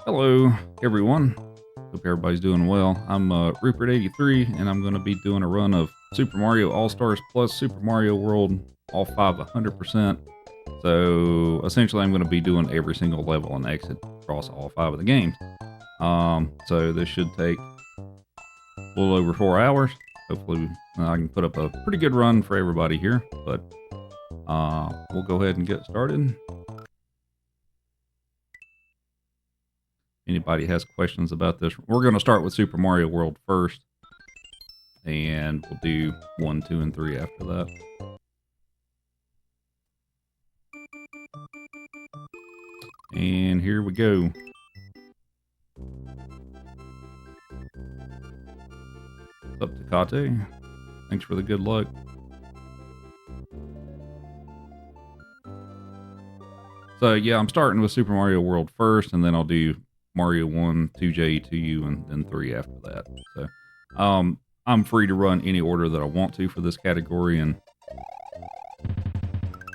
Hello, everyone. Hope everybody's doing well. I'm Rupert83, and I'm going to be doing a run of Super Mario All-Stars plus Super Mario World, all 100%. So, essentially, I'm going to be doing every single level and exit across all 5 of the games. So this should take a little over 4 hours. Hopefully, I can put up a pretty good run for everybody here, but we'll go ahead and get started. Anybody has questions about this? We're going to start with Super Mario World first, and we'll do 1, 2, and 3 after that. And here we go. What's up, Takate? Thanks for the good luck. So yeah, I'm starting with Super Mario World first, and then I'll do Mario 1, 2J, 2U, and then 3 after that. So I'm free to run any order that I want to for this category, and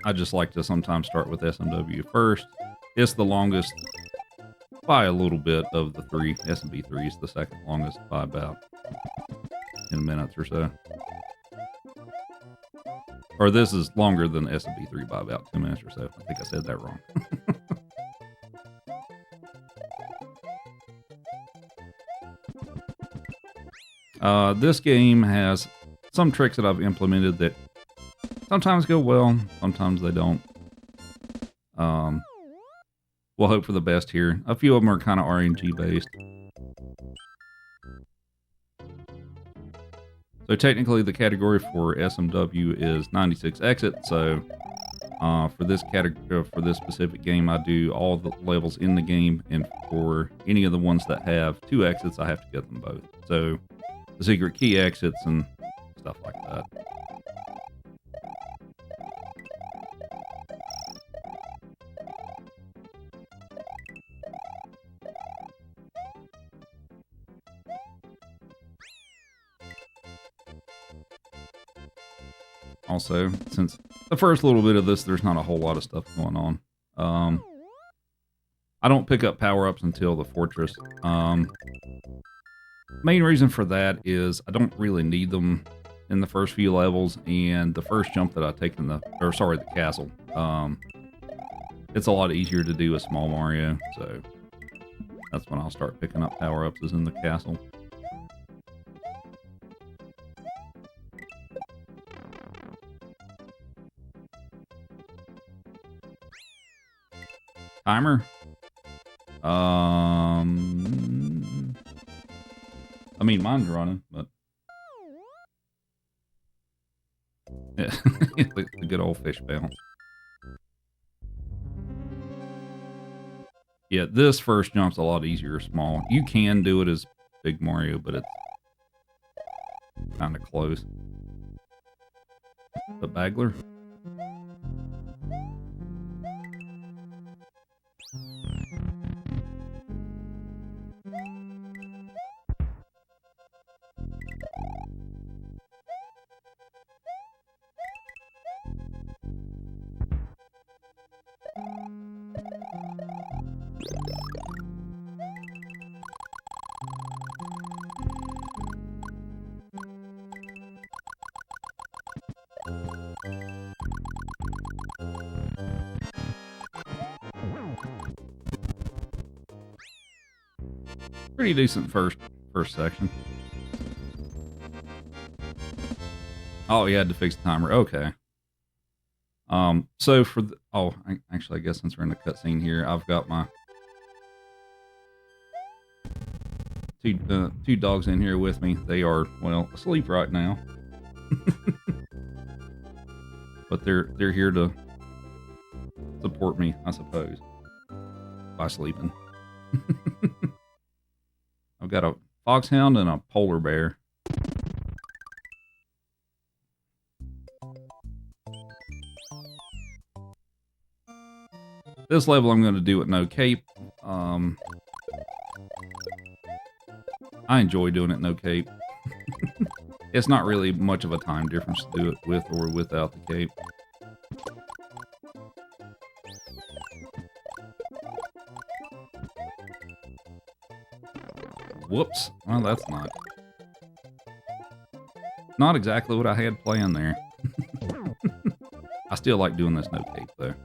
I just like to sometimes start with SMW first. It's the longest by a little bit of the 3. SMB 3 is the second longest by about 10 minutes or so. Or this is longer than SMB 3 by about 10 minutes or so. I think I said that wrong. This game has some tricks that I've implemented that sometimes go well, sometimes they don't. We'll hope for the best here. A few of them are kind of RNG based. So technically the category for SMW is 96 exit, so for this category, for this specific game, I do all the levels in the game, and for any of the ones that have 2 exits, I have to get them both. So the secret key exits and stuff like that. Also, since the first little bit of this, there's not a whole lot of stuff going on. I don't pick up power-ups until the fortress. Main reason for that is I don't really need them in the first few levels, and the first jump that I take in the castle, it's a lot easier to do with small Mario, so that's when I'll start picking up power-ups, is in the castle. Timer. I mean, mine's running, but yeah, the good old fish bounce. Yeah, this first jump's a lot easier small. You can do it as Big Mario, but it's kind of close. The Bagler. Pretty decent first section. Oh, you had to fix the timer. Okay. So for the, actually, I guess since we're in the cutscene here, I've got my two dogs in here with me. They are, well, asleep right now. But they're here to support me, I suppose, by sleeping. I've got a foxhound and a polar bear. This level I'm going to do at no cape. I enjoy doing it no cape. It's not really much of a time difference to do it with or without the cape. Whoops. Well, that's not exactly what I had planned there. I still like doing this no cape though.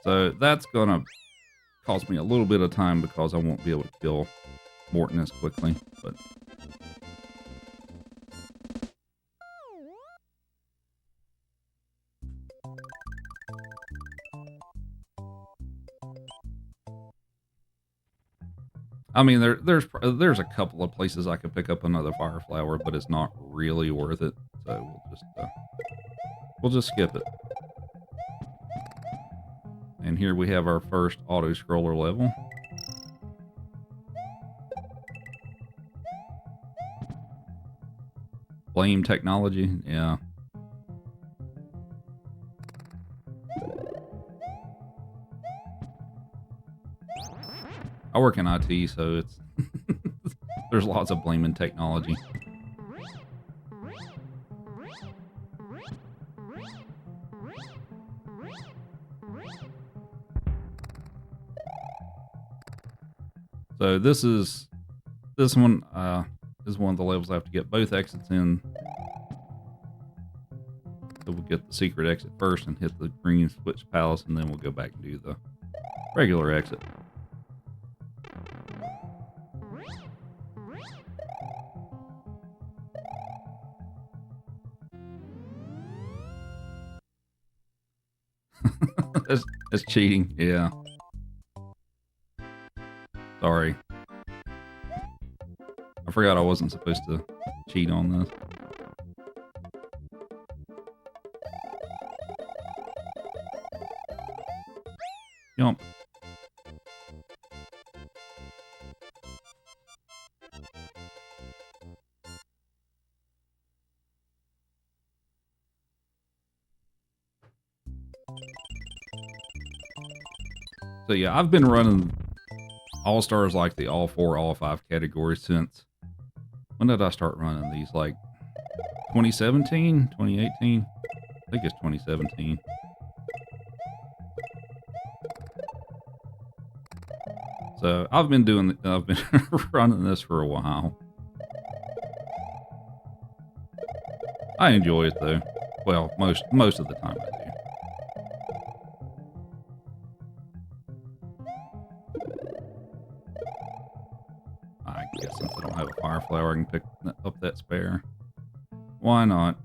So that's gonna cost me a little bit of time because I won't be able to kill Morton as quickly, but I mean, there's a couple of places I could pick up another fire flower, but it's not really worth it. So we'll just skip it. And here we have our first auto scroller level. Blame technology, yeah. I work in IT, so it's there's lots of blaming technology. So this one is one of the levels I have to get both exits in. So we'll get the secret exit first and hit the green switch palace, and then we'll go back and do the regular exit. That's cheating, yeah. Sorry. I forgot I wasn't supposed to cheat on this. Jump. So yeah, I've been running All-Stars like the all 4, all 5 categories since, when did I start running these? Like 2017, 2018? I think it's 2017. So I've been running this for a while. I enjoy it though. Well, most of the time I do. I guess since I don't have a fire flower, I can pick up that spare. Why not?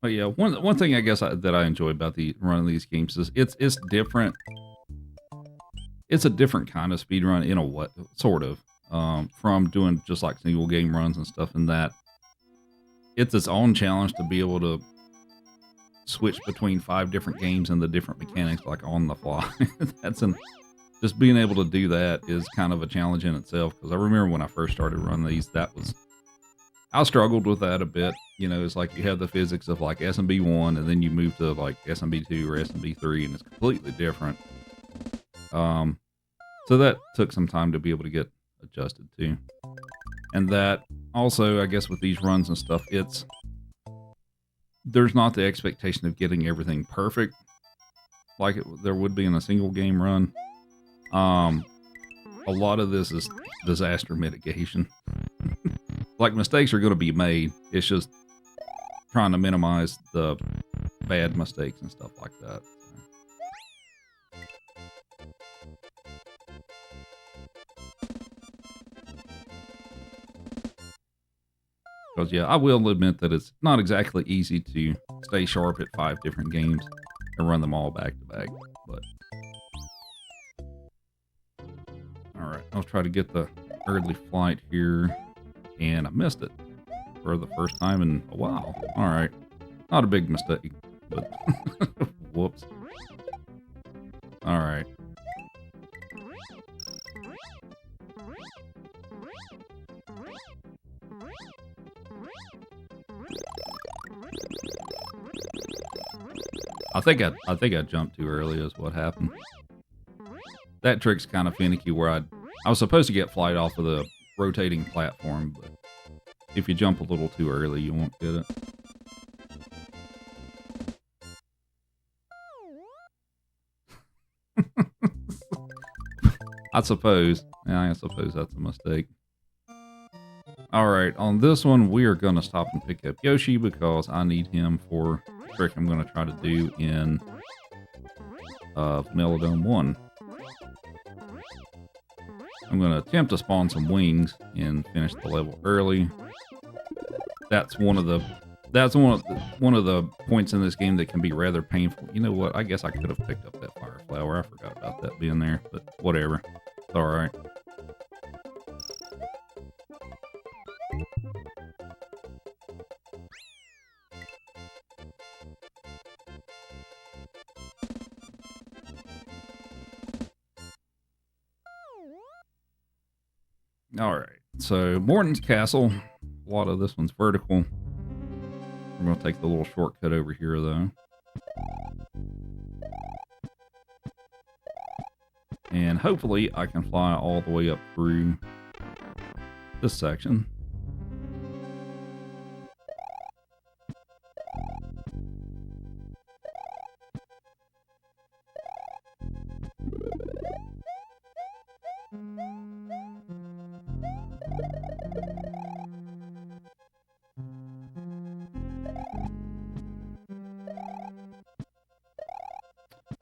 But yeah, one thing I guess that I enjoy about running these games is it's different. It's a different kind of speed run in a what sort of from doing just like single game runs and stuff. In that it's its own challenge to be able to switch between 5 different games and the different mechanics like on the fly. Just being able to do that is kind of a challenge in itself. Because I remember when I first started running these, I struggled with that a bit. You know, it's like you have the physics of like SMB1 and then you move to like SMB2 or SMB3 and it's completely different. So that took some time to be able to get adjusted to. And that also, I guess with these runs and stuff, there's not the expectation of getting everything perfect like there would be in a single game run. A lot of this is disaster mitigation. Like mistakes are going to be made. It's just trying to minimize the bad mistakes and stuff like that. Because yeah, I will admit that it's not exactly easy to stay sharp at 5 different games and run them all back to back. But all right, I'll try to get the early flight here. and I missed it for the first time in a while. All right. Not a big mistake, but whoops. All right. I think I jumped too early is what happened. That trick's kind of finicky where I was supposed to get flight off of the rotating platform, but if you jump a little too early, you won't get it. I suppose. Yeah, I suppose that's a mistake. Alright, on this one, we are going to stop and pick up Yoshi because I need him for the trick I'm going to try to do in Melodome 1. I'm going to attempt to spawn some wings and finish the level early. That's one of the points in this game that can be rather painful. You know what? I guess I could have picked up that fire flower. I forgot about that being there, but whatever. It's all right. All right. So Morton's Castle. A lot of this one's vertical. We're going to take the little shortcut over here, though. And hopefully I can fly all the way up through this section.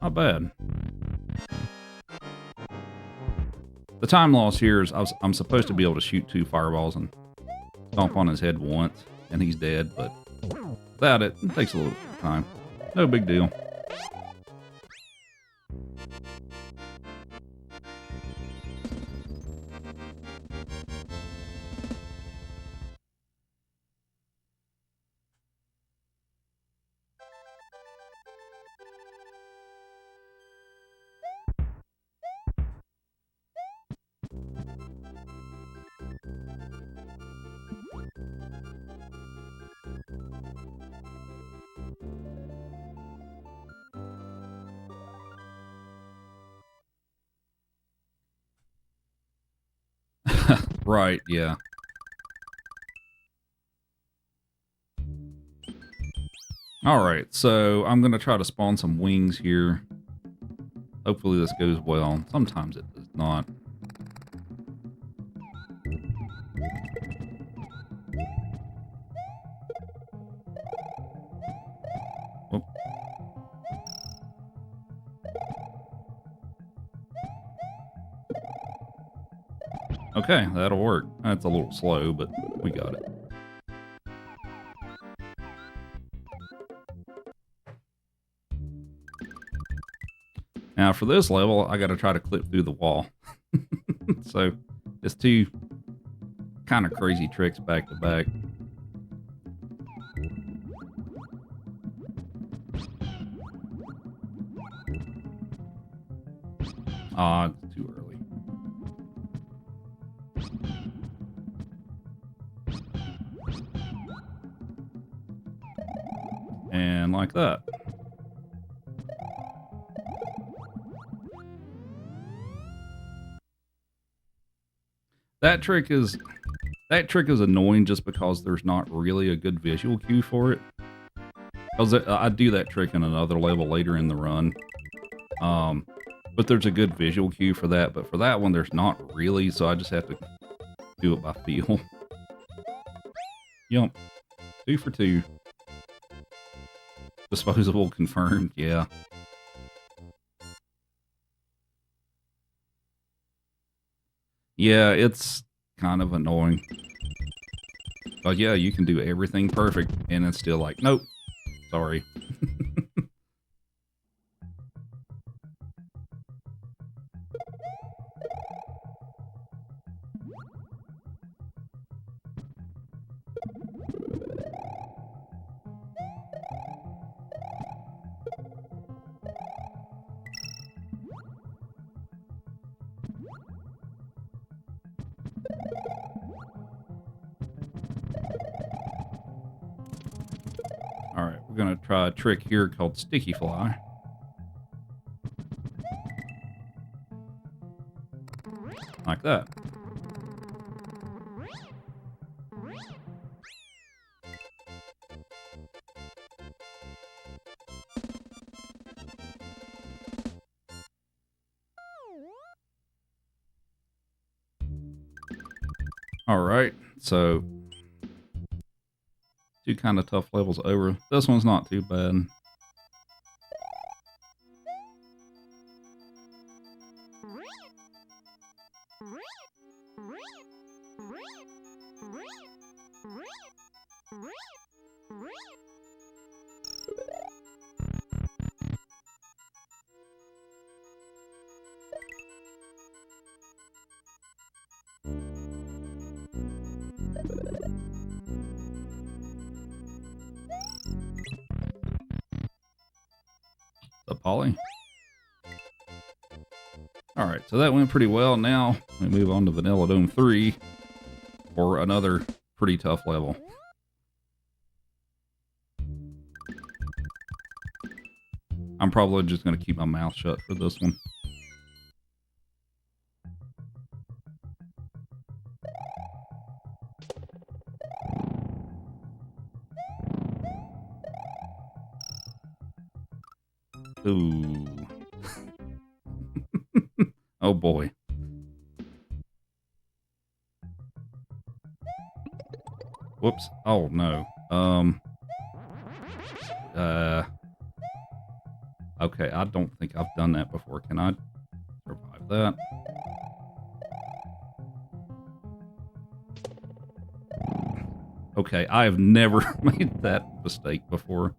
Not bad. The time loss here is I'm supposed to be able to shoot 2 fireballs and stomp on his head once, and he's dead, but without it, it takes a little time. No big deal. Right, yeah. Alright, so I'm going to try to spawn some wings here. Hopefully this goes well. Sometimes it does not. Whoop. Okay, that'll work. That's a little slow, but we got it. Now for this level, I got to try to clip through the wall. So it's 2 kind of crazy tricks back to back. Ah, it's too early. And like that. That trick is annoying just because there's not really a good visual cue for it. Because I do that trick in another level later in the run. But there's a good visual cue for that. But for that one, there's not really. So I just have to do it by feel. Yep. 2 for 2. Disposable confirmed. Yeah. Yeah, it's kind of annoying. But yeah, you can do everything perfect, and it's still like, nope, sorry. going to try a trick here called Sticky Fly. Like that. Alright, so 2 kind of tough levels over. This one's not too bad. The Polly. Alright, so that went pretty well. Now we move on to Vanilla Dome 3 for another pretty tough level. I'm probably just going to keep my mouth shut for this one. Ooh. Oh boy. Whoops. Oh no. Okay, I don't think I've done that before. Can I survive that? Okay, I have never made that mistake before.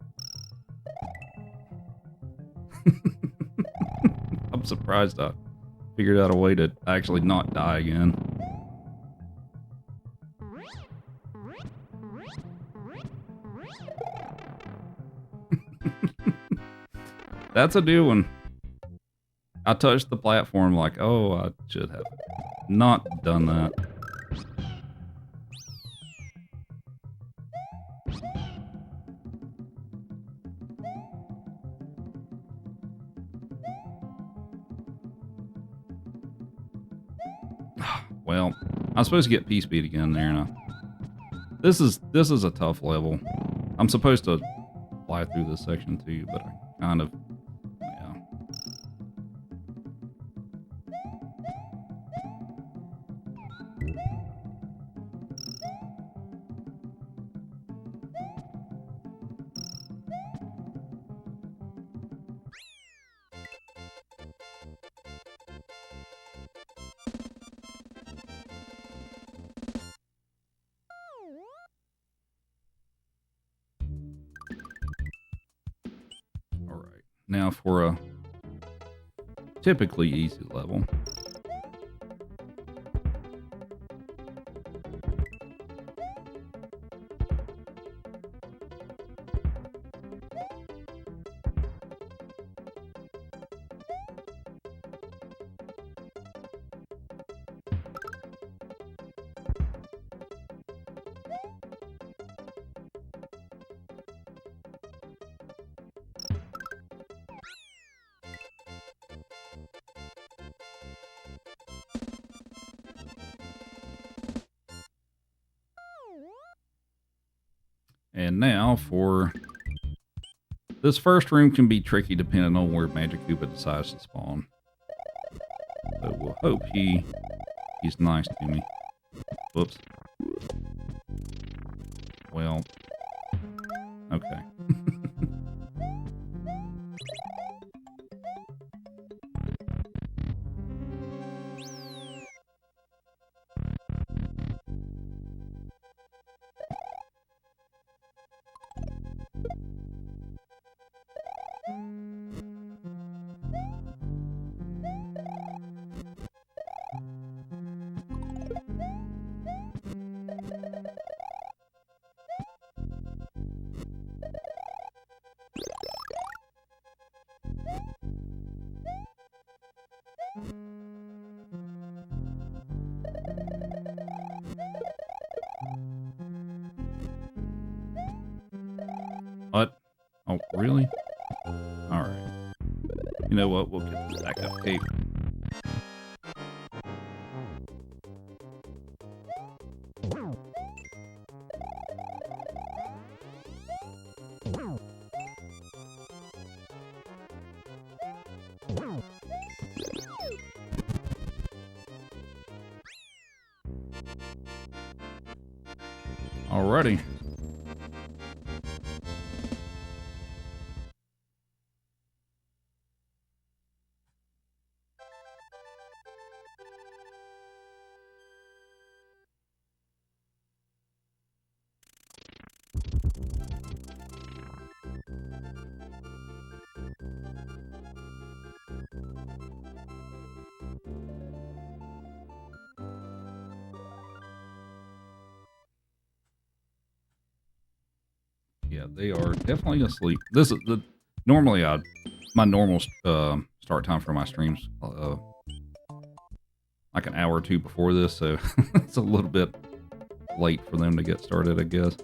I'm surprised I figured out a way to actually not die again. That's a new one. I touched the platform like, oh, I should have not done that. Well, I'm supposed to get P-Speed again there now. This is a tough level. I'm supposed to fly through this section too, but I kind of, yeah. Now for a typically easy level. And now for this first room can be tricky depending on where Magic Koopa decides to spawn. So we'll hope he's nice to me. Whoops. Well, okay. Really? Alright. You know what? We'll get this backup cape. Alrighty. Yeah, they are definitely asleep. This is the normally my normal start time for my streams like an hour or two before this, so it's a little bit late for them to get started, I guess.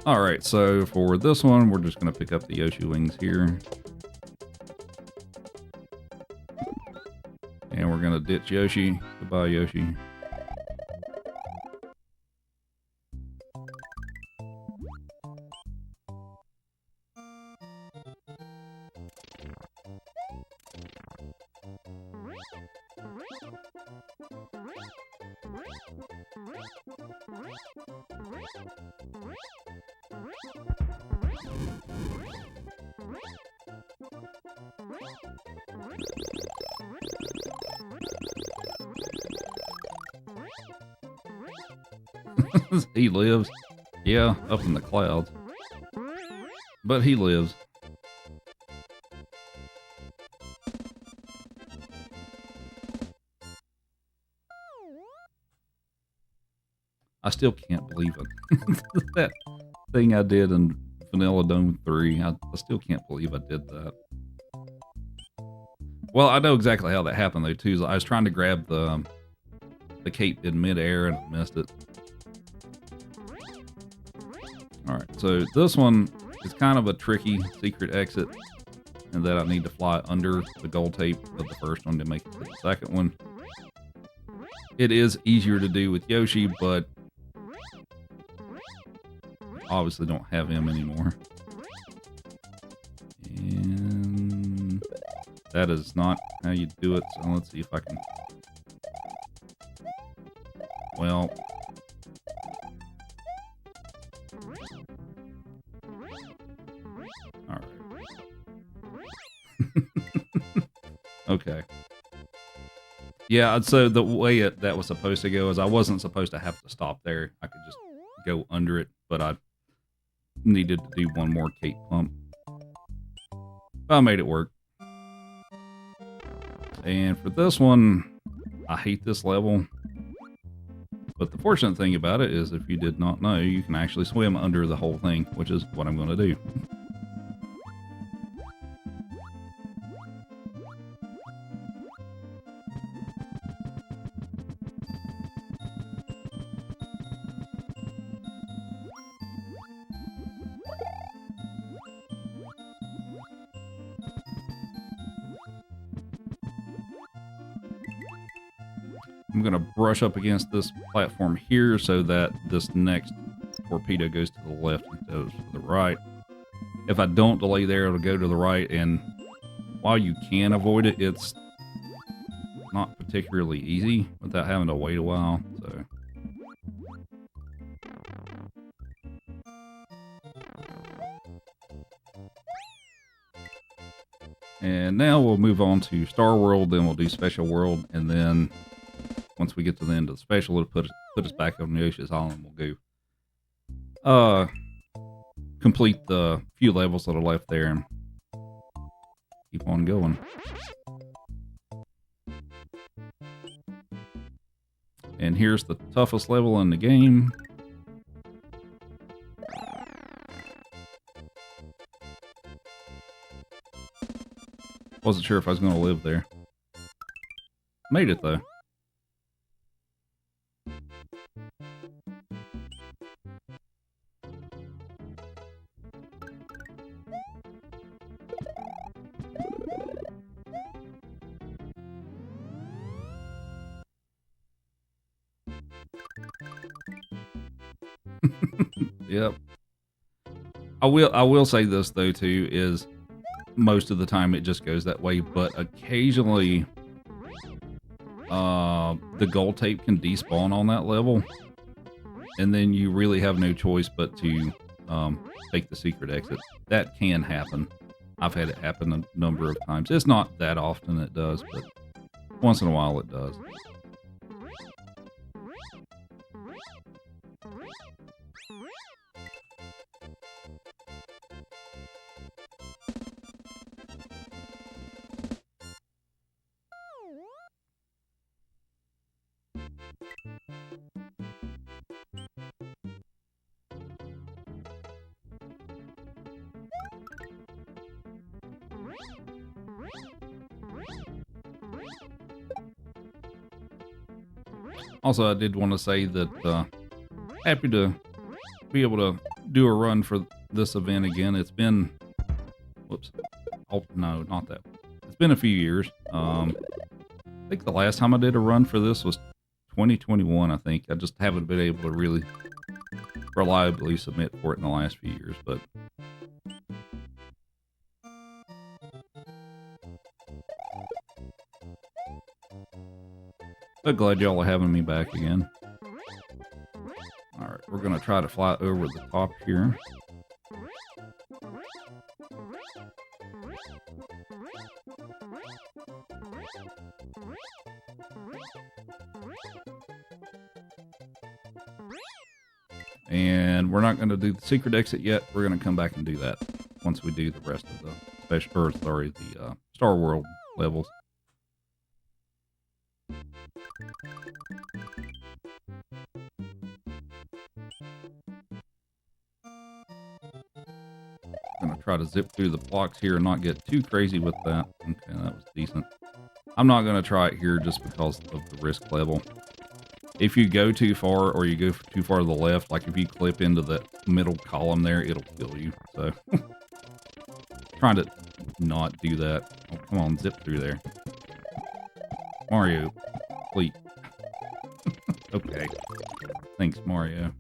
All right, so for this one, we're just gonna pick up the Yoshi wings here, and we're gonna ditch Yoshi. Goodbye, Yoshi. He lives. Yeah, up in the clouds. But he lives. I still can't believe it. That thing I did in Vanilla Dome 3, I still can't believe I did that. Well, I know exactly how that happened, though, too. I was trying to grab the cape in midair and I missed it. Alright, so this one is kind of a tricky secret exit, and that I need to fly under the gold tape of the first one to make it to the second one. It is easier to do with Yoshi, but obviously don't have him anymore. And that is not how you do it, so let's see if I can... Well... Alright. Okay. Yeah, so the way that was supposed to go is I wasn't supposed to have to stop there. I could just go under it, but I needed to do one more cape pump. I made it work. And for this one, I hate this level. But the fortunate thing about it is if you did not know, you can actually swim under the whole thing, which is what I'm going to do. I'm going to brush up against this platform here so that this next torpedo goes to the left and goes to the right. If I don't delay there, it'll go to the right, and while you can avoid it, it's not particularly easy without having to wait a while, so... And now we'll move on to Star World, then we'll do Special World, and then once we get to the end of the special, it'll put us back on Yoshi's Island. We'll go complete the few levels that are left there and keep on going. And here's the toughest level in the game. Wasn't sure if I was going to live there. Made it though. Yep. I will say this though too is most of the time it just goes that way, but occasionally the gold tape can despawn on that level, and then you really have no choice but to take the secret exit. That can happen. I've had it happen a number of times. It's not that often it does, but once in a while it does. Also, I did want to say that happy to be able to do a run for this event again. It's been, whoops, oh no, not that. It's been a few years. I think the last time I did a run for this was 2021. I think I just haven't been able to really reliably submit for it in the last few years, but. But glad y'all are having me back again. Alright, we're going to try to fly over the top here. And we're not going to do the secret exit yet. We're going to come back and do that once we do the rest of the special, or sorry, the Star World levels. Gonna try to zip through the blocks here and not get too crazy with that. Okay, that was decent. I'm not gonna try it here just because of the risk level. If you go too far or you go too far to the left, like if you clip into the middle column there, it'll kill you. So trying to not do that. Oh, come on, zip through there. Mario, please. Okay. Thanks, Mario.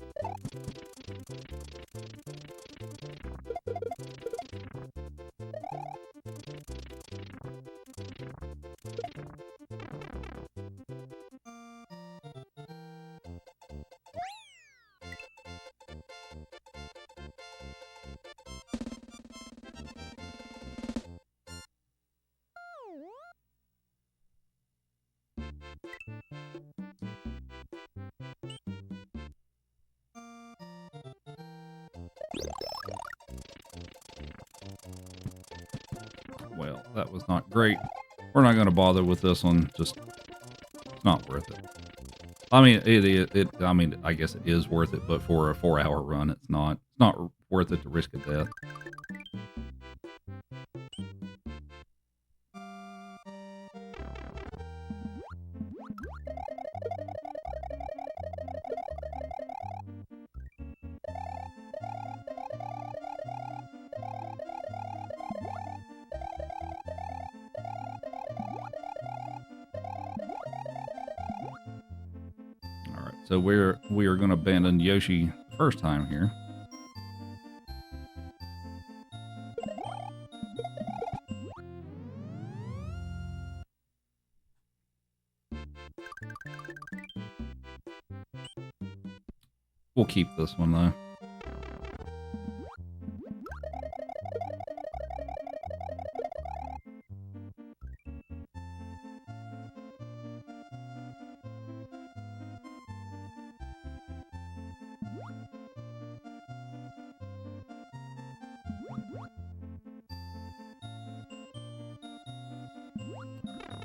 Well, that was not great. We're not going to bother with this one. Just, it's not worth it. I mean, I mean, I guess it is worth it, but for a 4-hour run, it's not. It's not worth it to risk a death. So we are going to abandon Yoshi the first time here. We'll keep this one though.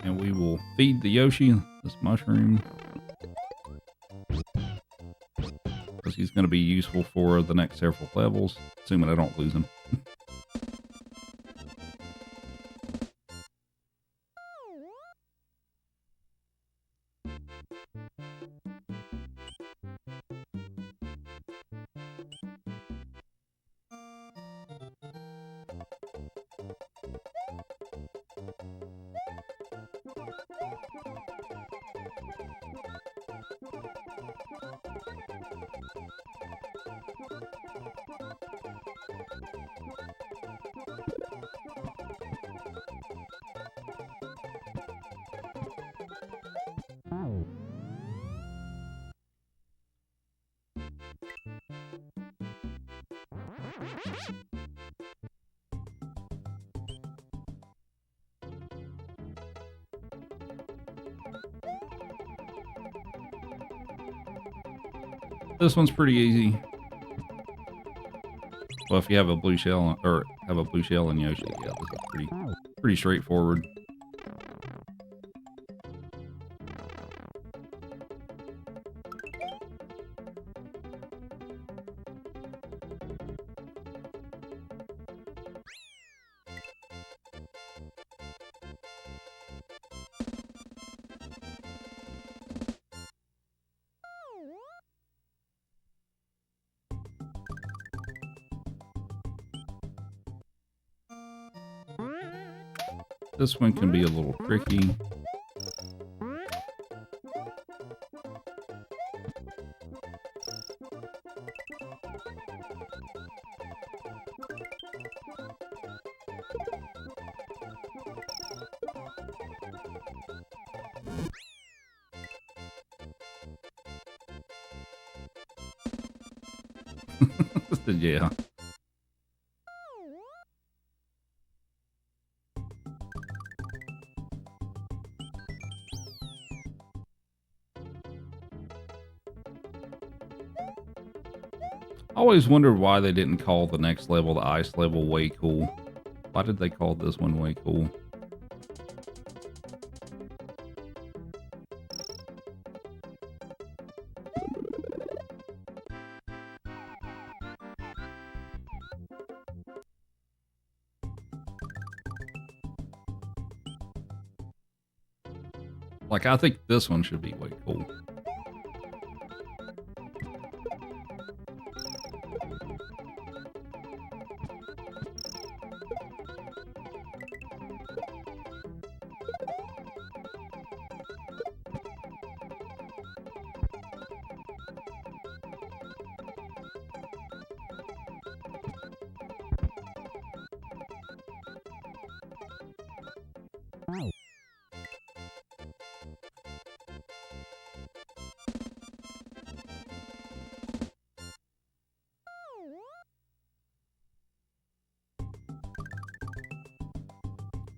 And we will feed the Yoshi this mushroom, because he's going to be useful for the next several levels, assuming I don't lose him. This one's pretty easy. Well, if you have a blue shell or have a blue shell in Yoshi, yeah, this is pretty straightforward. This one can be a little tricky. Yeah. I always wondered why they didn't call the next level, the ice level, way cool. Why did they call this one way cool? Like, I think this one should be way cool.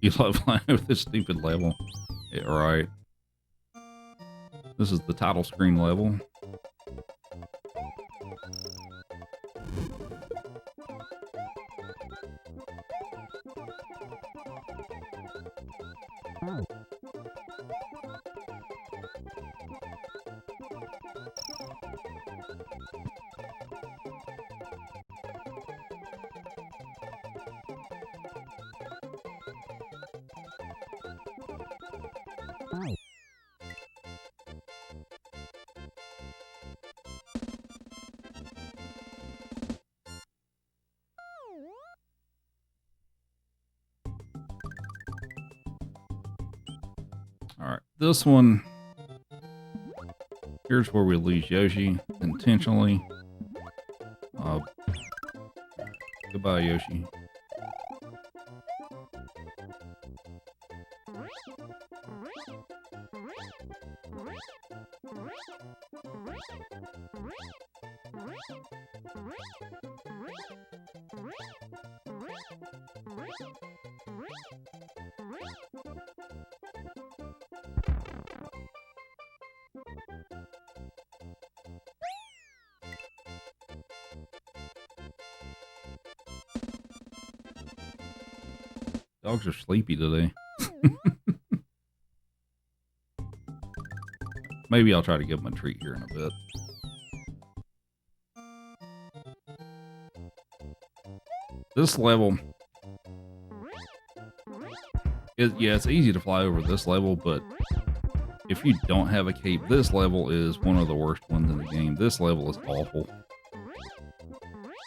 You love playing with this stupid level. Yeah, right. This is the title screen level. All right, this one, here's where we lose Yoshi intentionally. Goodbye, Yoshi. Dogs are sleepy today. Maybe I'll try to give them a treat here in a bit. This level, it's easy to fly over this level, but if you don't have a cape, this level is one of the worst ones in the game. This level is awful.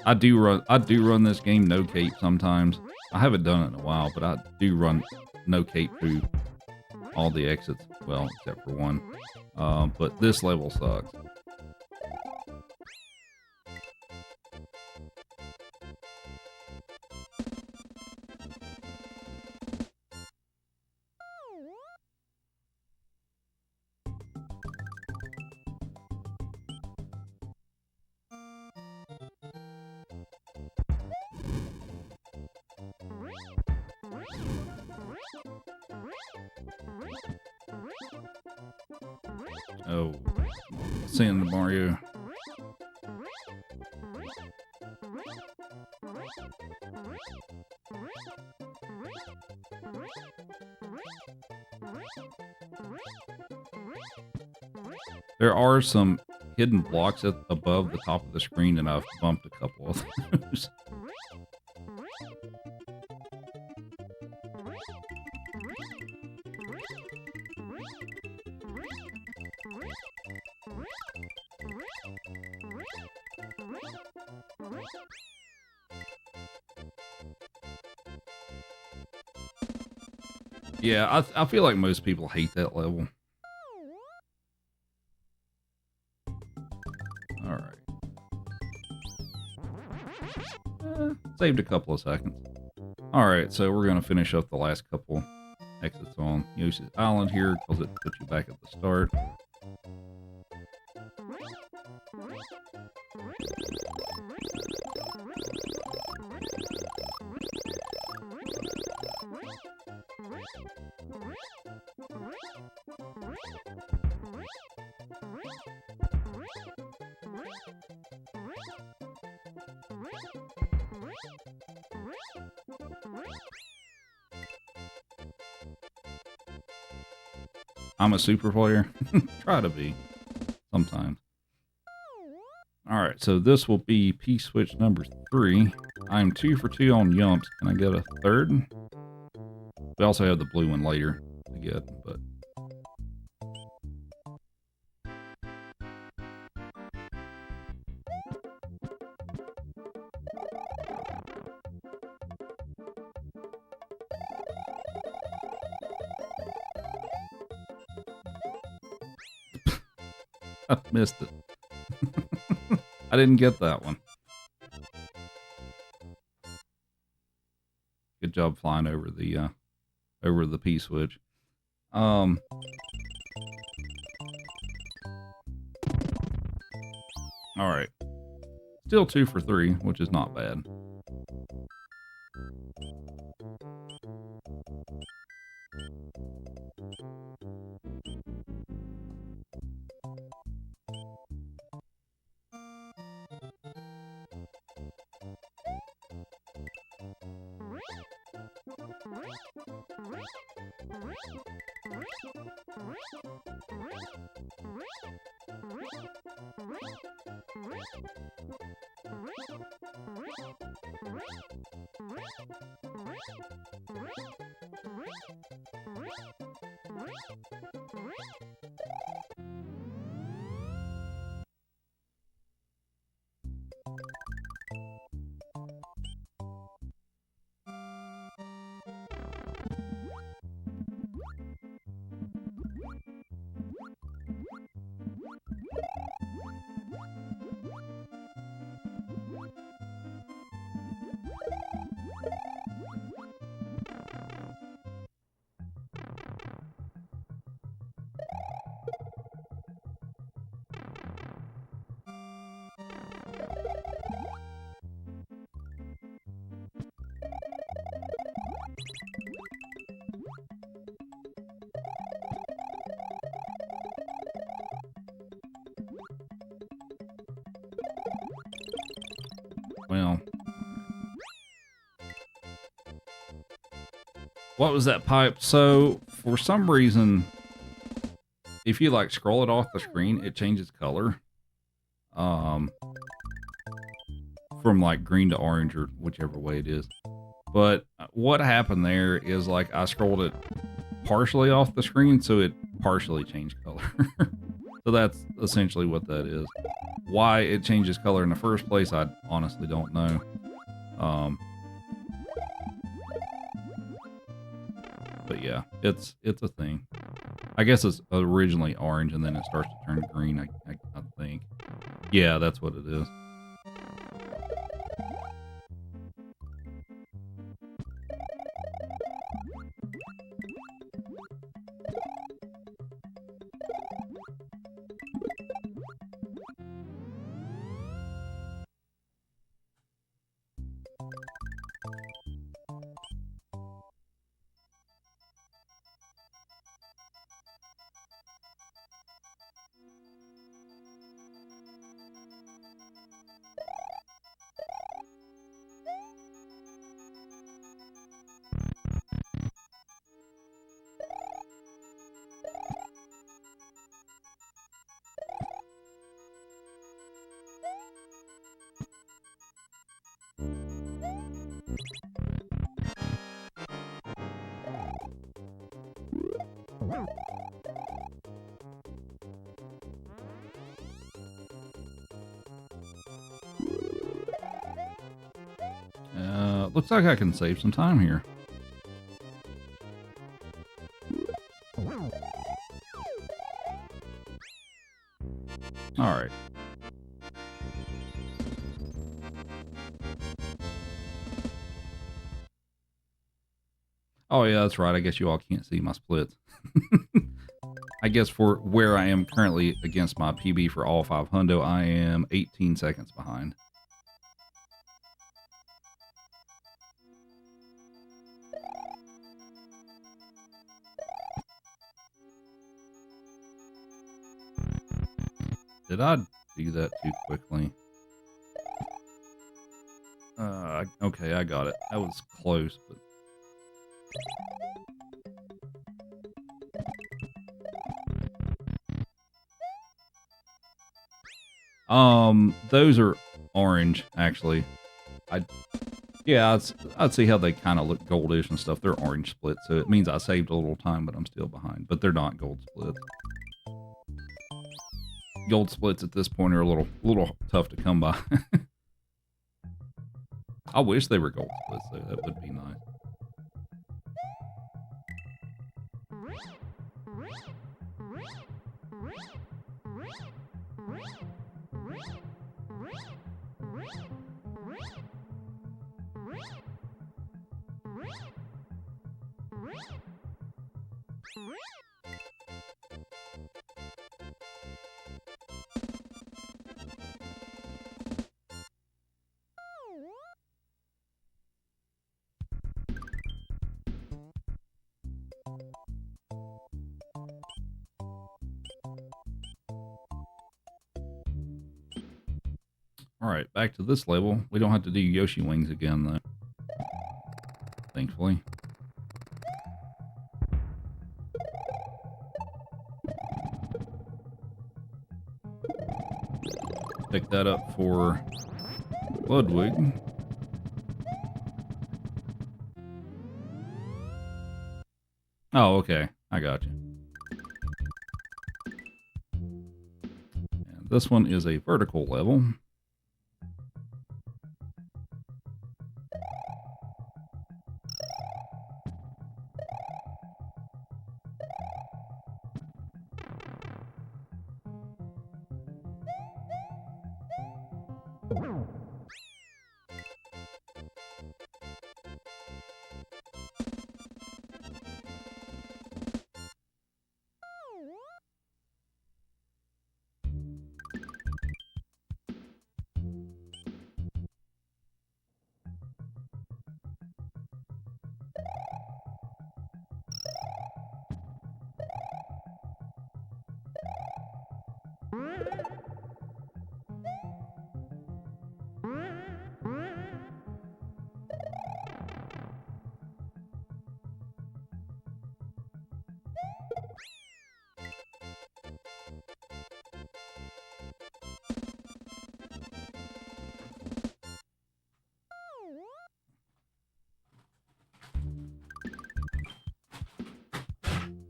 I do run this game no cape sometimes. I haven't done it in a while, but I do run no cape through all the exits. Well, except for one. But this level sucks. Oh, Sand Mario. There are some hidden blocks above the top of the screen, and I've bumped a couple of those. Yeah, I feel like most people hate that level. All right. Saved a couple of seconds. All right, so we're going to finish up the last couple exits on Yoshi's Island here because it puts you back at the start. I'm a super player. Try to be sometimes. All right, so this will be P-switch number 3. I'm 2 for 2 on yumps. Can I get a third? We also have the blue one later to get, but... I missed it. I didn't get that one. Good job flying over the P-switch. All right. Still 2 for 3, which is not bad. Well, what was that pipe? So, for some reason, if you like scroll it off the screen, it changes color. From like green to orange or whichever way it is. But what happened there is like I scrolled it partially off the screen, so it partially changed color. So that's essentially what that is. Why it changes color in the first place, I honestly don't know. But yeah, it's a thing. I guess it's originally orange and then it starts to turn green, I think. Yeah, that's what it is. Looks like I can save some time here. All right. Oh, yeah, that's right. I guess you all can't see my splits. I guess for where I am currently against my PB for all 5 hundo, I am 18 seconds behind. Did I do that too quickly? Okay, I got it. That was close, but... Those are orange, actually. Yeah, I'd see how they kind of look goldish and stuff. They're orange splits, so it means I saved a little time, but I'm still behind. But they're not gold splits. Gold splits at this point are a little tough to come by. I wish they were gold splits, though. That would be nice. Alright, back to this level. We don't have to do Yoshi wings again, though. Thankfully. Pick that up for Ludwig. Oh, okay. I got you. And this one is a vertical level.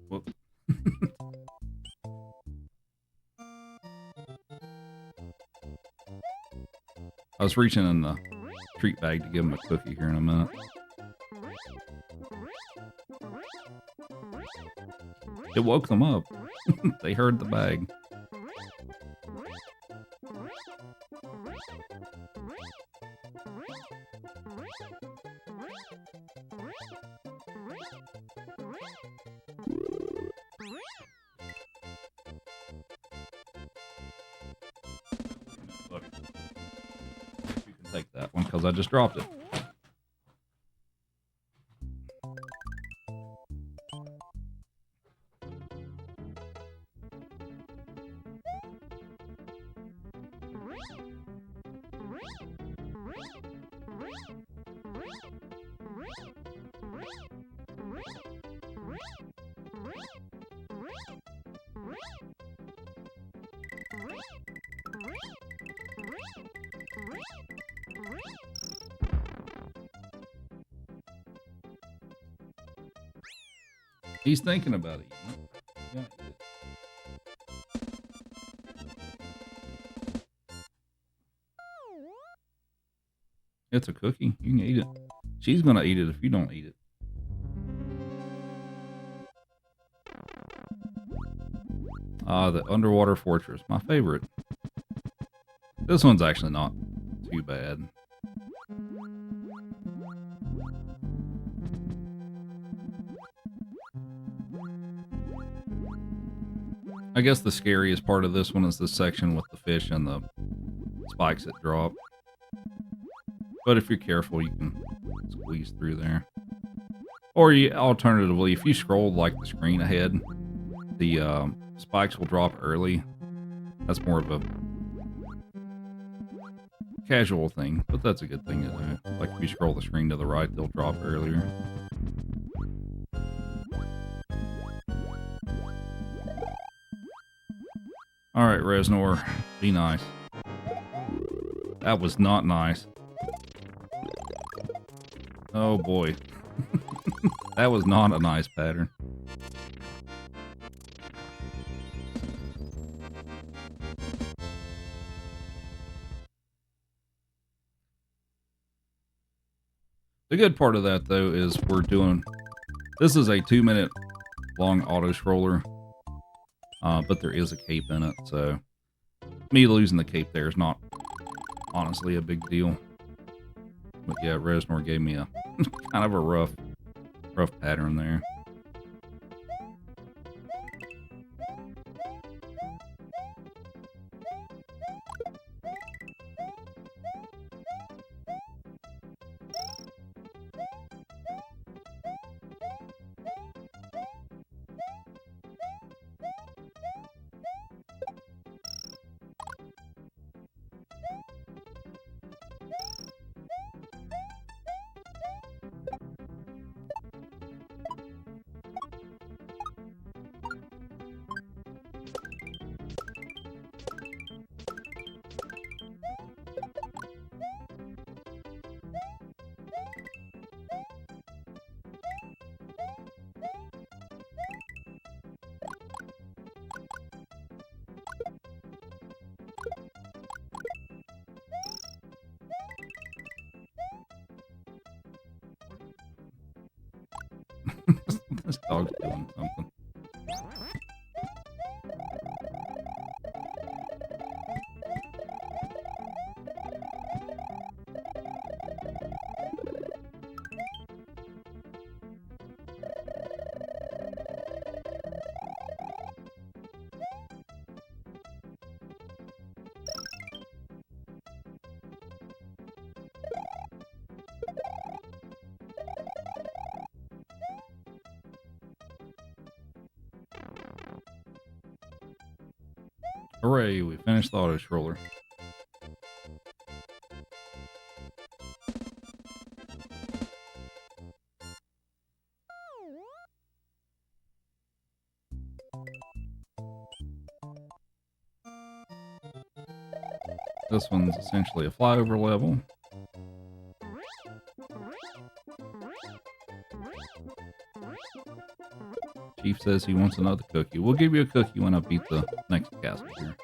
Whoops. I was reaching in the treat bag to give him a cookie here in a minute. It woke them up. They heard the bag. Look, you can take that one because I just dropped it. He's thinking about it. You know? Yeah. It's a cookie. You can eat it. She's gonna eat it if you don't eat it. The Underwater Fortress, my favorite. This one's actually not too bad. I guess the scariest part of this one is the section with the fish and the spikes that drop. But if you're careful, you can squeeze through there. Or alternatively, if you scroll like the screen ahead, the spikes will drop early. That's more of a casual thing, but that's a good thing to do. Like if you scroll the screen to the right, they'll drop earlier. Alright, Reznor, be nice. That was not nice. Oh boy. That was not a nice pattern. The good part of that, though, is this is a 2-minute long auto-scroller, but there is a cape in it, so me losing the cape there is not honestly a big deal. But yeah, Reznor gave me a kind of a rough pattern there. This dog's doing something. Hooray, we finished the auto-scroller. This one's essentially a flyover level. Chief says he wants another cookie. We'll give you a cookie when I beat the next castle here.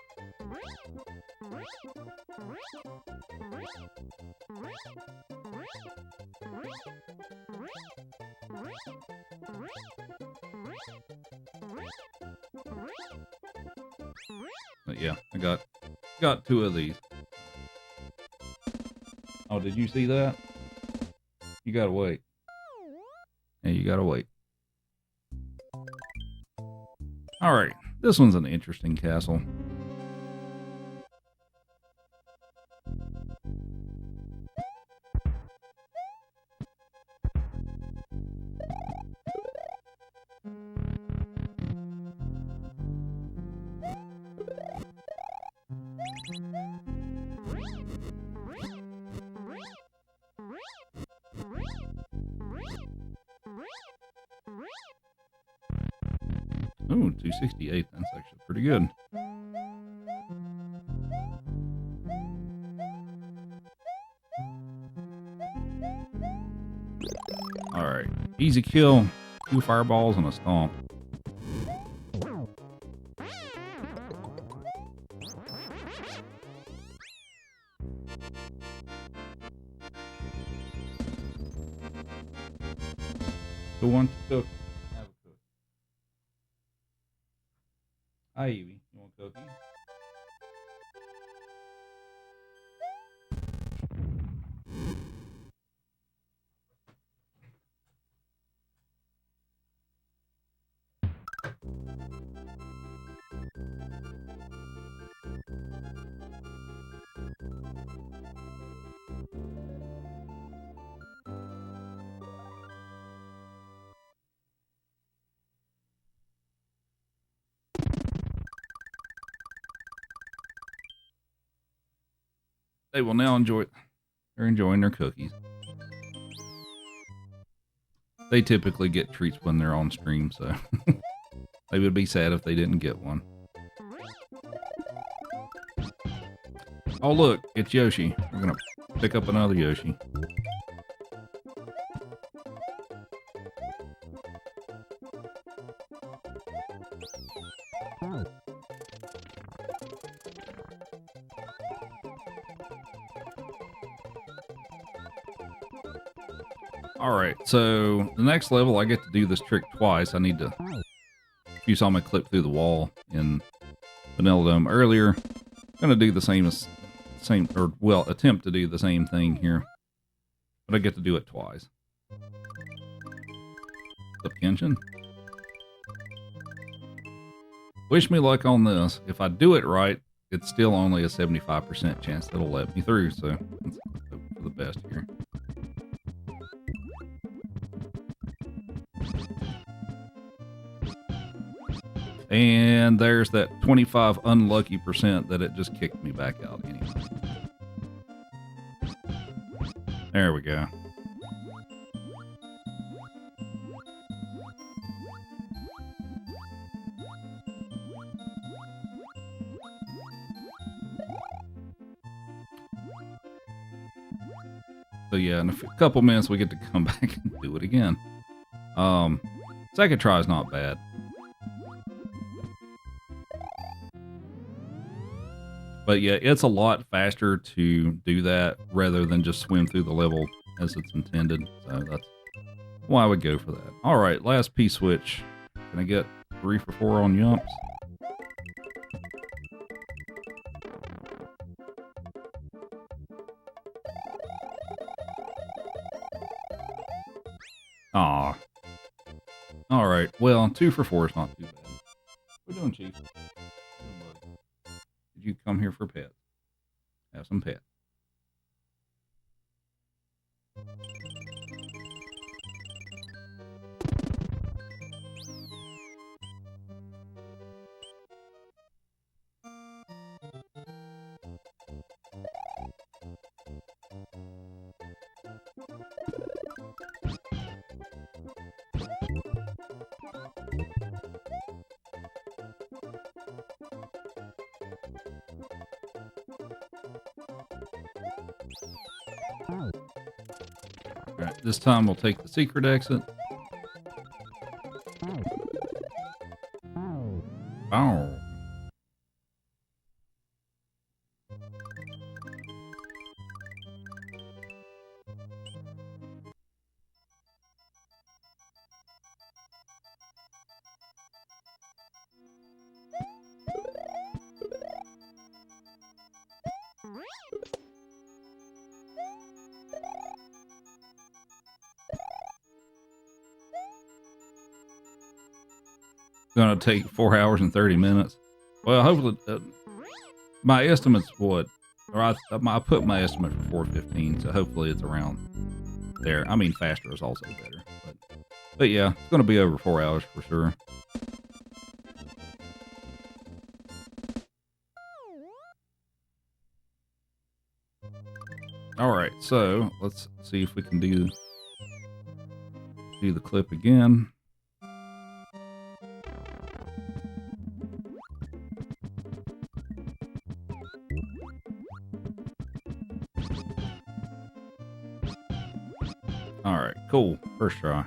But yeah, I got 2 of these. Oh, did you see that? You gotta wait. Yeah, you gotta wait. Alright, this one's an interesting castle. Ooh, 268. That's actually pretty good. Alright. Easy kill. 2 fireballs and a stomp. Who wants to cook? Have a cook. Hi, Evie. You want a cookie? They will now enjoy it. They're enjoying their cookies. They typically get treats when they're on stream, so they would be sad if they didn't get one. Oh, look, it's Yoshi. We're going to pick up another Yoshi. Alright, so the next level I get to do this trick twice. I need to... If you saw my clip through the wall in Vanilla Dome earlier, I'm going to do the same, attempt to do the same thing here. But I get to do it twice. What's up, Kenshin? Wish me luck on this. If I do it right, it's still only a 75% chance that'll let me through, so let's hope for the best here. And there's that 25 unlucky percent that it just kicked me back out anyway. There we go. So yeah, in a couple minutes we get to come back and do it again. Second try is not bad. But yeah, it's a lot faster to do that rather than just swim through the level as it's intended. So that's why I would go for that. All right, last P-switch. Can I get 3 for 4 on jumps? Aw. All right, well, 2 for 4 is not too bad. What are we doing, Chief? Did you come here for pets? Have some pets. Alright, this time we'll take the secret exit. Oh. Gonna take 4 hours and 30 minutes. Well, hopefully, my estimate's what? Or I put my estimate for 4:15, so hopefully it's around there. I mean, faster is also better. But yeah, it's gonna be over 4 hours for sure. All right, so let's see if we can do the clip again. All right, cool. First try.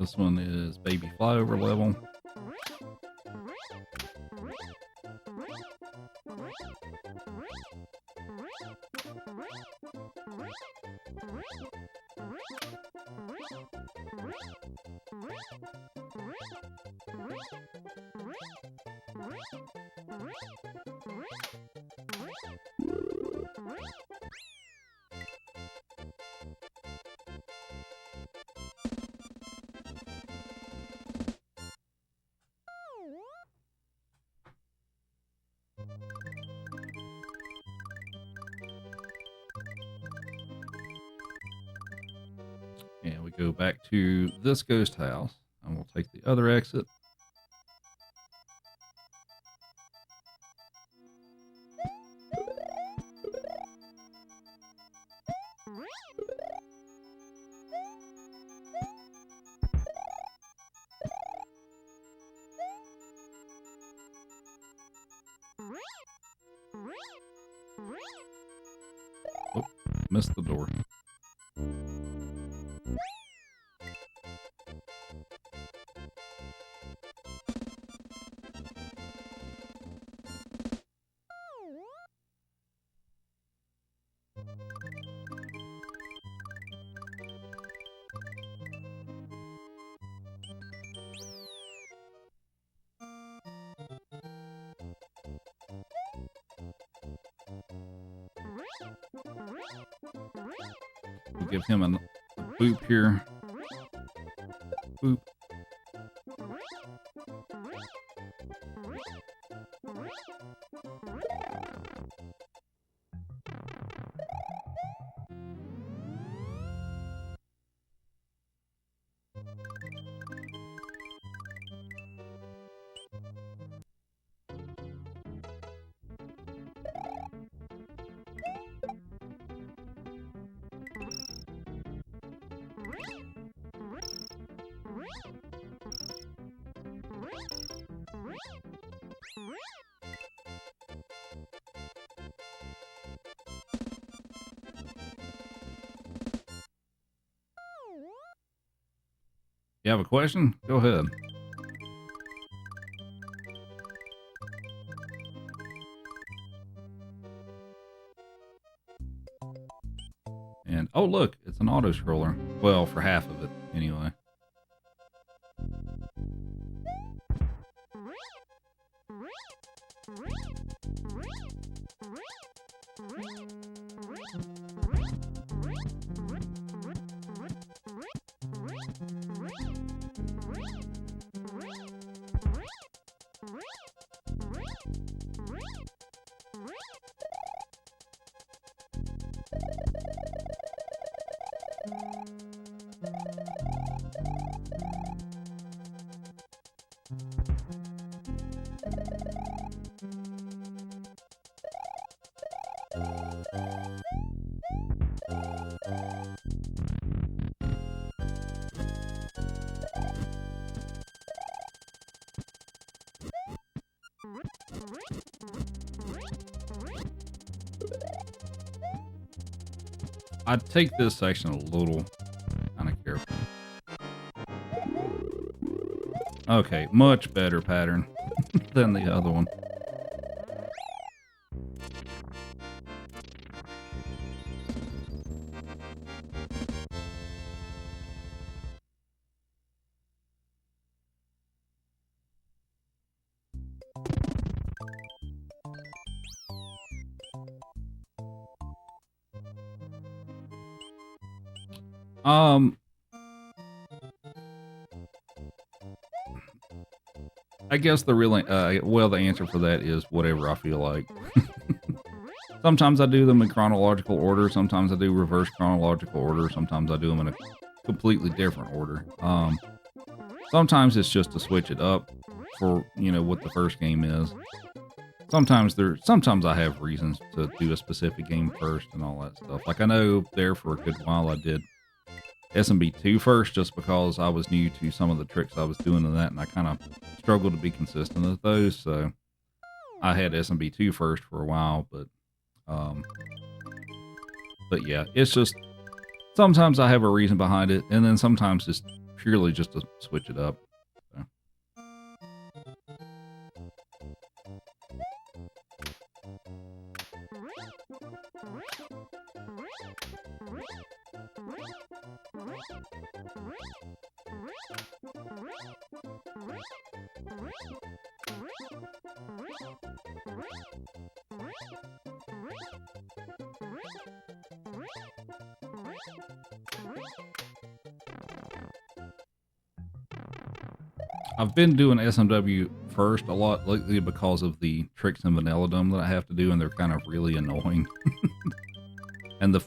This one is baby flyover level. And we go back to this ghost house, and we'll take the other exit. Oh, missed the door. We'll give him a boop here. Boop. You have a question? Go ahead. And, oh look, it's an auto scroller. Well, for half of it, anyway. I'd take this section a little kind of careful. Okay, much better pattern than the other one. I guess the real, well, the answer for that is whatever I feel like. Sometimes I do them in chronological order. Sometimes I do reverse chronological order. Sometimes I do them in a completely different order. Sometimes it's just to switch it up for, you know, what the first game is. Sometimes I have reasons to do a specific game first and all that stuff. Like I know there for a good while I did SMB2 first just because I was new to some of the tricks I was doing in that, and I kind of struggled to be consistent with those, so I had SMB2 first for a while, but yeah, it's just sometimes I have a reason behind it, and then sometimes it's purely just to switch it up. So. I've been doing SMW first a lot lately because of the tricks in Vanilladom that I have to do, and they're kind of really annoying. And the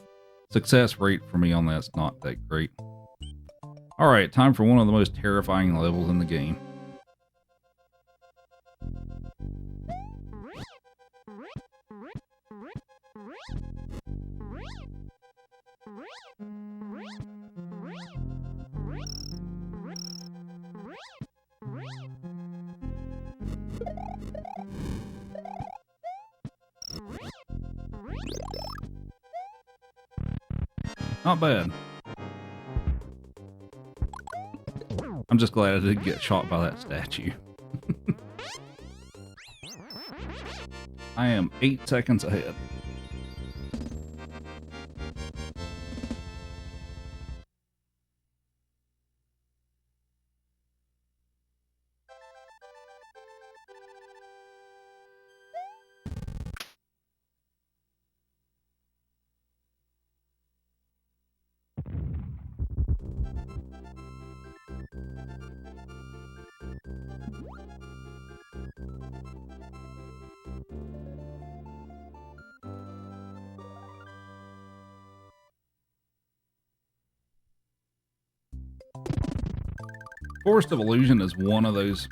success rate for me on that's not that great. Alright, time for one of the most terrifying levels in the game. Not bad. I'm just glad I didn't get shot by that statue. I am 8 seconds ahead. Forest of Illusion is one of those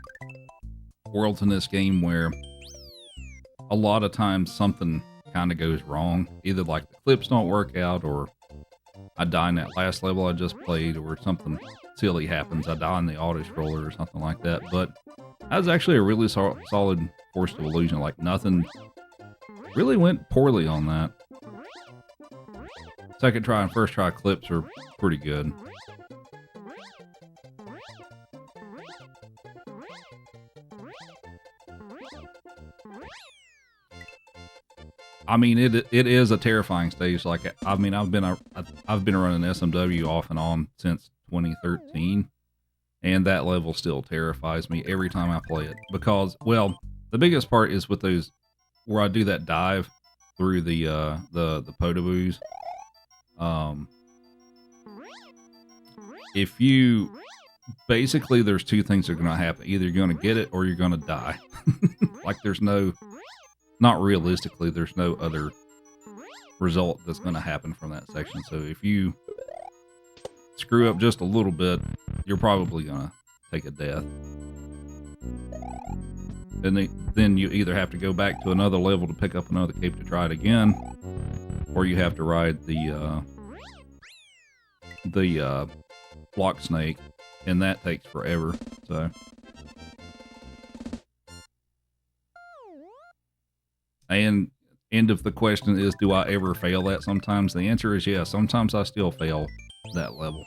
worlds in this game where a lot of times something kind of goes wrong. Either like the clips don't work out, or I die in that last level I just played, or something silly happens. I die in the auto scroller or something like that. But that was actually a really solid Forest of Illusion. Like nothing really went poorly on that. Second try and first try clips are pretty good. I mean, it is a terrifying stage. Like, I mean, I've been running SMW off and on since 2013, and that level still terrifies me every time I play it. Because, well, the biggest part is with those where I do that dive through the Podoboos. If you basically, there's two things that are going to happen: either you're going to get it or you're going to die. Like, there's no. Not realistically, there's no other result that's going to happen from that section. So if you screw up just a little bit, you're probably going to take a death. Then you either have to go back to another level to pick up another cape to try it again, or you have to ride the block snake, and that takes forever. So. And end of the question is, do I ever fail that sometimes? The answer is yes. Sometimes I still fail that level.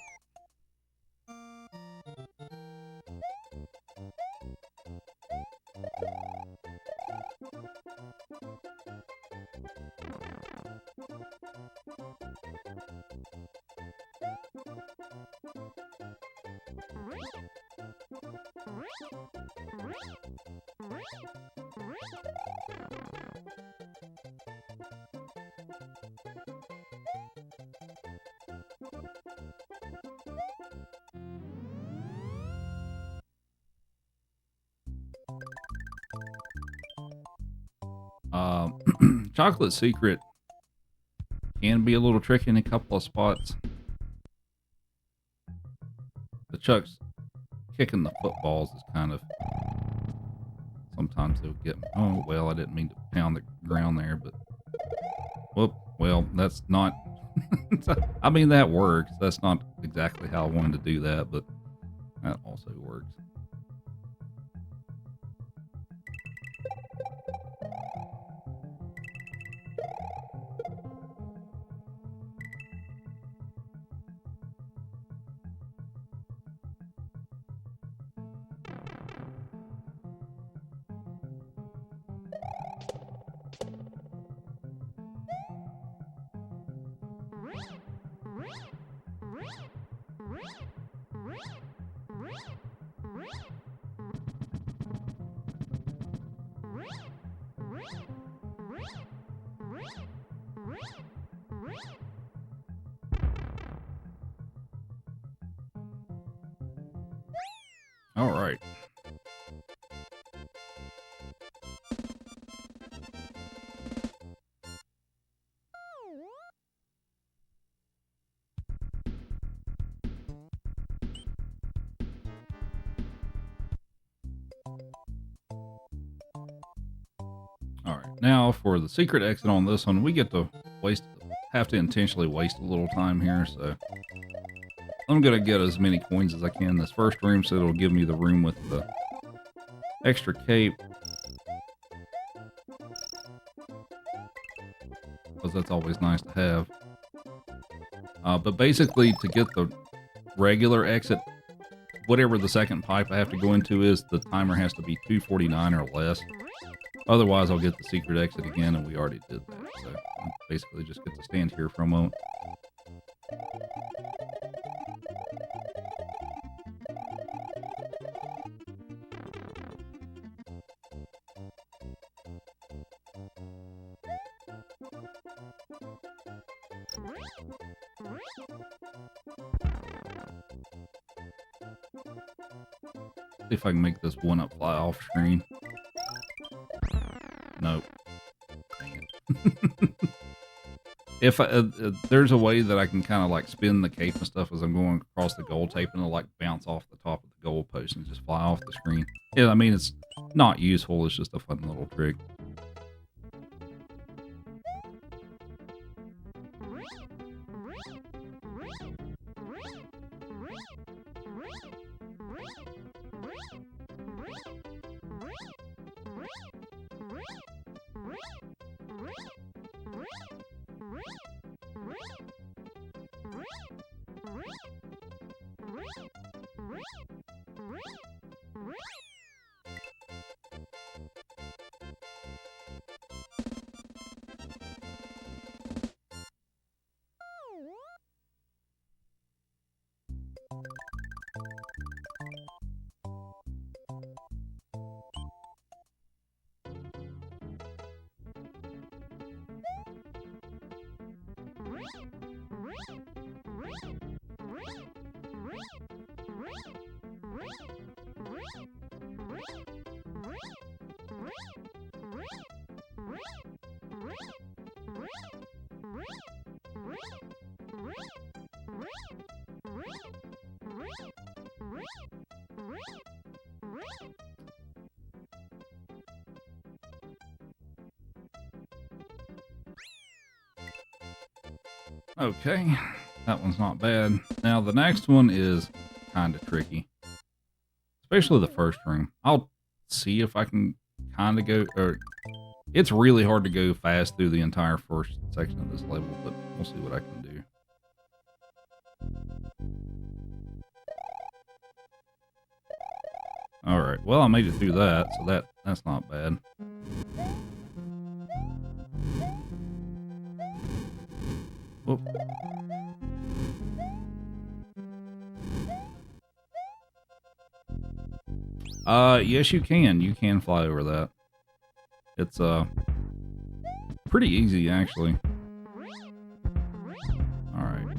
Chocolate Secret can be a little tricky in a couple of spots. The Chuck's kicking the footballs is kind of, sometimes they'll get me. Oh, well, I didn't mean to pound the ground there, but whoop, well, that's not, I mean, that works. That's not exactly how I wanted to do that, but that also works. All right. All right. Now for the secret exit on this one, we get to have to intentionally waste a little time here. So I'm going to get as many coins as I can in this first room, so it'll give me the room with the extra cape. Because that's always nice to have. But basically, to get the regular exit, whatever the second pipe I have to go into is, the timer has to be 249 or less. Otherwise, I'll get the secret exit again, and we already did that. So I basically just get to stand here for a moment. See if I can make this one up fly off screen. Nope. Dang it. If there's a way that I can kind of like spin the cape and stuff as I'm going across the gold tape, and it'll like bounce off the top of the gold post and just fly off the screen. Yeah, I mean, it's not useful. It's just a fun little trick. Okay, that one's not bad. Now the next one is kind of tricky, especially the first room. I'll see if I can kind of go, or it's really hard to go fast through the entire first section of this level, but we'll see what I can do. All right, well, I made it through that, so that's not bad. Whoop. Yes, you can. You can fly over that. It's, pretty easy, actually. Alright.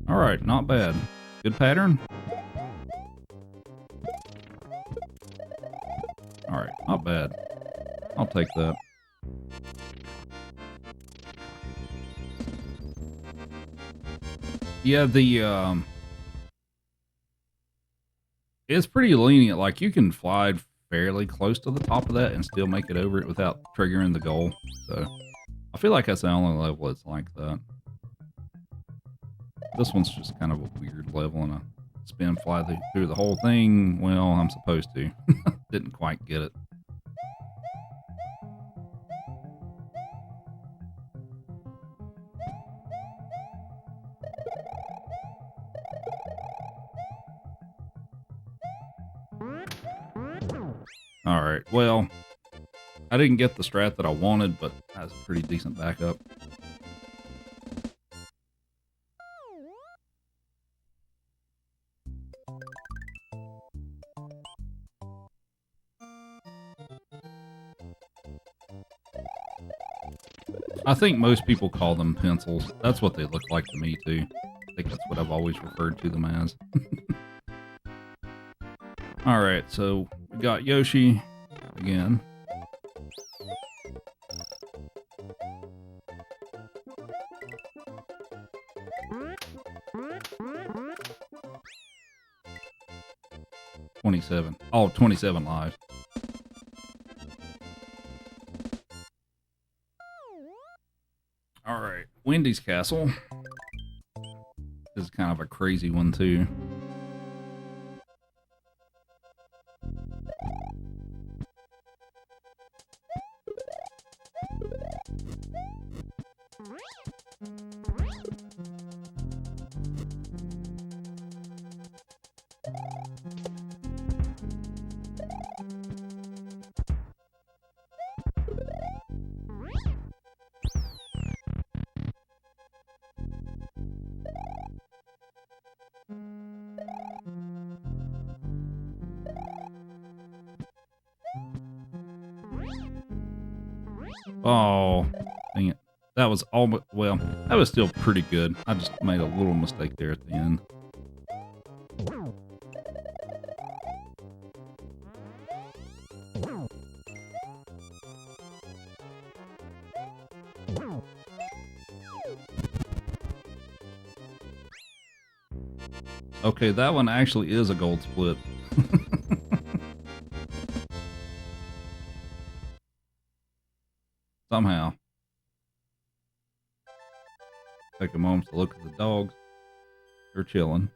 Alright, not bad. Good pattern? Alright, not bad. I'll take that. Yeah, it's pretty lenient. Like, you can fly fairly close to the top of that and still make it over it without triggering the goal. So, I feel like that's the only level that's like that. This one's just kind of a weird level, and I spin fly through the whole thing. Well, I'm supposed to. Didn't quite get it. All right. Well, I didn't get the strat that I wanted, but that's a pretty decent backup. I think most people call them pencils. That's what they look like to me, too. I think that's what I've always referred to them as. Alright, so we got Yoshi again. $27. Oh, 27 lives. Alright, Wendy's Castle. This is kind of a crazy one, too. Oh, dang it. That was all but, well, that was still pretty good. I just made a little mistake there at the end. Okay, that one actually is a gold split. Somehow. Take a moment to look at the dogs. They're chilling.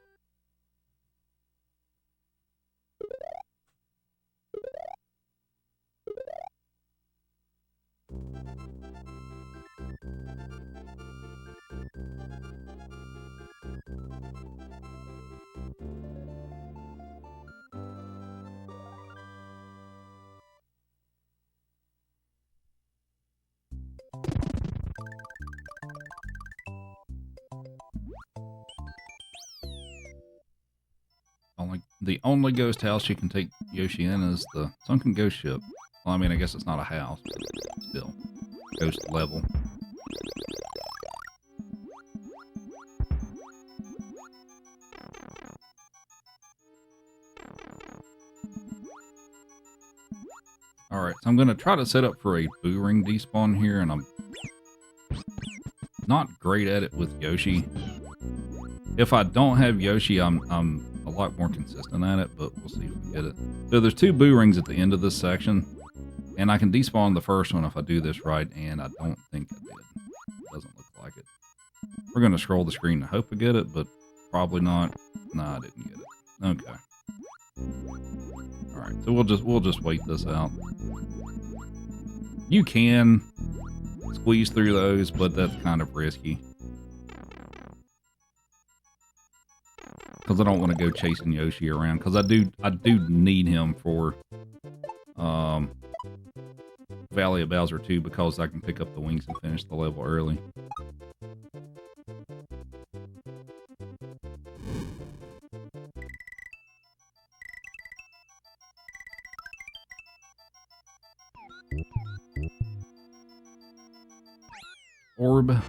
The only ghost house you can take Yoshi in is the sunken ghost ship. Well, I mean, I guess it's not a house, but still. Ghost level. Alright, so I'm going to try to set up for a boo ring despawn here, and I'm not great at it with Yoshi. If I don't have Yoshi, I'm a lot more consistent at it, but we'll see if we get it. So there's 2 boo rings at the end of this section, and I can despawn the first one if I do this right, and I don't think I did. Doesn't look like it. We're going to scroll the screen to hope I get it, but probably not. Nah, I didn't get it. Okay. Alright, so we'll just wait this out. You can squeeze through those, but that's kind of risky. Because I don't want to go chasing Yoshi around. Because I do need him for Valley of Bowser 2, because I can pick up the wings and finish the level early. Orb.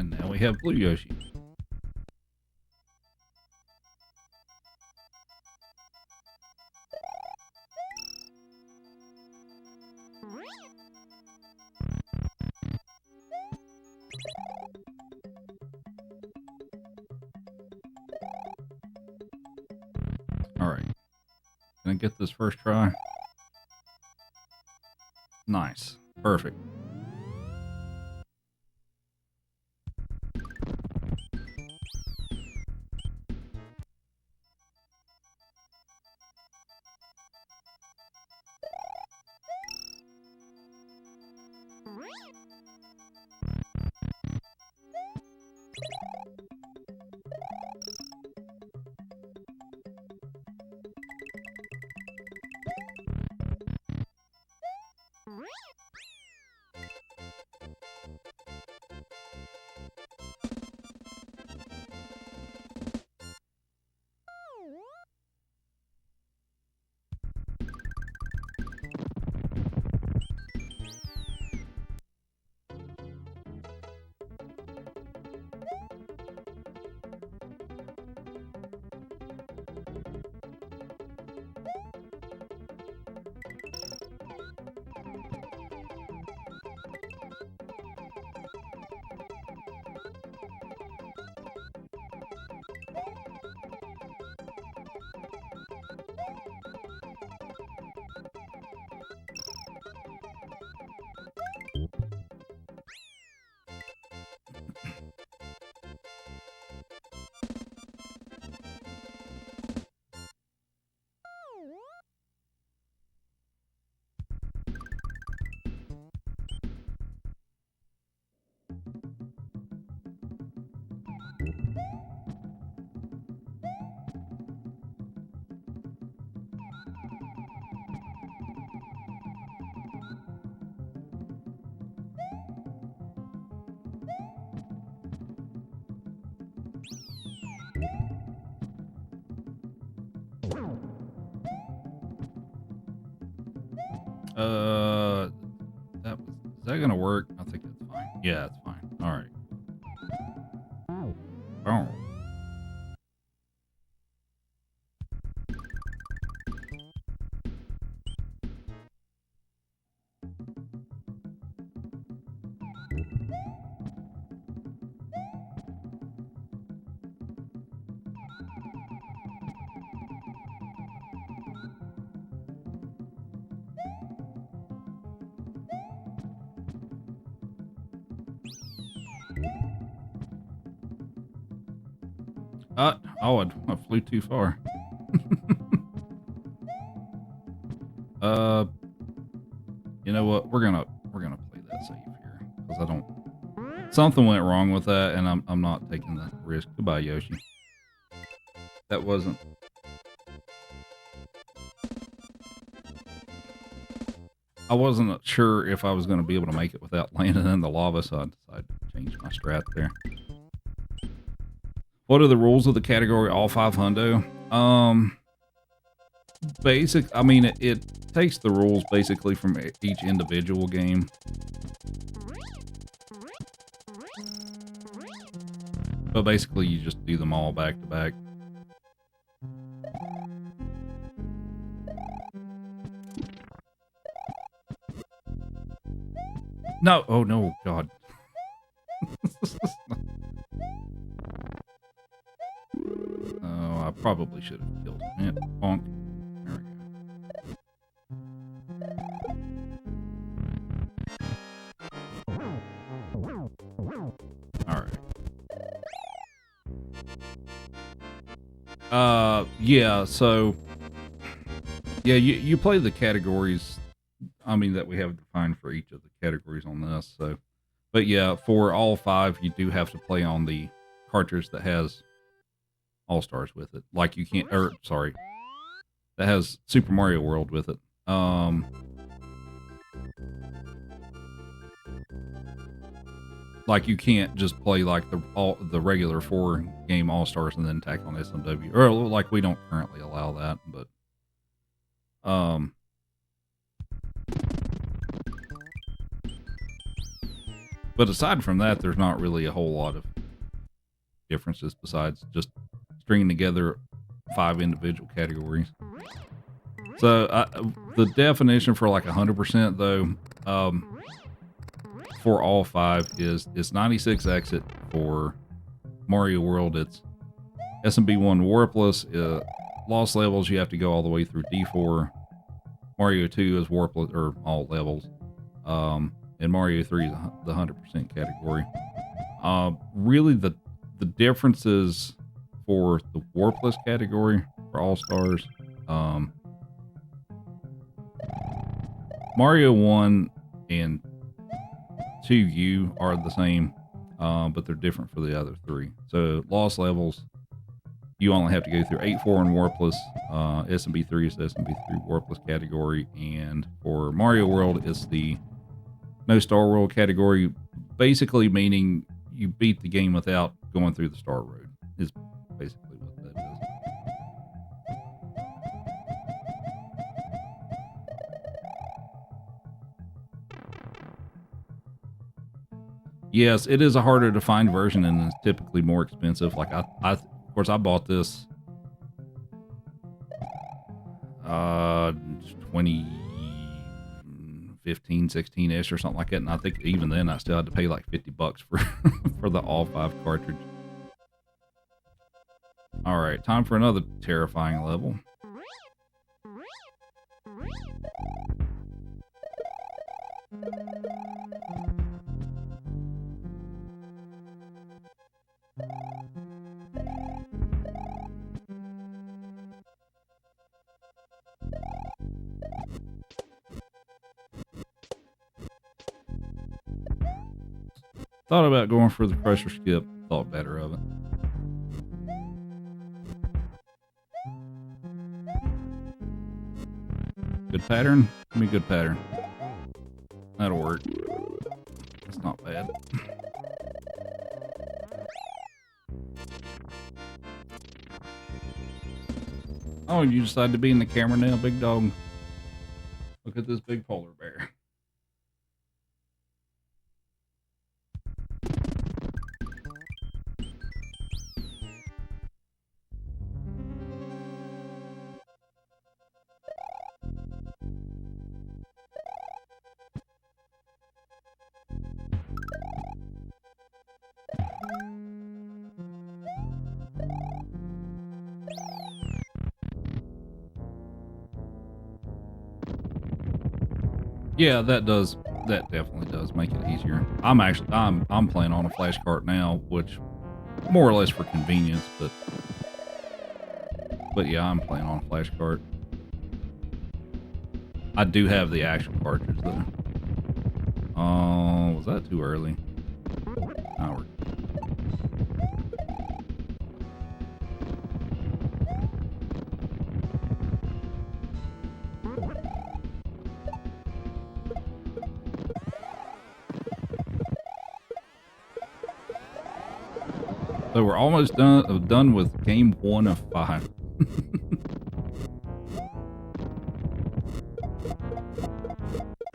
And now we have Blue Yoshi. Alright. Gonna get this first try. Nice. Perfect. Is that gonna work? I think it's fine. Yeah, it's fine. All right. Oh. I flew too far. You know what? We're gonna play that safe here because I don't. Something went wrong with that, and I'm not taking the risk. Goodbye, Yoshi. That wasn't. I wasn't sure if I was going to be able to make it without landing in the lava, so I decided to change my strat there. What are the rules of the category all 5 hundo? I mean, it takes the rules basically from each individual game. But basically, you just do them all back to back. No! Oh no, God. Oh, I probably should have killed him. Yeah, bonk. There we go. Alright. Yeah, so... Yeah, you play the categories, I mean, that we have defined for each of the categories on this, so... But yeah, for all 5, you do have to play on the cartridge that has All-Stars with it. Like you can't, or sorry, that has Super Mario World with it. Like you can't just play like the regular 4-game All-Stars and then tack on SMW, or like we don't currently allow that, but But aside from that, there's not really a whole lot of differences besides just stringing together 5 individual categories. So the definition for like 100% though, for all 5 is it's 96 exit for Mario World. It's SMB1 Warpless. Lost levels, you have to go all the way through D4. Mario 2 is Warpless, or all levels. And Mario 3 is the 100% category. Really, the differences for the Warpless category for All Stars, Mario 1 and 2U are the same, but they're different for the other 3. So Lost levels, you only have to go through 8, 4, and Warpless. SMB3 is the SMB3 Warpless category, and for Mario World, it's the No Star World category, basically meaning you beat the game without going through the Star Road, is basically what that is. Yes, it is a harder to find version and it's typically more expensive. Like of course I bought this 2015, 16-ish or something like that, and I think even then I still had to pay like $50 for for the all 5 cartridge. All right, time for another terrifying level. Thought about going for the Crusher Skip, thought better of it. Good pattern? Give me a good pattern. That'll work. It's not bad. Oh, you decided to be in the camera now, big dog? Look at this big polar bear. Yeah, that definitely does make it easier. I'm playing on a flash cart now, which more or less for convenience, but yeah, I'm playing on a flash cart. I do have the actual cartridge though. Was that too early? No, we're So we're almost done with game 1 of 5.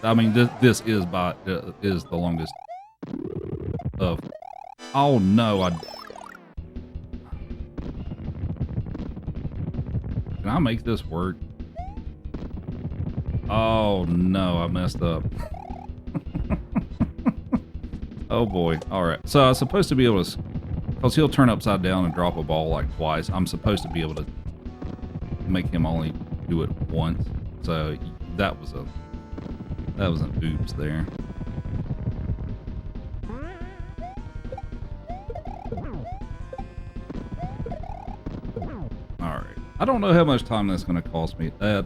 I mean, this is the longest of. Oh no! Can I make this work? Oh no! I messed up. Oh boy! All right. So I was supposed to be able to. Because he'll turn upside down and drop a ball like twice. I'm supposed to be able to make him only do it once. So that was an oops there. Alright. I don't know how much time that's going to cost me. The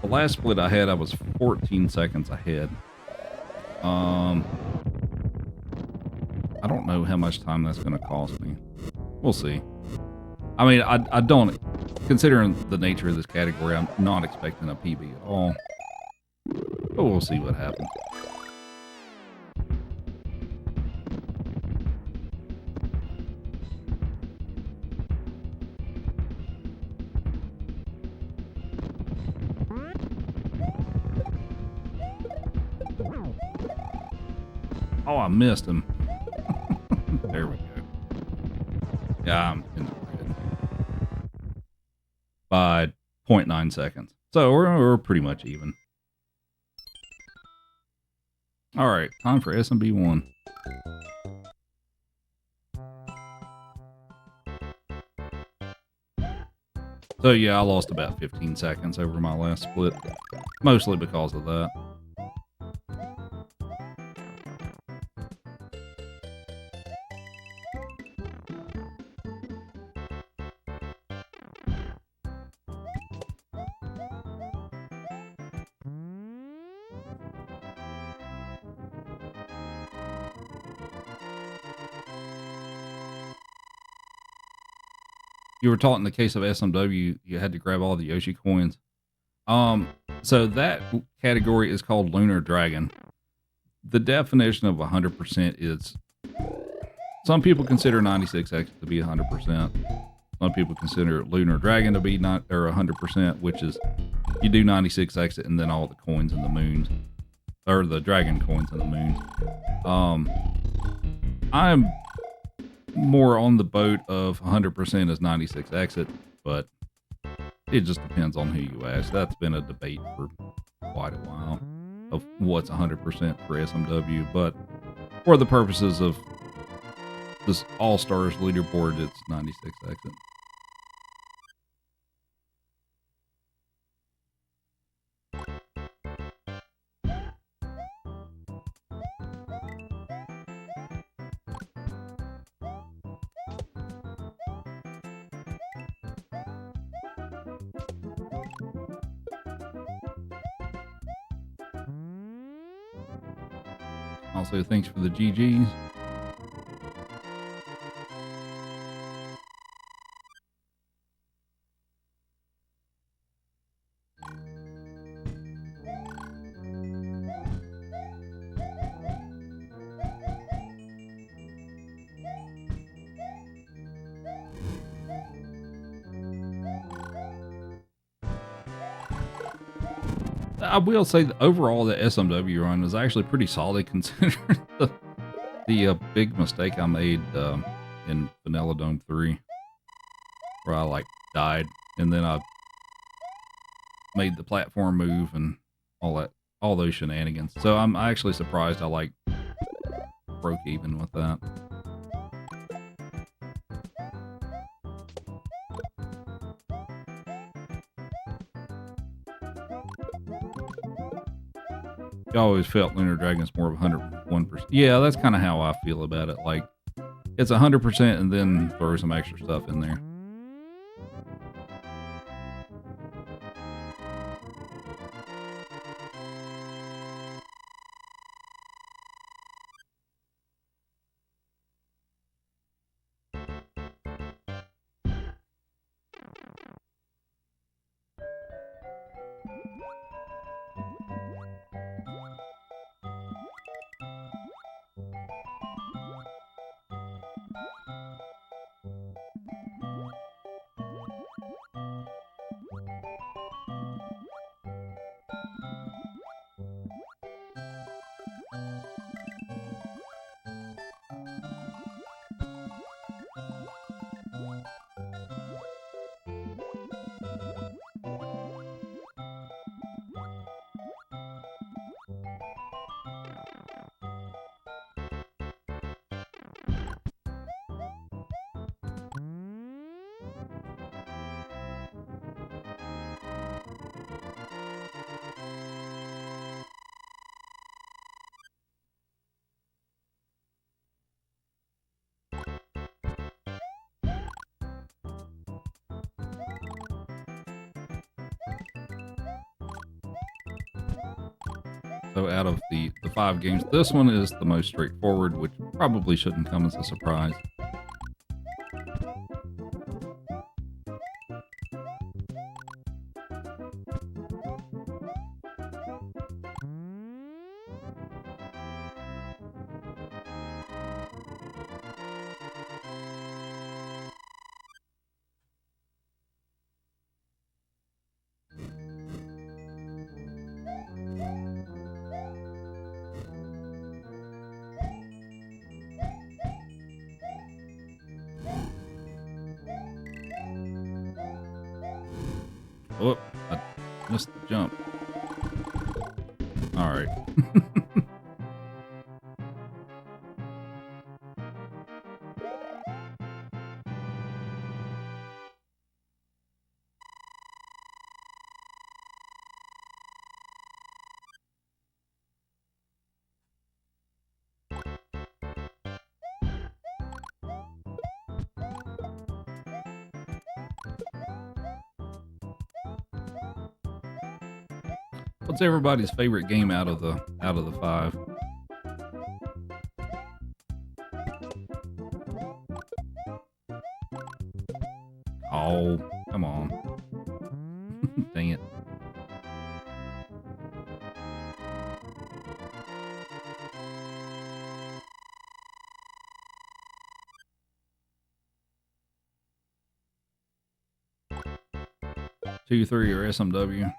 last split I had, I was 14 seconds ahead. I don't know how much time that's going to cost me. We'll see. I mean, I don't, considering the nature of this category, I'm not expecting a PB at all. But we'll see what happens. Oh, I missed him. There we go. Yeah, I'm in the red by 0.9 seconds. So we're pretty much even. All right, time for SMB 1. So yeah, I lost about 15 seconds over my last split, mostly because of that. You were taught in the case of SMW, you had to grab all the Yoshi coins. So that category is called Lunar Dragon. The definition of 100% is, some people consider 96X to be 100%. Some people consider Lunar Dragon to be 100%, which is you do 96 exit and then all the coins in the moons, or the dragon coins in the moons. I'm more on the boat of 100% is 96 exit, but it just depends on who you ask. That's been a debate for quite a while of what's 100% for SMW, but for the purposes of this All-Stars leaderboard, it's 96 exit. Also, thanks for the GGs. I will say that overall the SMW run was actually pretty solid considering the big mistake I made in Vanilla Dome 3, where I like died and then I made the platform move and all those shenanigans. So I'm actually surprised I like broke even with that. I always felt Lunar Dragon's more of 101%. Yeah, that's kind of how I feel about it. Like, it's 100% and then throw some extra stuff in there. So out of the 5 games, this one is the most straightforward, which probably shouldn't come as a surprise. Oh, I missed the jump. All right. What's everybody's favorite game out of the 5? Oh, come on. Dang it. Two, 3, or SMW.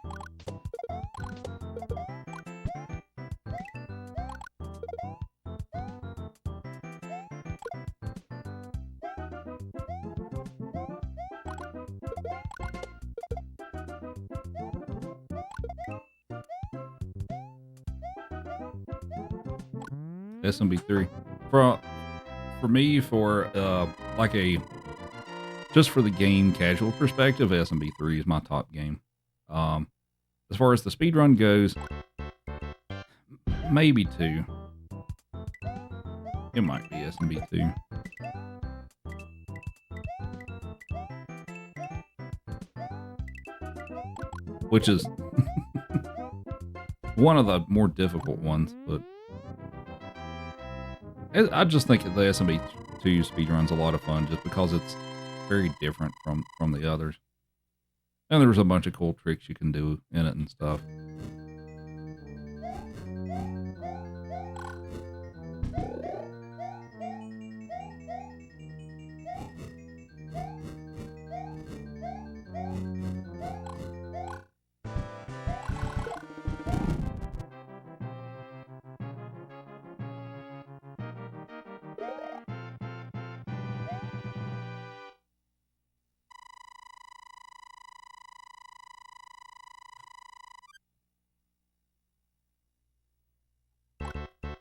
SMB3. For me, like just for the game casual perspective, SMB3 is my top game. As far as the speedrun goes, maybe 2. It might be SMB2. Which is one of the more difficult ones, but I just think the SMB2 speedrun's a lot of fun just because it's very different from the others. And there's a bunch of cool tricks you can do in it and stuff.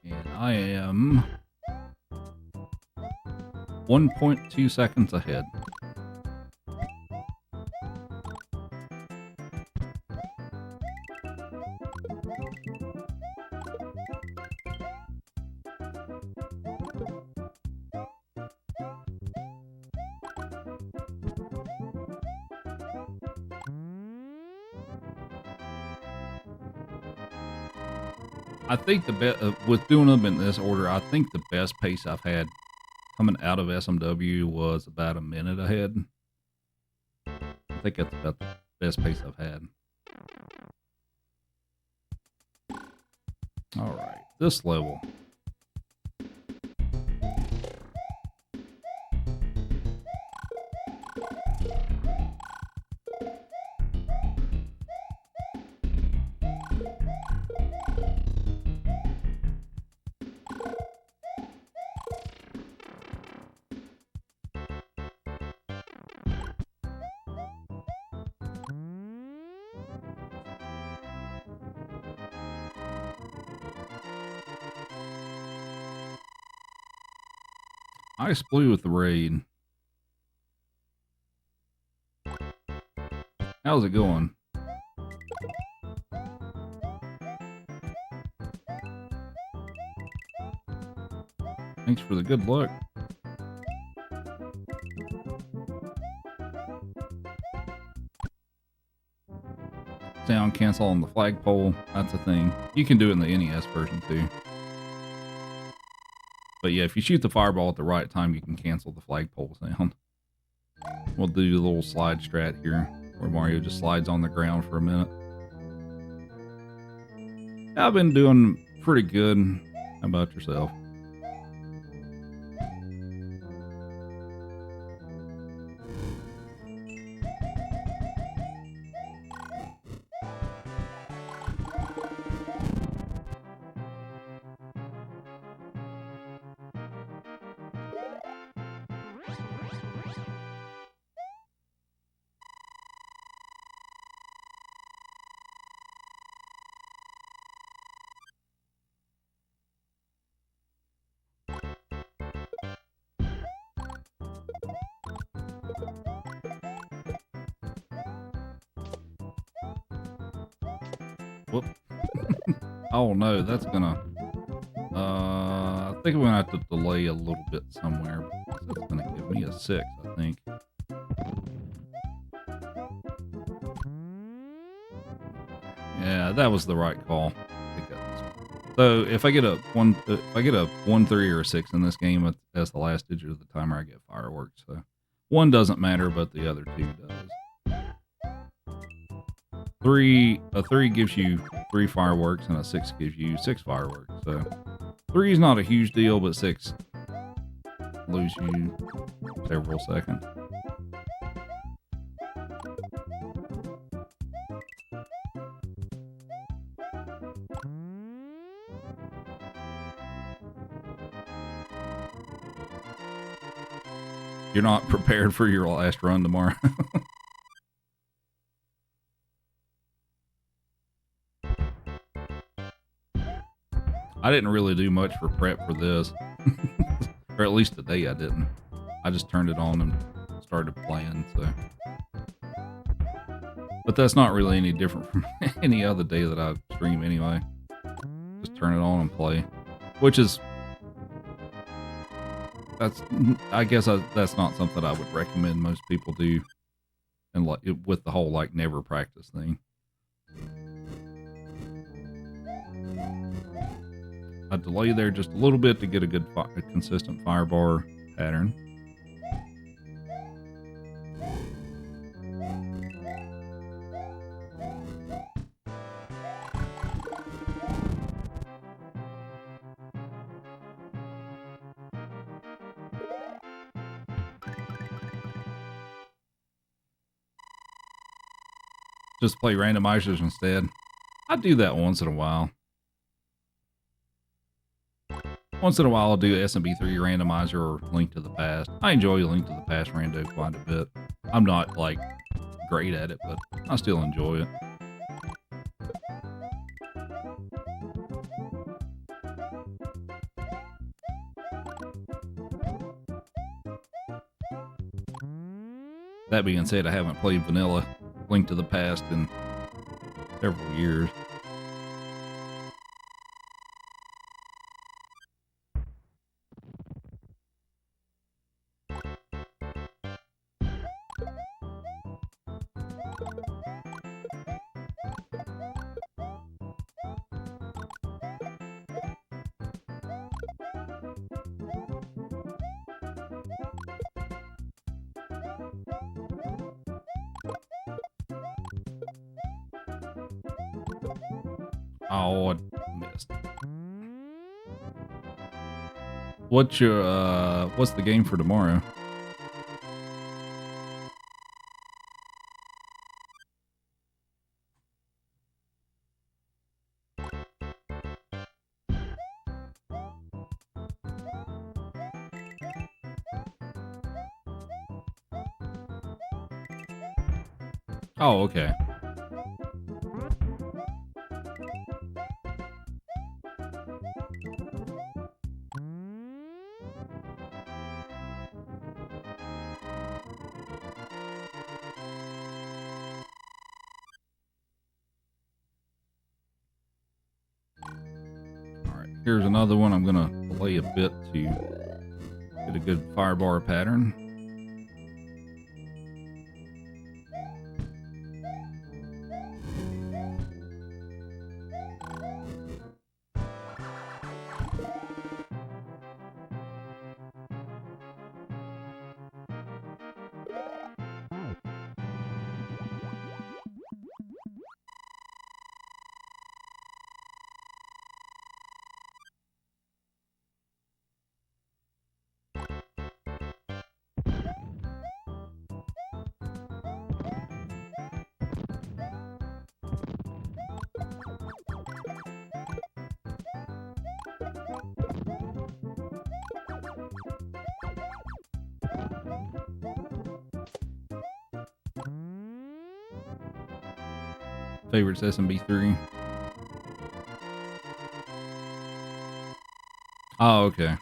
And I am 1.2 seconds ahead. I think with doing them in this order, I think the best pace I've had coming out of SMW was about a minute ahead. I think that's about the best pace I've had. All right, this level. Ice Blue with the raid. How's it going? Thanks for the good luck. Sound cancel on the flagpole. That's a thing. You can do it in the NES version too. But yeah, if you shoot the fireball at the right time, you can cancel the flagpole sound. We'll do a little slide strat here, where Mario just slides on the ground for a minute. I've been doing pretty good. How about yourself? Whoop. Oh no, that's gonna... I think I'm gonna have to delay a little bit somewhere. That's gonna give me a 6, I think. Yeah, that was the right call. So if I get a 1-3 or a 6 in this game, that's the last digit of the timer, I get fireworks. So 1 doesn't matter, but the other 2 does. A 3 gives you 3 fireworks, and a 6 gives you 6 fireworks. So 3 is not a huge deal, but 6 lose you several seconds. You're not prepared for your last run tomorrow. I didn't really do much for prep for this. Or at least today I didn't. I just turned it on and started playing, so. But that's not really any different from any other day that I stream anyway. Just turn it on and play. Which is... I guess that's not something I would recommend most people do. And like with the whole like never practice thing. I delay there just a little bit to get a good consistent firebar pattern. Just play randomizers instead. I do that once in a while. Once in a while, I'll do SMB3 randomizer or Link to the Past. I enjoy Link to the Past rando quite a bit. I'm not like great at it, but I still enjoy it. That being said, I haven't played vanilla Link to the Past in several years. Oh, I missed. What's the game for tomorrow? Oh, okay. Here's another one. I'm gonna delay a bit to get a good firebar pattern. Favorites SMB3. Oh, okay.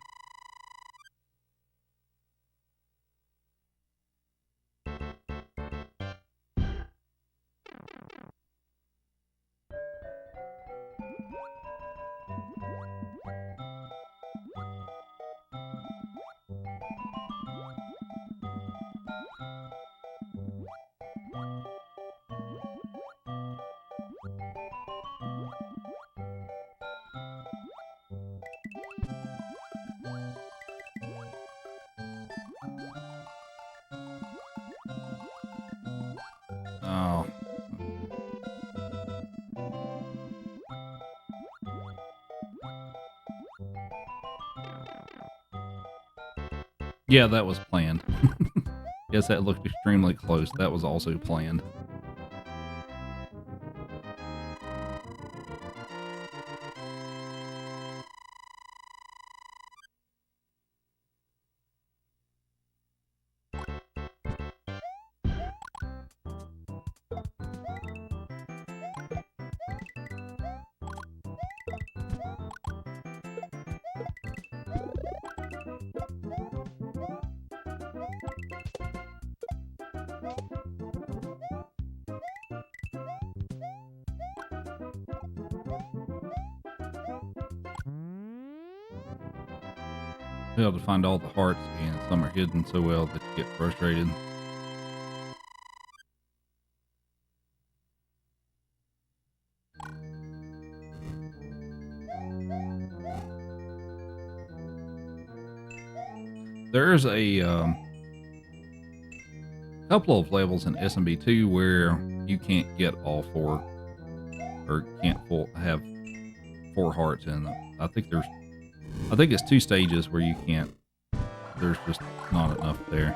Yeah, that was planned. Yes, that looked extremely close. That was also planned. Be able to find all the hearts, and some are hidden so well that you get frustrated. There's a couple of levels in SMB2 where you can't get all four, or can't have 4 hearts in them. I think it's 2 stages where you can't. There's just not enough there.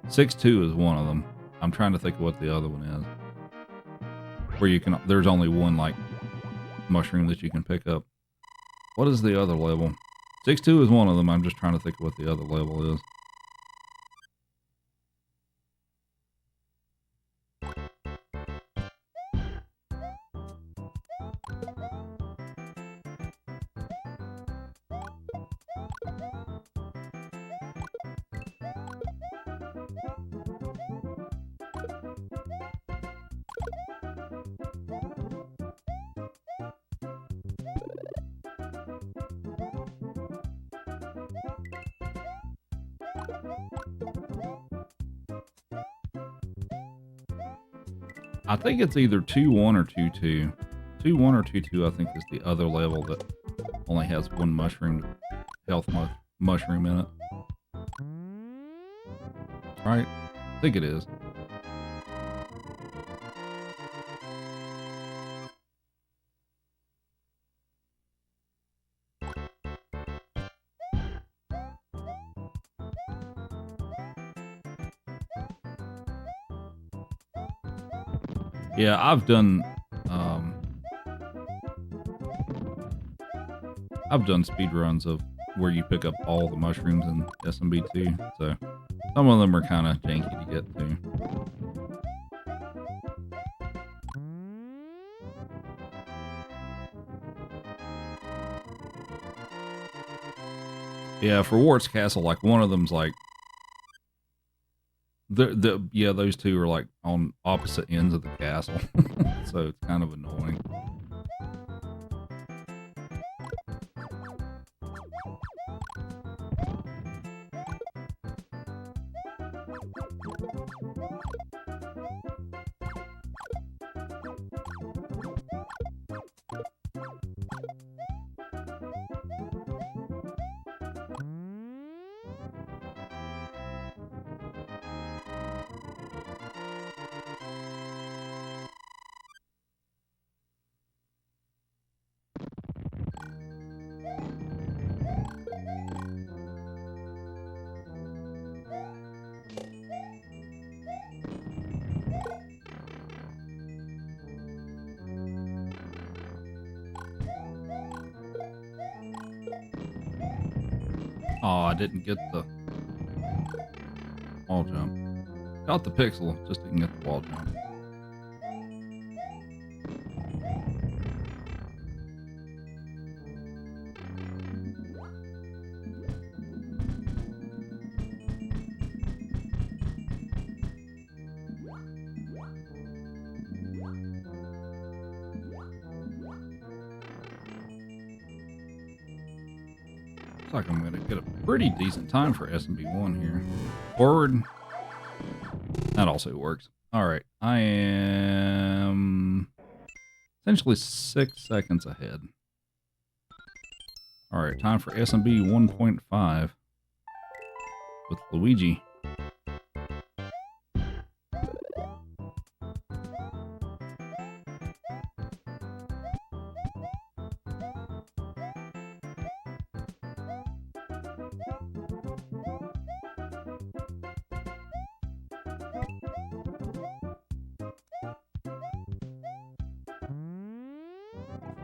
6-2 is one of them. I'm trying to think of what the other one is. Where you can, there's only one like mushroom that you can pick up. What is the other level? 6-2 is one of them. I'm just trying to think of what the other level is. I think it's either 2-1 or 2-2. 2-1 or 2-2, I think, is the other level that only has one mushroom, health mushroom in it. Right? I think it is. Yeah, I've done speed runs of where you pick up all the mushrooms in SMB2, so some of them are kind of janky to get to. Yeah, for Wart's Castle, like one of them's like yeah, those two are like on opposite ends of the castle, so it's kind of annoying. Oh, I didn't get the wall jump. Got the pixel, just didn't get the wall jump. Looks like I'm going to get a pretty decent time for SMB1 here. Forward. That also works. All right. I am essentially 6 seconds ahead. All right. Time for SMB 1.5 with Luigi.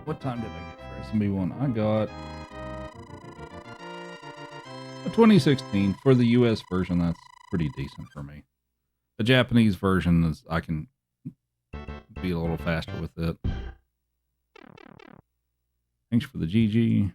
What time did I get for SMB1? I got a 2016 for the US version. That's pretty decent for me. The Japanese version is, I can be a little faster with it. Thanks for the GG.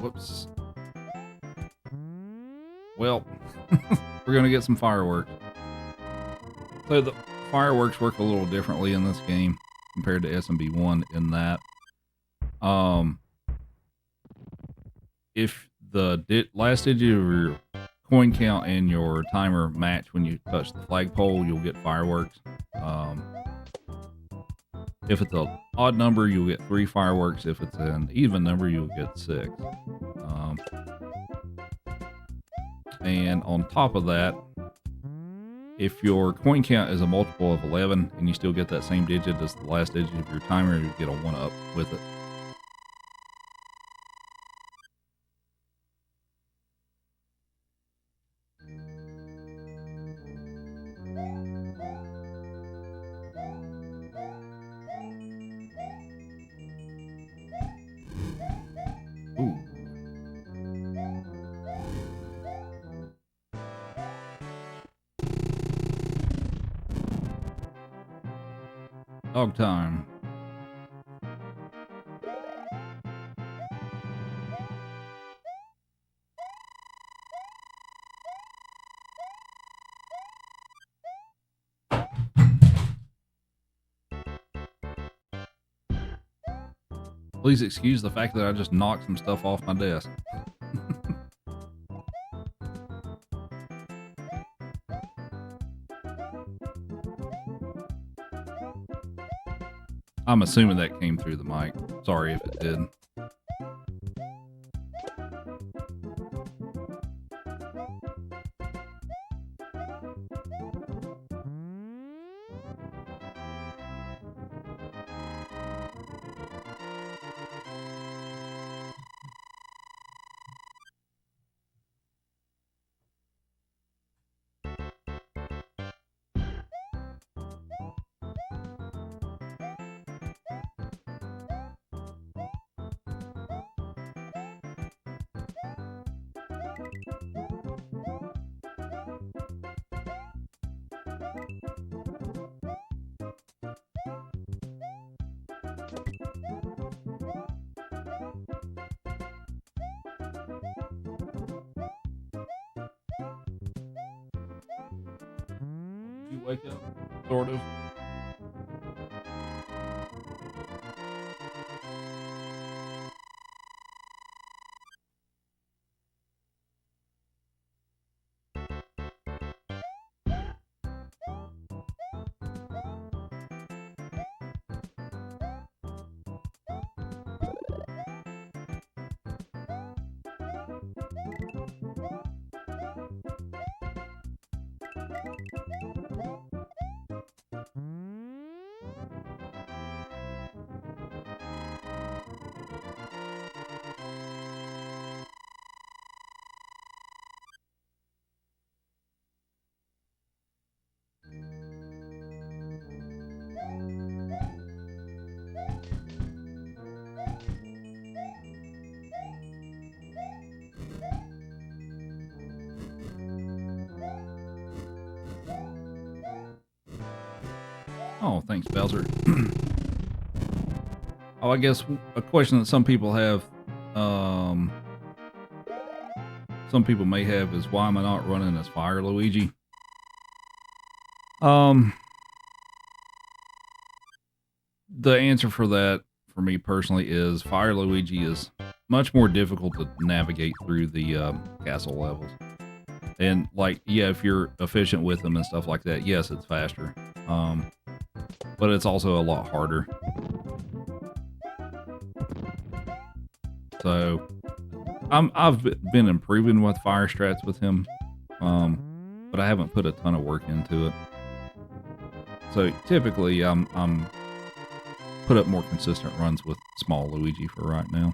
Whoops. Well, we're going to get some fireworks. So the fireworks work a little differently in this game compared to SMB1 in that if the last digit of your coin count and your timer match when you touch the flagpole, you'll get fireworks. If it's an odd number, you'll get 3 fireworks. If it's an even number, you'll get 6. And on top of that, if your coin count is a multiple of 11 and you still get that same digit as the last digit of your timer, you get a 1-up with it. Ooh. Dog time. Please excuse the fact that I just knocked some stuff off my desk. I'm assuming that came through the mic. Sorry if it did. You wake up, sort of. Oh, thanks, Bowser. Oh, I guess a question that some people have, some people may have is, why am I not running as Fire Luigi? The answer for that, for me personally, is Fire Luigi is much more difficult to navigate through the castle levels. And, like, yeah, if you're efficient with them and stuff like that, yes, it's faster. But it's also a lot harder. So, I've been improving with fire strats with him, but I haven't put a ton of work into it. So typically, I'm put up more consistent runs with small Luigi for right now.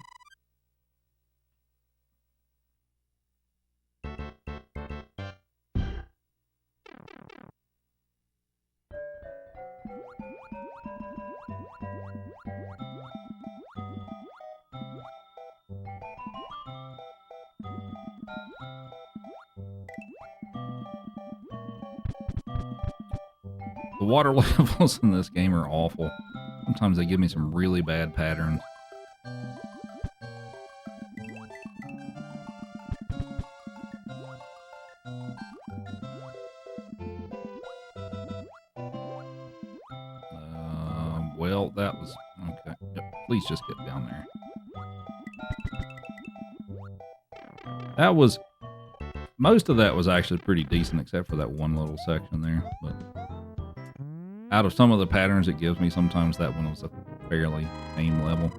The water levels in this game are awful. Sometimes they give me some really bad patterns. Well, that was okay. Yep, please just get down there. That was most of that was actually pretty decent, except for that one little section there. But out of some of the patterns it gives me, sometimes that one was a fairly tame level.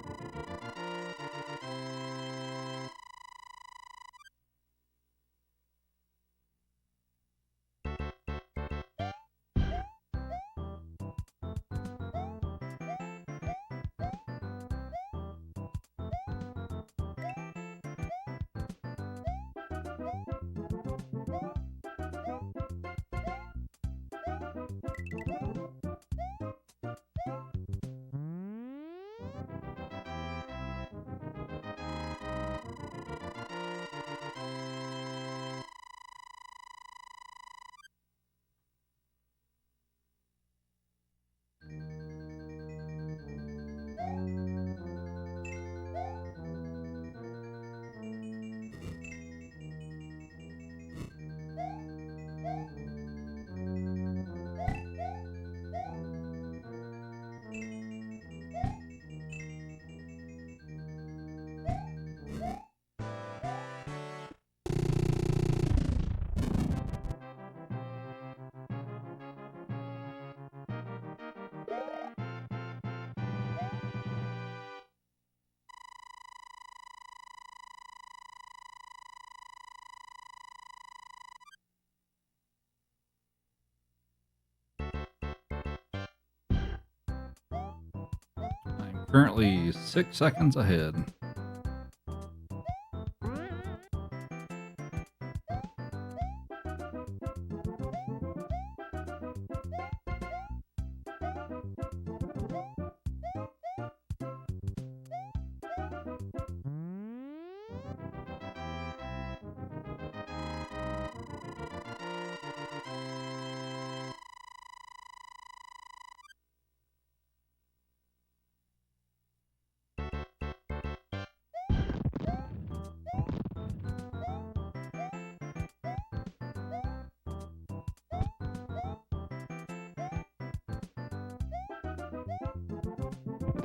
I'm currently 6 seconds ahead.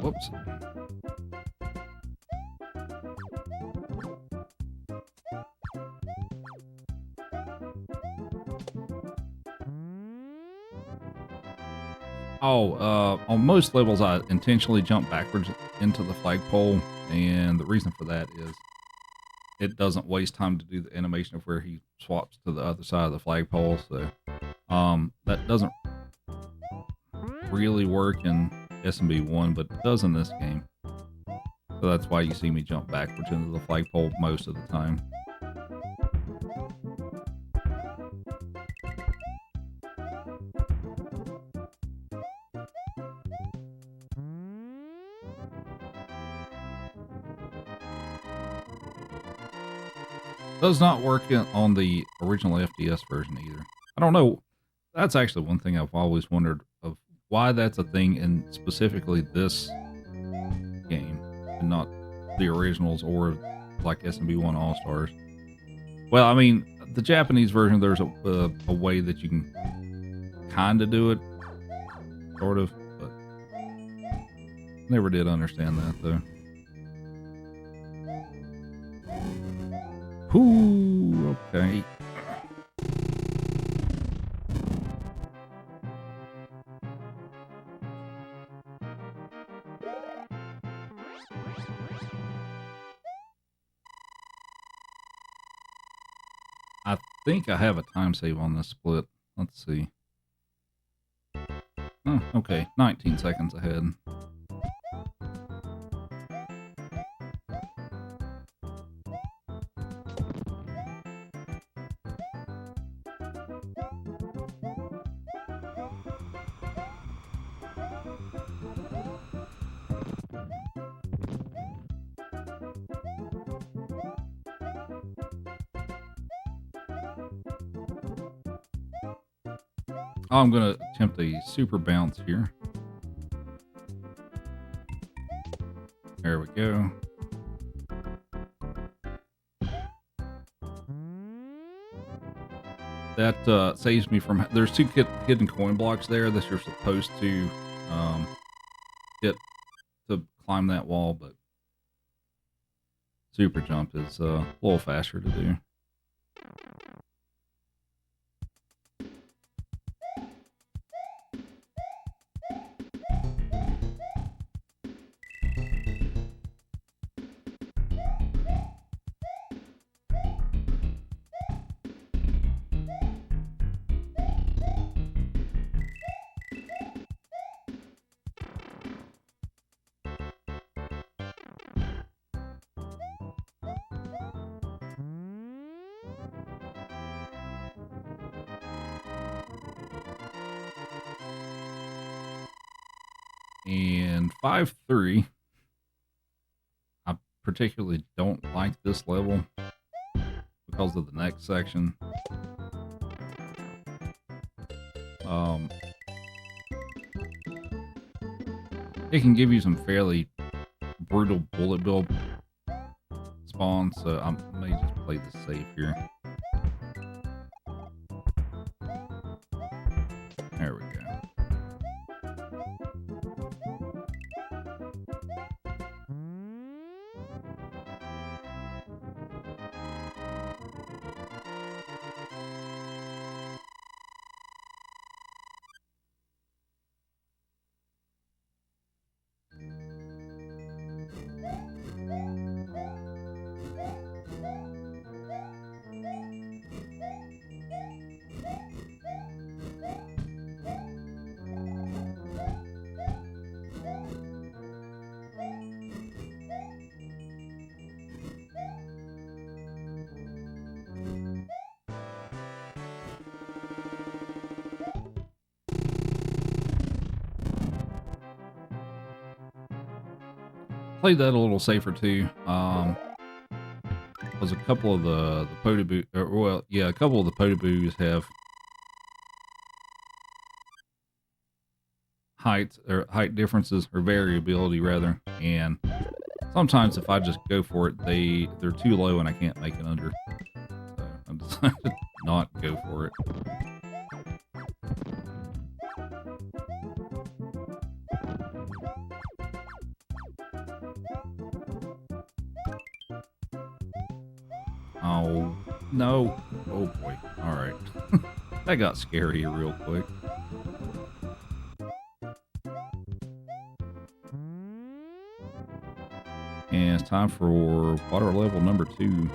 Whoops. On most levels, I intentionally jump backwards into the flagpole, and the reason for that is it doesn't waste time to do the animation of where he swaps to the other side of the flagpole. So, that doesn't really work in SMB1, but it does in this game. So that's why you see me jump backwards into the flagpole most of the time. Does not work on the original FDS version either. I don't know. That's actually one thing I've always wondered of why that's a thing in specifically this game and not the originals or like SMB1 All Stars. Well, I mean, the Japanese version, there's a way that you can kind of do it, sort of, but never did understand that though. Ooh, okay. think I have a time save on this split. Let's see. Oh, okay, 19 seconds ahead. I'm going to attempt a super bounce here. There we go. That saves me from... There's two hidden coin blocks there that you're supposed to hit to climb that wall, but super jump is a little faster to do. And 5-3. I particularly don't like this level because of the next section. It can give you some fairly brutal bullet bill spawns, so I may just play this safe here. There we go. Played that a little safer too. Was a couple of the Potoboo, a couple of the Podoboos have height differences or variability rather, and sometimes if I just go for it, they're too low and I can't make it under. So I decided to not go for it. Oh, no. Oh, boy. All right. That got scary real quick. And it's time for water level number 2.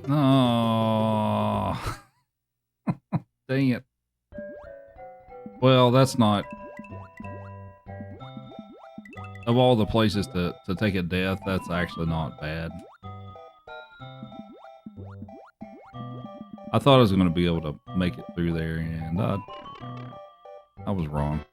Oh, dang it. Well, that's not... Of all the places to take a death, that's actually not bad. I thought I was going to be able to make it through there, and I was wrong.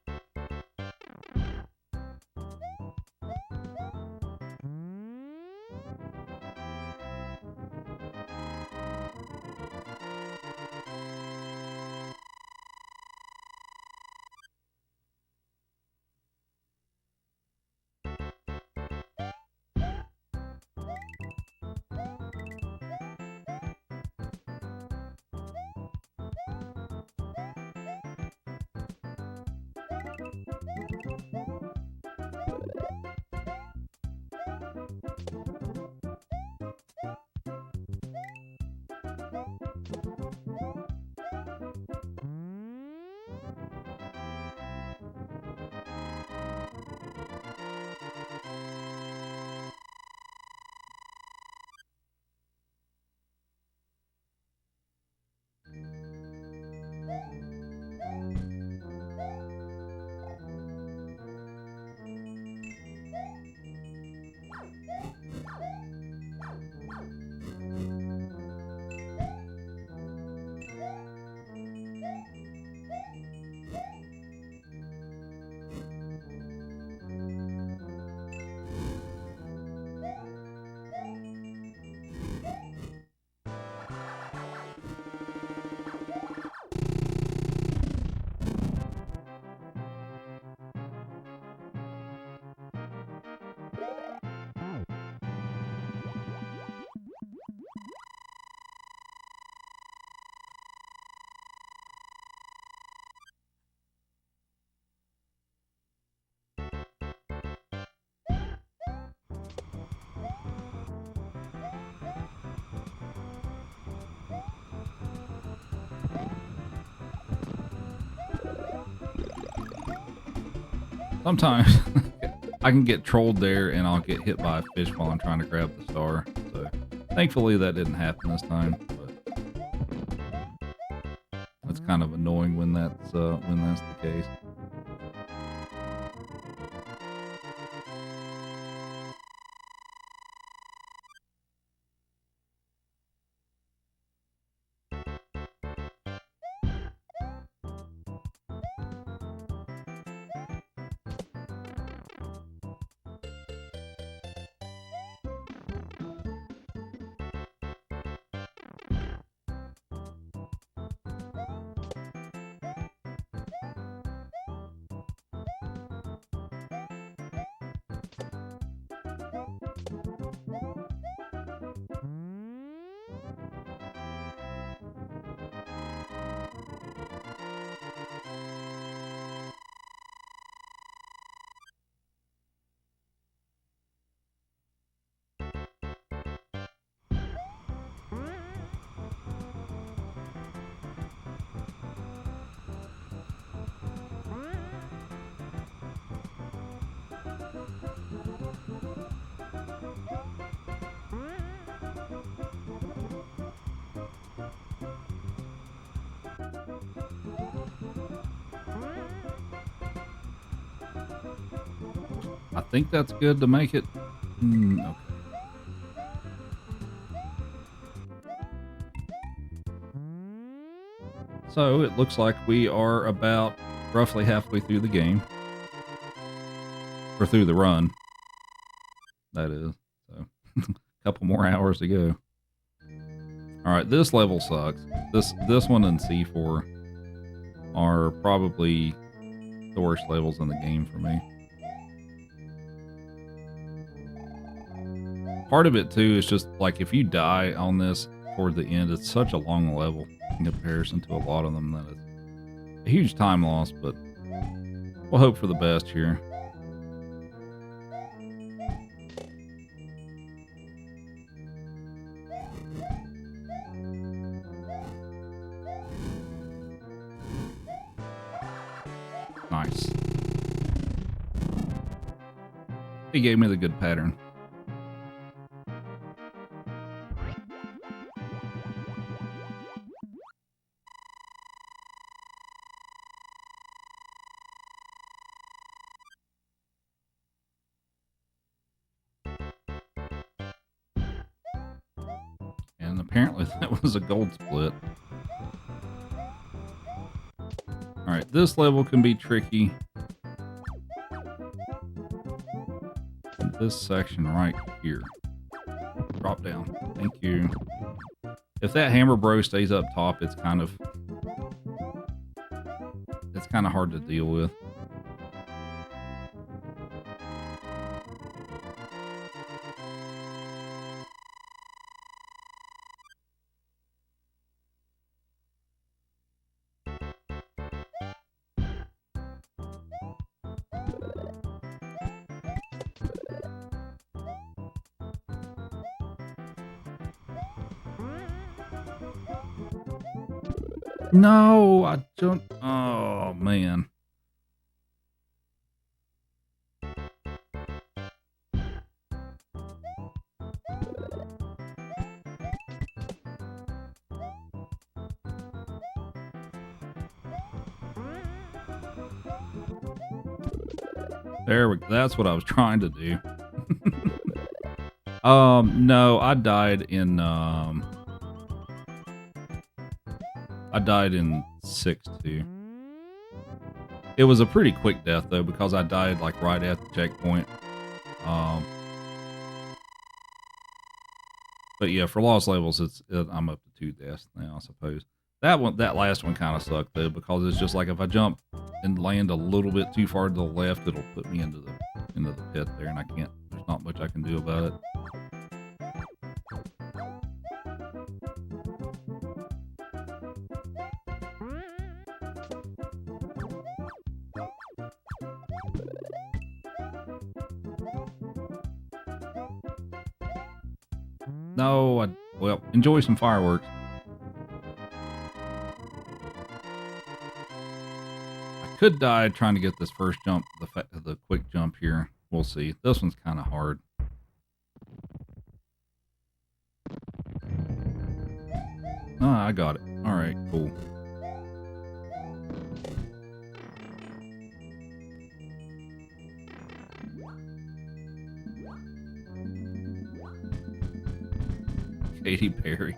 sometimes I can get trolled there and I'll get hit by a fish while I'm trying to grab the star. So thankfully that didn't happen this time. But it's kind of annoying when that's the case. I think that's good to make it. Okay. So it looks like we are about roughly halfway through the game. Or through the run. That is. So a couple more hours to go. Alright, this level sucks. This one and C4 are probably the worst levels in the game for me. Part of it too is just like if you die on this toward the end, it's such a long level in comparison to a lot of them that it's a huge time loss, but we'll hope for the best here. Nice. He gave me the good pattern. And apparently that was a gold split. Alright, this level can be tricky. And this section right here. Drop down. Thank you. If that hammer bro stays up top, it's kind of hard to deal with. No, I don't. Oh, man. There we go. That's what I was trying to do. No, I died in 6-2. It was a pretty quick death though, because I died like right at the checkpoint. But yeah, for lost levels, I'm up to 2 deaths now, I suppose. That last one kind of sucked though, because it's just like if I jump and land a little bit too far to the left, it'll put me into the pit there, and I can't. There's not much I can do about it. No, well, enjoy some fireworks. I could die trying to get this first jump, the quick jump here. We'll see. This one's kind of hard. Ah, I got it. All right, cool. Katy Perry.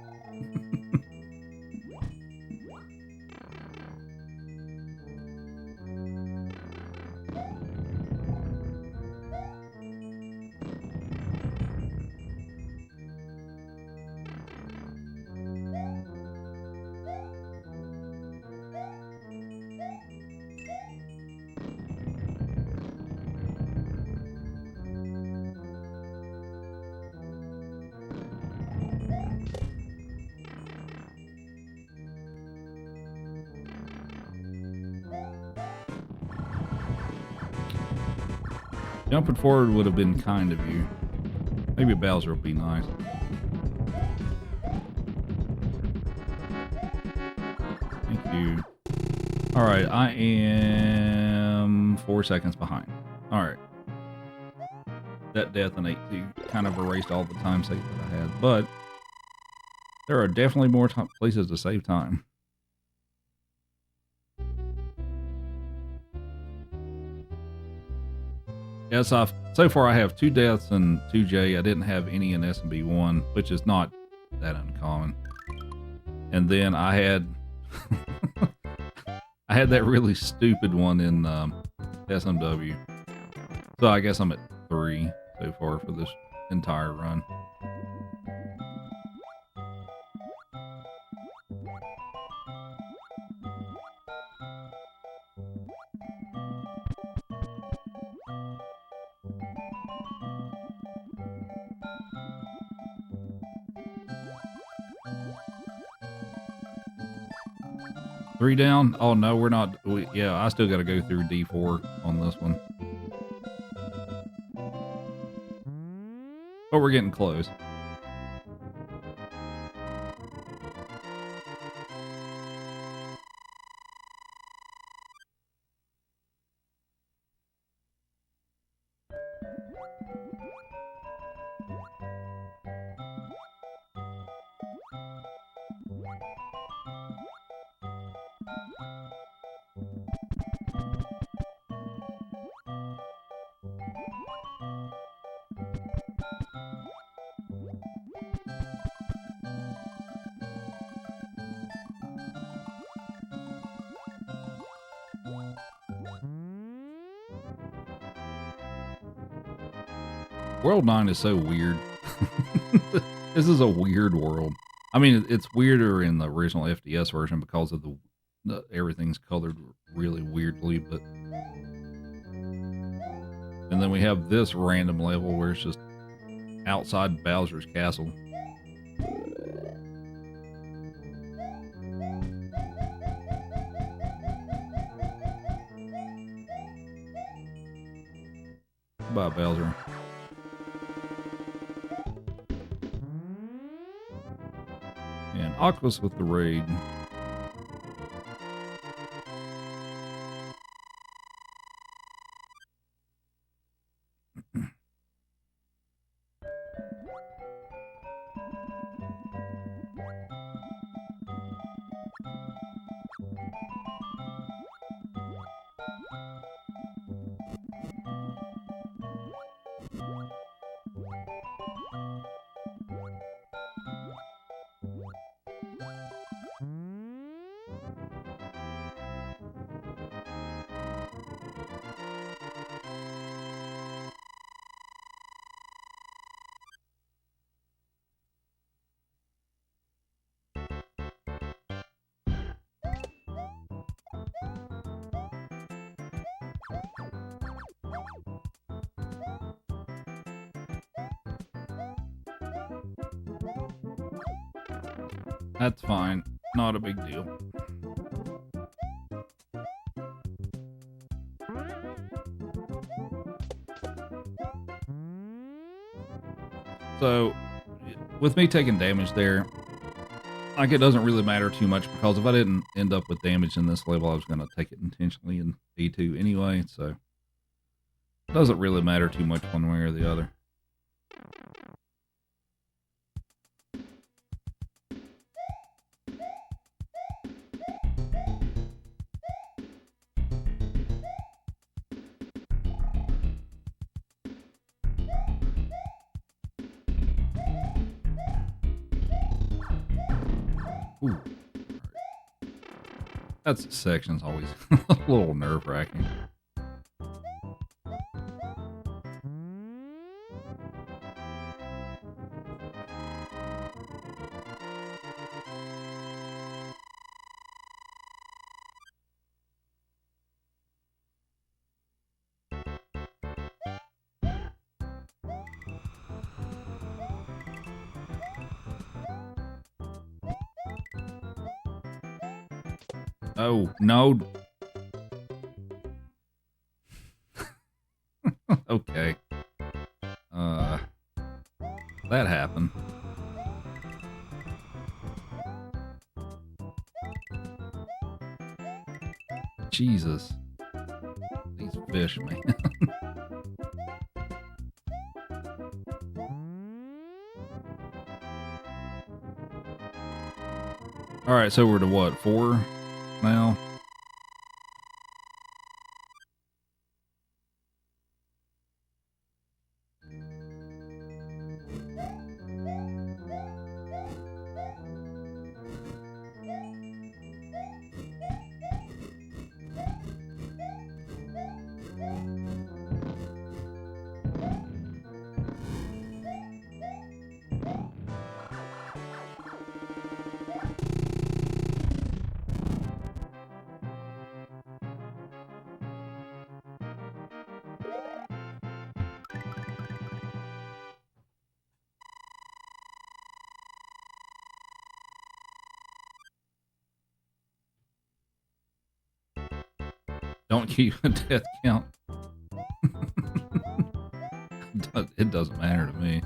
Jumping forward would have been kind of you. Maybe Bowser would be nice. Thank you. Alright, I am 4 seconds behind. Alright. That death in 8-2 kind of erased all the time save that I had, but there are definitely more places to save time. Yes, so far I have 2 deaths in 2J. I didn't have any in SMB1, which is not that uncommon. And then I had I had that really stupid one in SMW. So I guess I'm at 3 so far for this entire run. Three down? Oh no, we're not. Yeah, I still got to go through D4 on this one. But we're getting close. World 9 is so weird. This is a weird world. I mean, it's weirder in the original FDS version because of the everything's colored really weirdly, but and then we have this random level where it's just outside Bowser's castle. Bye, Bowser. And Aqua's with the raid. That's fine. Not a big deal. So, with me taking damage there, like it doesn't really matter too much because if I didn't end up with damage in this level, I was going to take it intentionally and D2 anyway, so it doesn't really matter too much one way or the other. Ooh. That section's always a little nerve-wracking. Oh, no. Okay. That happened. Jesus. These fish, man. Alright, so we're to what, 4 now? Don't keep a death count. It doesn't matter to me.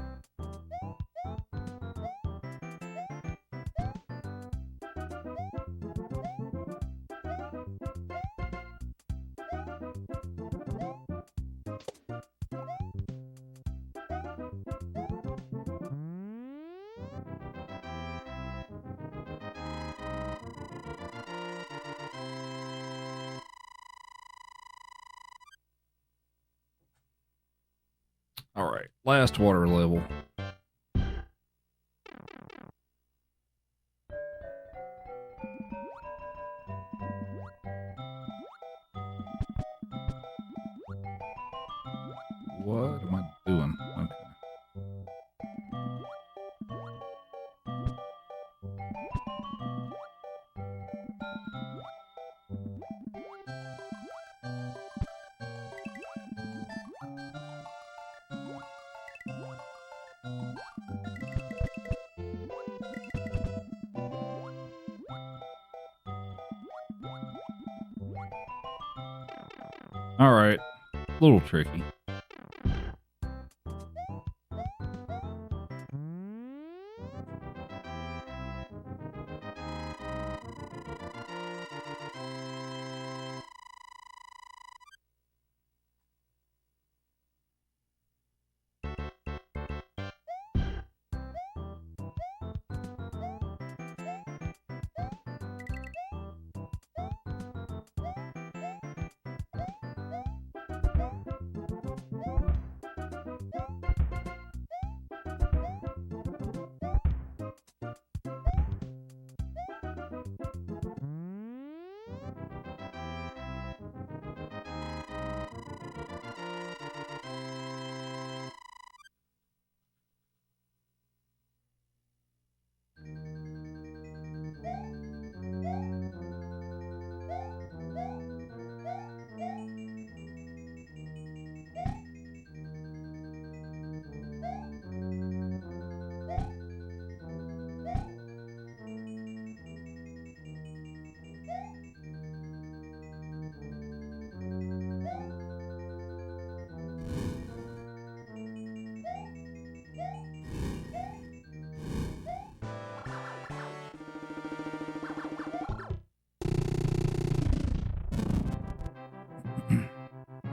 All right, last water level. What am I doing? Okay. All right, a little tricky.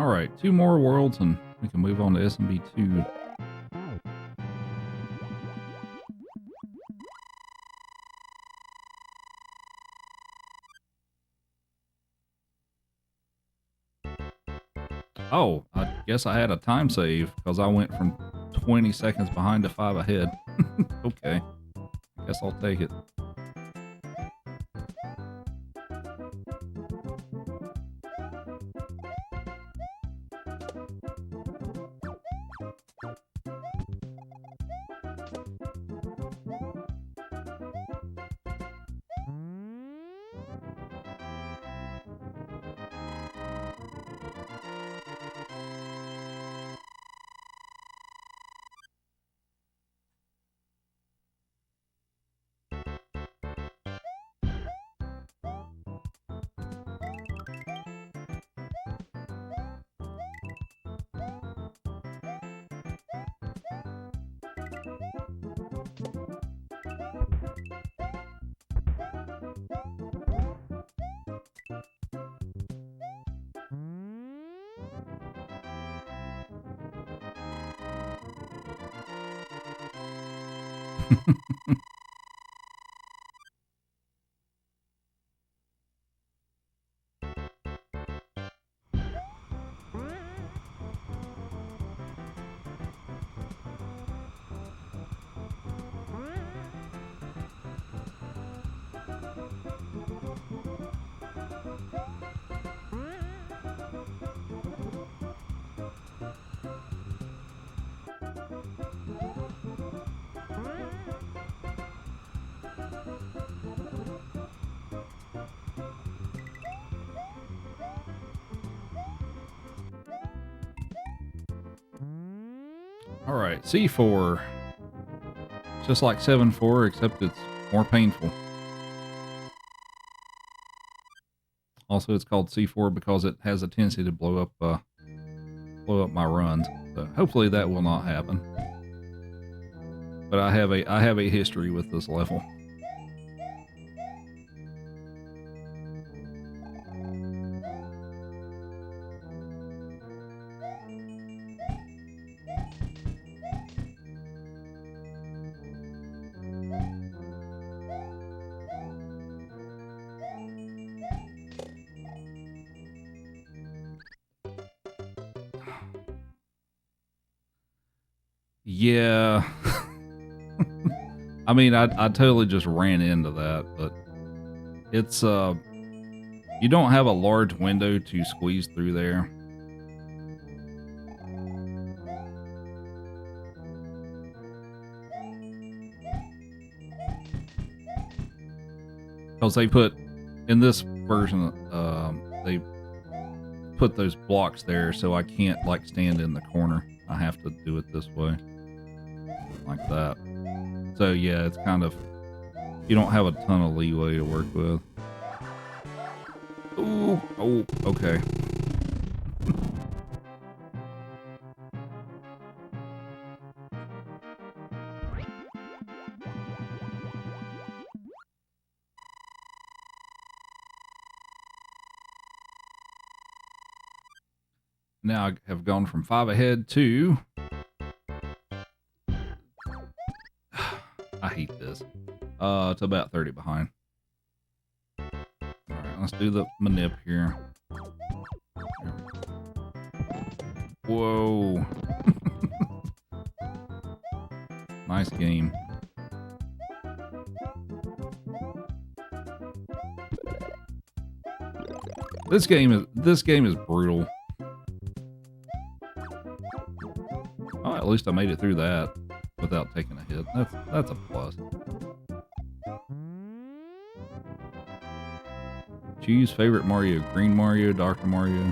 All right, 2 more worlds and we can move on to SMB 2. Oh, I guess I had a time save because I went from 20 seconds behind to 5 ahead. Okay, I guess I'll take it. All right, C4. Just like 7-4, except it's more painful. Also, it's called C4 because it has a tendency to blow up my runs. So hopefully that will not happen. But I have a history with this level. Yeah. I mean, I totally just ran into that, but it's, you don't have a large window to squeeze through there. Because they put, in this version, they put those blocks there so I can't, like, stand in the corner. I have to do it this way. Like that. So yeah, it's kind of, you don't have a ton of leeway to work with. Ooh, oh, okay. Now I have gone from 5 ahead to, I hate this, to about 30 behind. Alright, let's do the manip here. Whoa. Nice game. This game is brutal. Oh, at least I made it through that without taking a hit. That's a plus. Choose favorite Mario: Green Mario, Dr. Mario,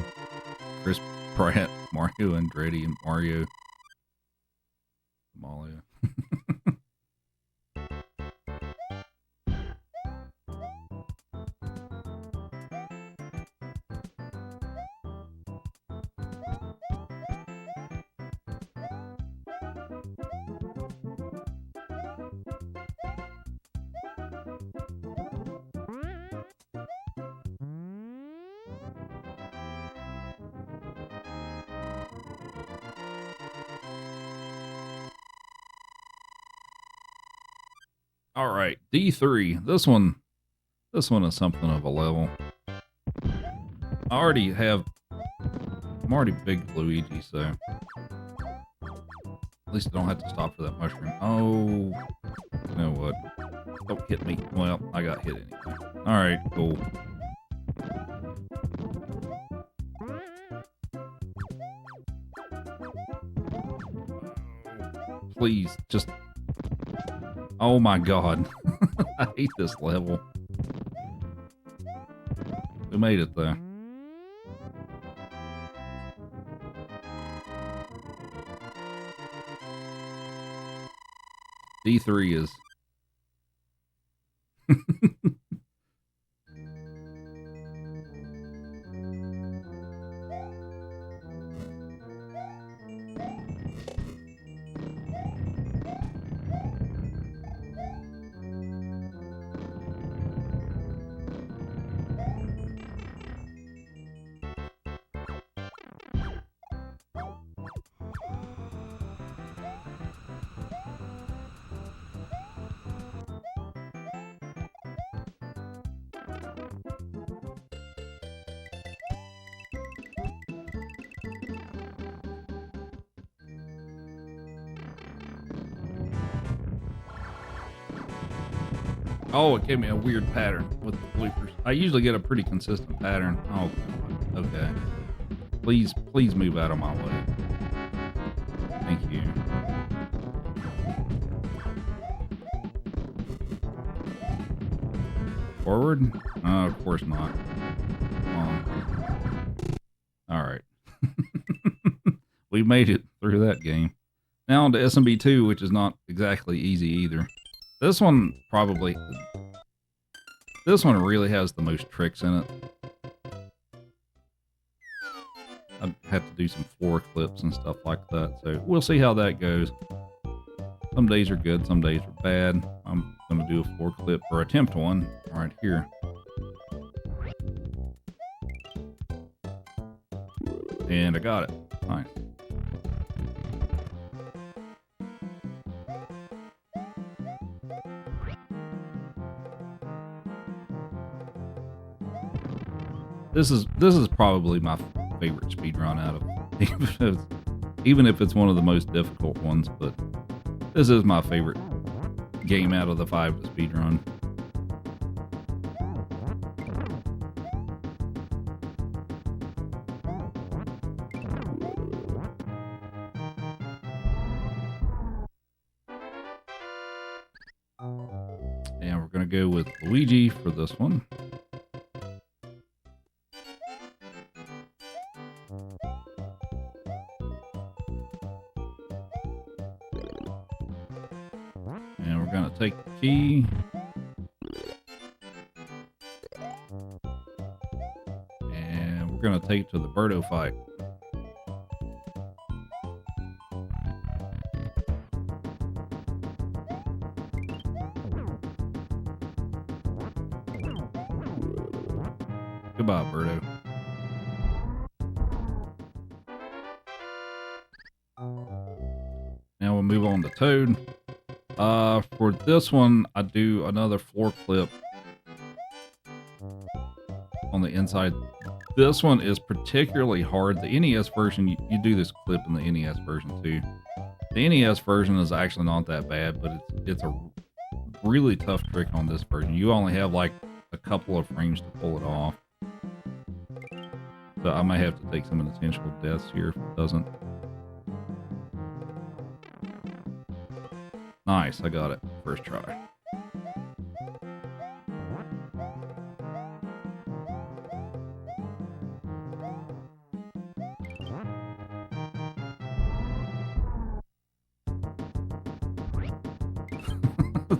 Chris Pratt, Mario Andretti, and Mario Mario. All right, D3. This one is something of a level. I'm already big Luigi, so at least I don't have to stop for that mushroom. Oh, you know what? Don't hit me. Well, I got hit anyway. All right, cool. Please, just... Oh my god. I hate this level. We made it, though. D3 is... Oh, it gave me a weird pattern with the bloopers. I usually get a pretty consistent pattern. Oh, okay. Please move out of my way. Thank you. Forward? Of course not. Come on. All right. We made it through that game. Now on to SMB2, which is not exactly easy either. This one really has the most tricks in it. I have to do some floor clips and stuff like that, so we'll see how that goes. Some days are good, some days are bad. I'm going to do a floor clip, or attempt one, right here. And I got it. Nice. This is probably my favorite speedrun out of even if it's one of the most difficult ones, but this is my favorite game out of the 5 to speedrun. And we're gonna go with Luigi for this one. And we're gonna take the key. And we're gonna take it to the Birdo fight. Goodbye, Birdo. Now we'll move on to Toad. For this one, I do another floor clip on the inside. This one is particularly hard. The NES version, you do this clip in the NES version too. The NES version is actually not that bad, but it's a really tough trick on this version. You only have like a couple of frames to pull it off. So I may have to take some intentional deaths here if it doesn't. Nice, I got it. First try.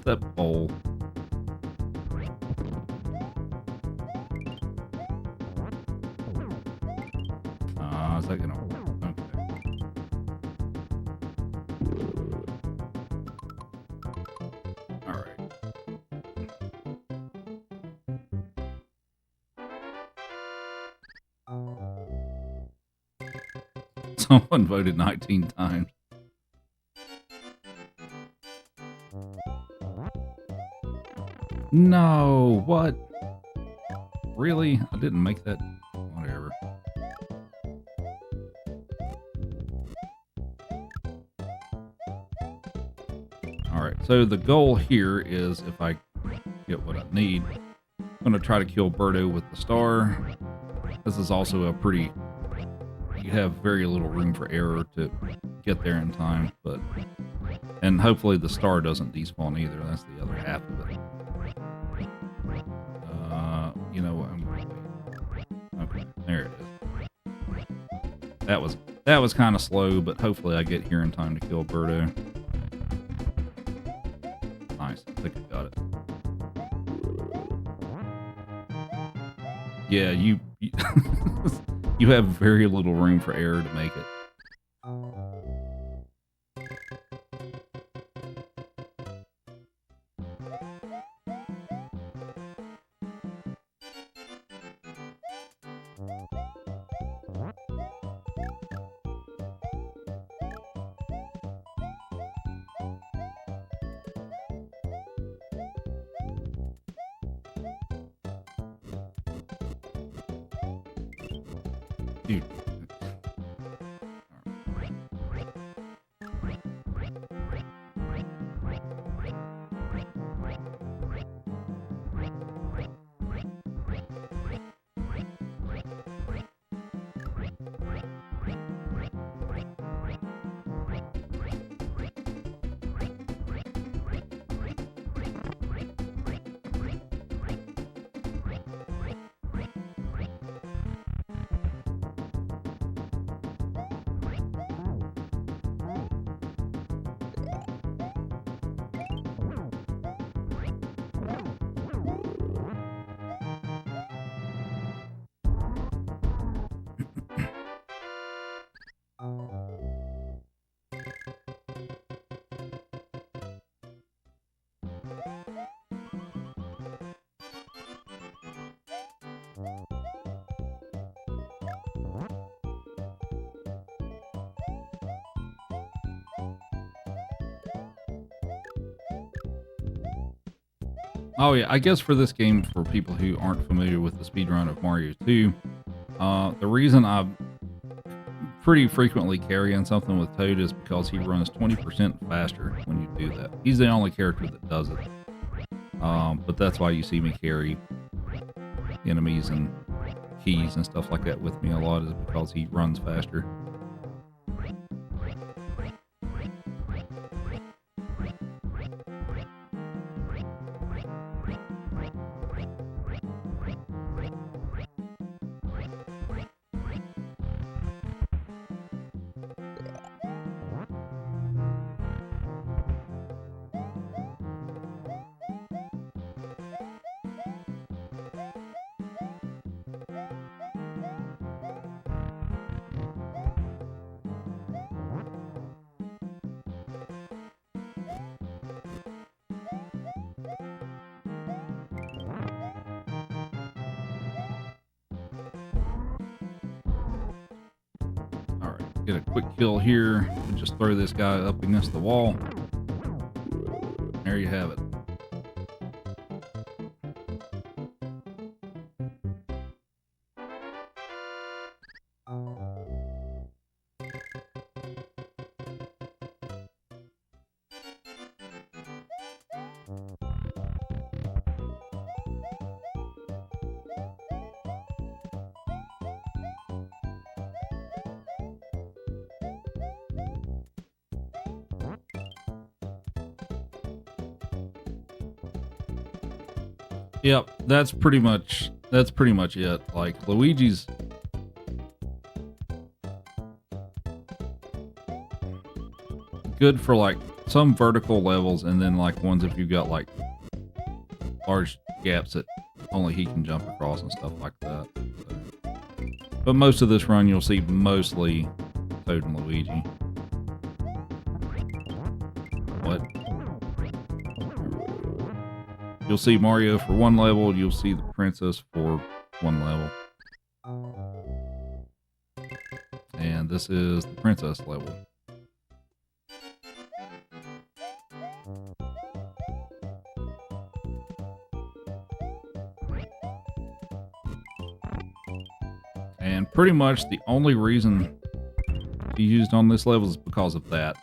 That pole. Is that gonna work? Okay. All right. Someone voted 19 times. No, what? Really? I didn't make that. Whatever. Alright, so the goal here is if I get what I need, I'm going to try to kill Birdo with the star. This is also a pretty... You have very little room for error to get there in time, but... And hopefully the star doesn't despawn either. That's the other half of it. You know what? Okay, there it is. That was kind of slow, but hopefully I get here in time to kill Birdo. Nice. I think I got it. Yeah, you you have very little room for error to make it. Dude. Oh yeah, I guess for this game, for people who aren't familiar with the speedrun of Mario 2, the reason I pretty frequently carrying something with Toad is because he runs 20% faster when you do that. He's the only character that does it. But that's why you see me carry enemies and keys and stuff like that with me a lot, is because he runs faster. Get a quick kill here and just throw this guy up against the wall. There you have it. Yep, that's pretty much it. Like, Luigi's good for like some vertical levels, and then like ones if you've got like large gaps that only he can jump across and stuff like that. So. But most of this run you'll see mostly Toad and Luigi. What? You'll see Mario for one level, you'll see the princess for one level. And this is the princess level. And pretty much the only reason he used on this level is because of that.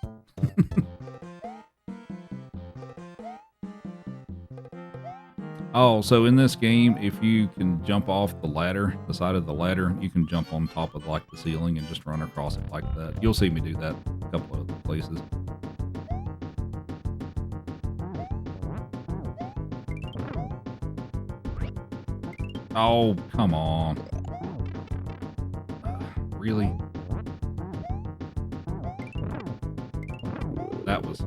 Oh, so in this game, if you can jump off the ladder, the side of the ladder, you can jump on top of like the ceiling and just run across it like that. You'll see me do that a couple of other places. Oh, come on. Really? That was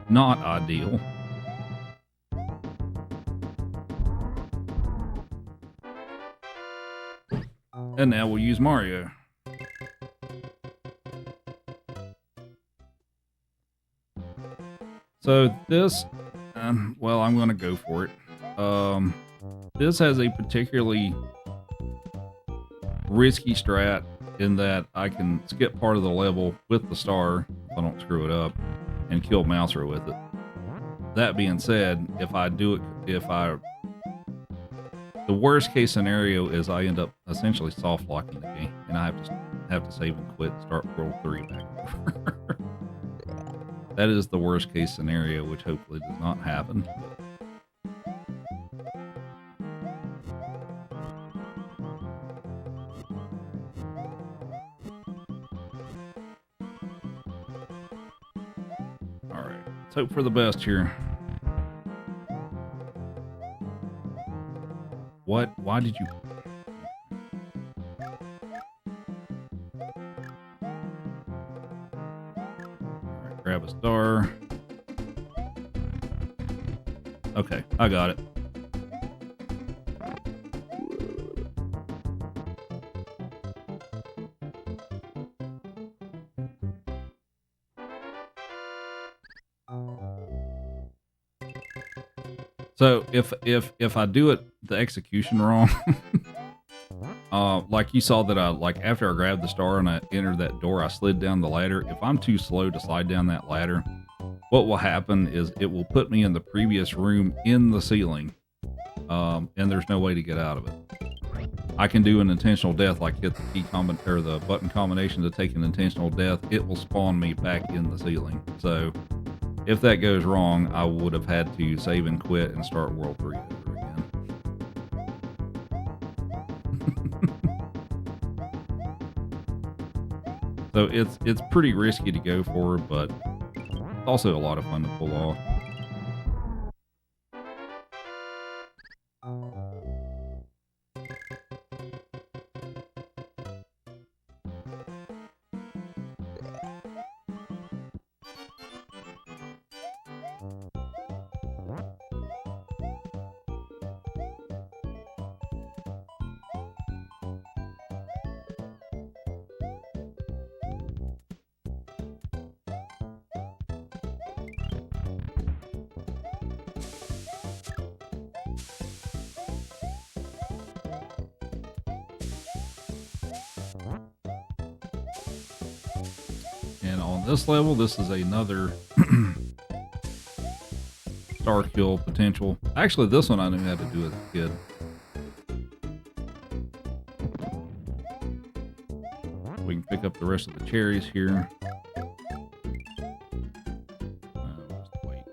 not ideal. And now we'll use Mario. So this, well, I'm going to go for it. This has a particularly risky strat in that I can skip part of the level with the star if I don't screw it up and kill Mouser with it. That being said, if I do it, the worst case scenario is I end up essentially soft locking the game, and I have to save and quit, start World 3 back over. That is the worst case scenario, which hopefully does not happen. All right, let's hope for the best here. What? Why did you? Alright, grab a star. Okay, I got it. So if I do it the execution wrong, like you saw that like after I grabbed the star and I entered that door, I slid down the ladder. If I'm too slow to slide down that ladder, what will happen is it will put me in the previous room in the ceiling, and there's no way to get out of it. I can do an intentional death, like hit the key or the button combination to take an intentional death. It will spawn me back in the ceiling. So if that goes wrong, I would have had to save and quit and start World 3 over again. So it's pretty risky to go for, but it's also a lot of fun to pull off. And on this level, this is another star kill potential. Actually, this one I knew how to do as a kid. We can pick up the rest of the cherries here. Just wait.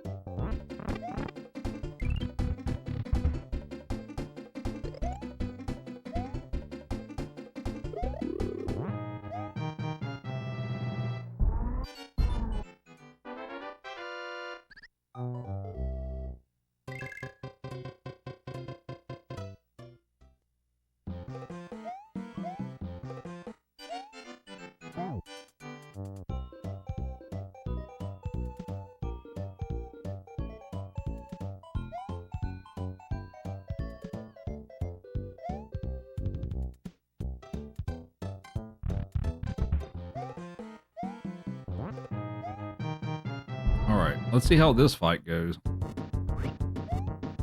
All right, let's see how this fight goes.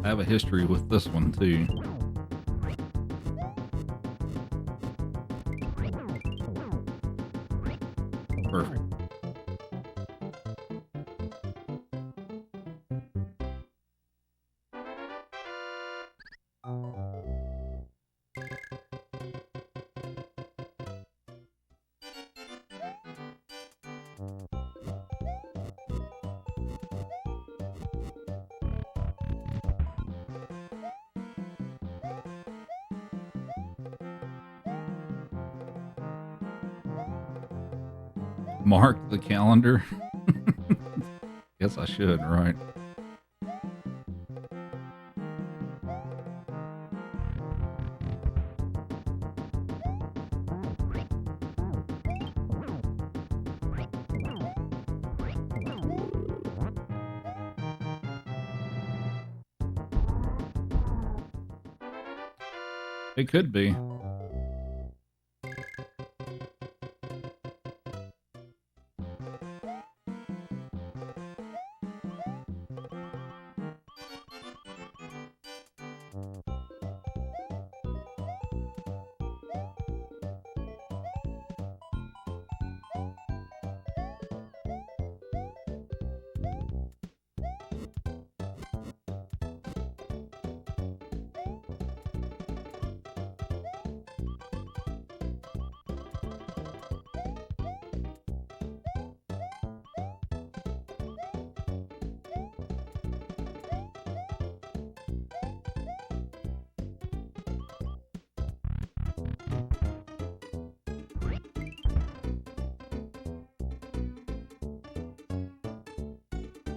I have a history with this one too. Perfect. mark the calendar? Guess I should, right? It could be.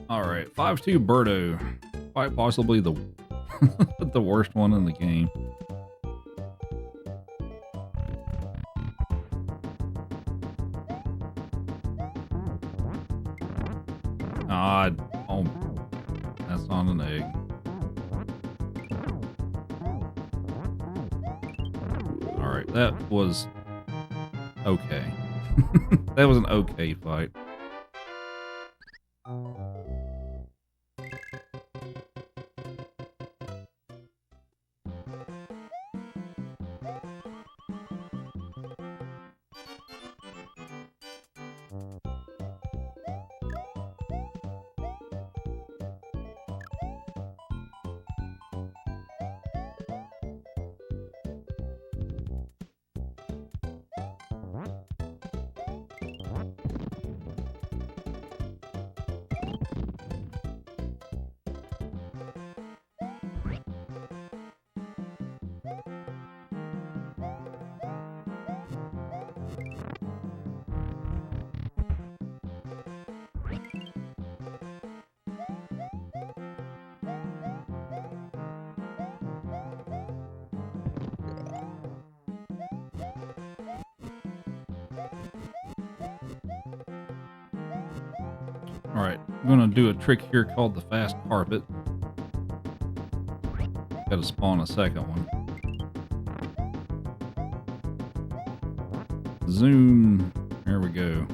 All right, 5-2 Birdo. Quite possibly the the worst one in the game. Oh, that's not an egg. All right, that was okay. That was an okay fight. All right, I'm gonna do a trick here called the fast carpet. Got to spawn a second one. Zoom. There we go.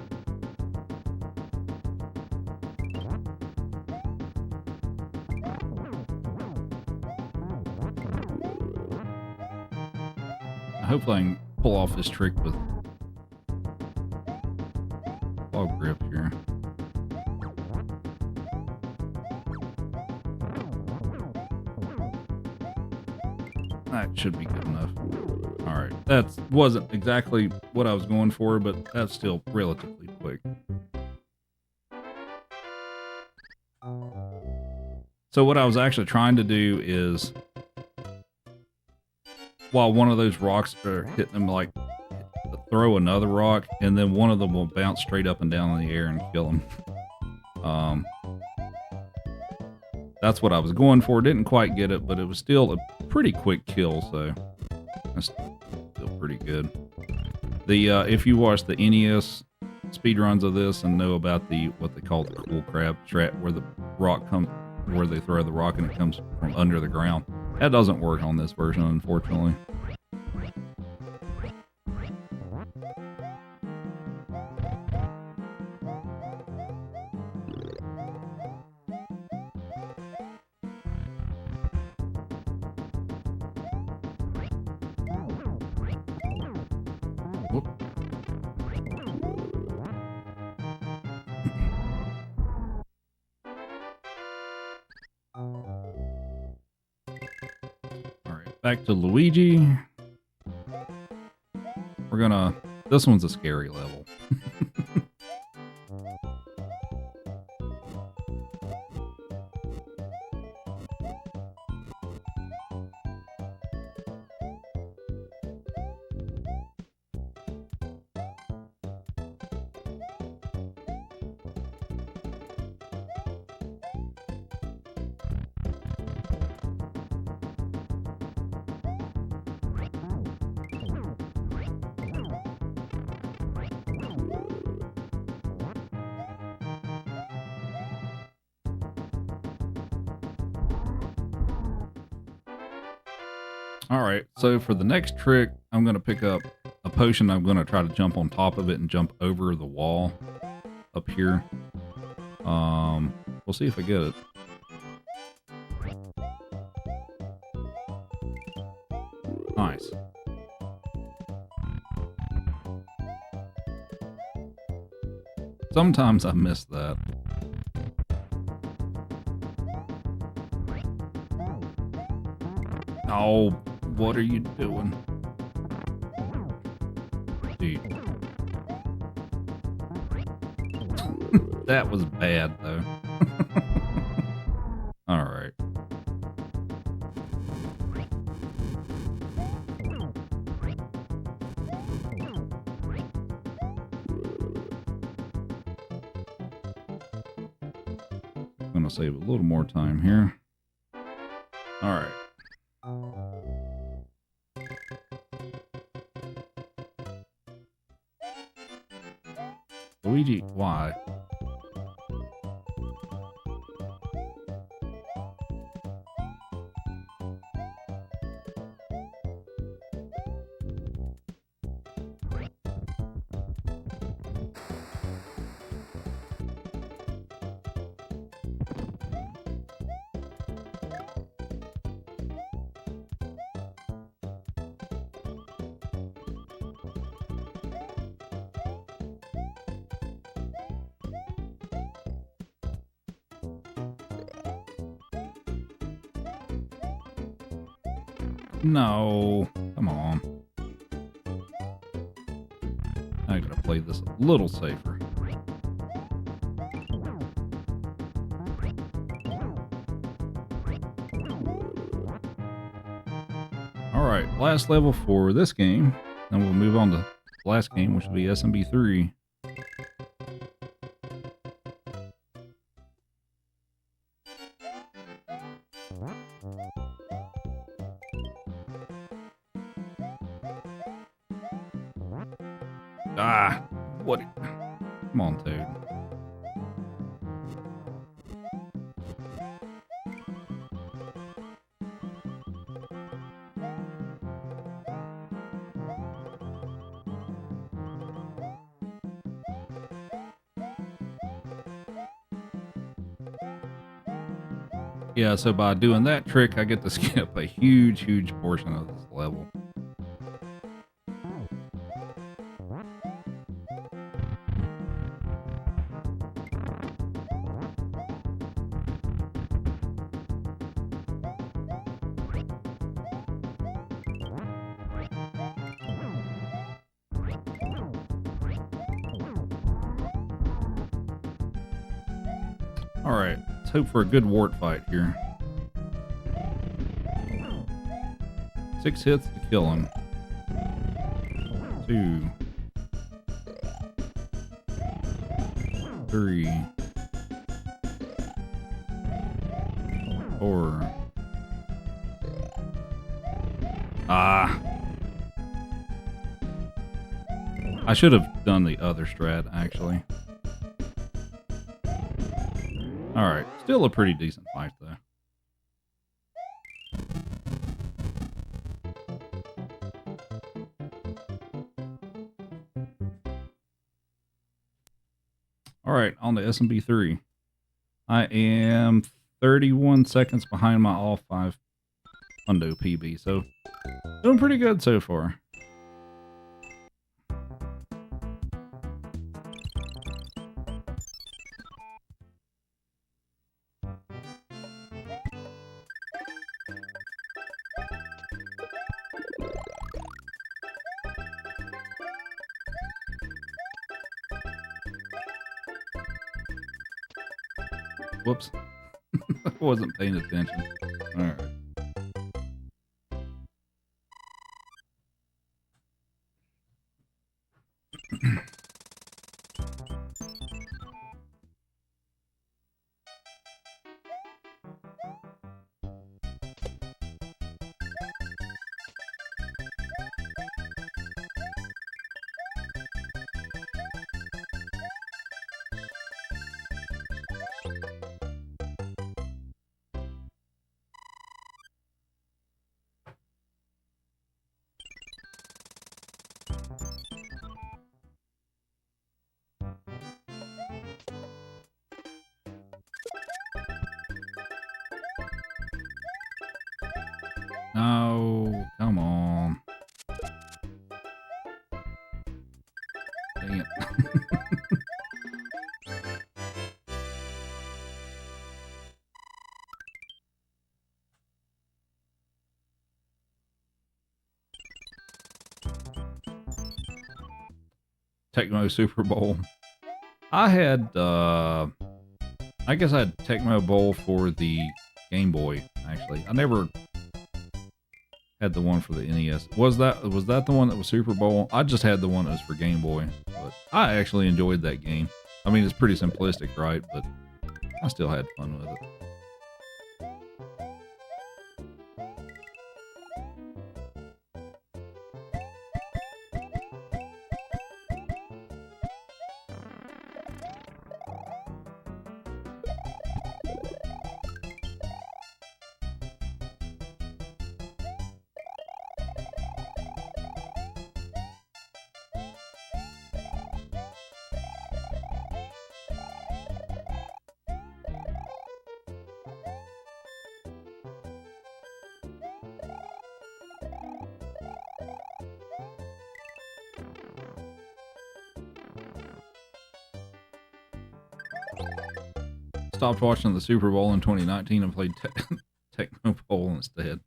Hopefully I can pull off this trick with log grip here. That should be good enough. All right, that wasn't exactly what I was going for, but that's still relatively quick. So what I was actually trying to do is, while one of those rocks are hitting them, like throw another rock, and then one of them will bounce straight up and down in the air and kill them. That's what I was going for. Didn't quite get it, but it was still a pretty quick kill, so that's still pretty good. The if you watch the NES speedruns of this and know about the what they call the cool crab strat, where the rock comes, where they throw the rock and it comes from under the ground, that doesn't work on this version, unfortunately. Whoop. All right, back to Luigi. We're gonna, this one's a scary level. All right, so for the next trick, I'm going to pick up a potion. I'm going to try to jump on top of it and jump over the wall up here. We'll see if I get it. Nice. Sometimes I miss that. Oh, what are you doing? Dude. That was bad, though. All right. I'm going to save a little more time here. All right. Luigi, why? No, come on. I gotta play this a little safer. Alright, last level for this game. Then we'll move on to the last game, which will be SMB 3. Ah, what? Come on, Toad. Yeah, so by doing that trick, I get to skip a huge portion of this level. Alright, let's hope for a good wart fight here. 6 hits to kill him. 2. 3. 4. Ah. I should have done the other strat, actually. Alright, still a pretty decent fight, though. Alright, on to SMB 3. I am 31 seconds behind my all 5 Hundo PB, so doing pretty good so far. Whoops. I wasn't paying attention. Alright. No, come on. Dang it. Tecmo Super Bowl. I had, I guess I had Tecmo Bowl for the Game Boy, actually. I never had the one for the NES. Was that the one that was Super Bowl? I just had the one that was for Game Boy. But I actually enjoyed that game. I mean, it's pretty simplistic, right? But I still had fun with it. Stopped watching the Super Bowl in 2019 and played Tecmo Bowl instead.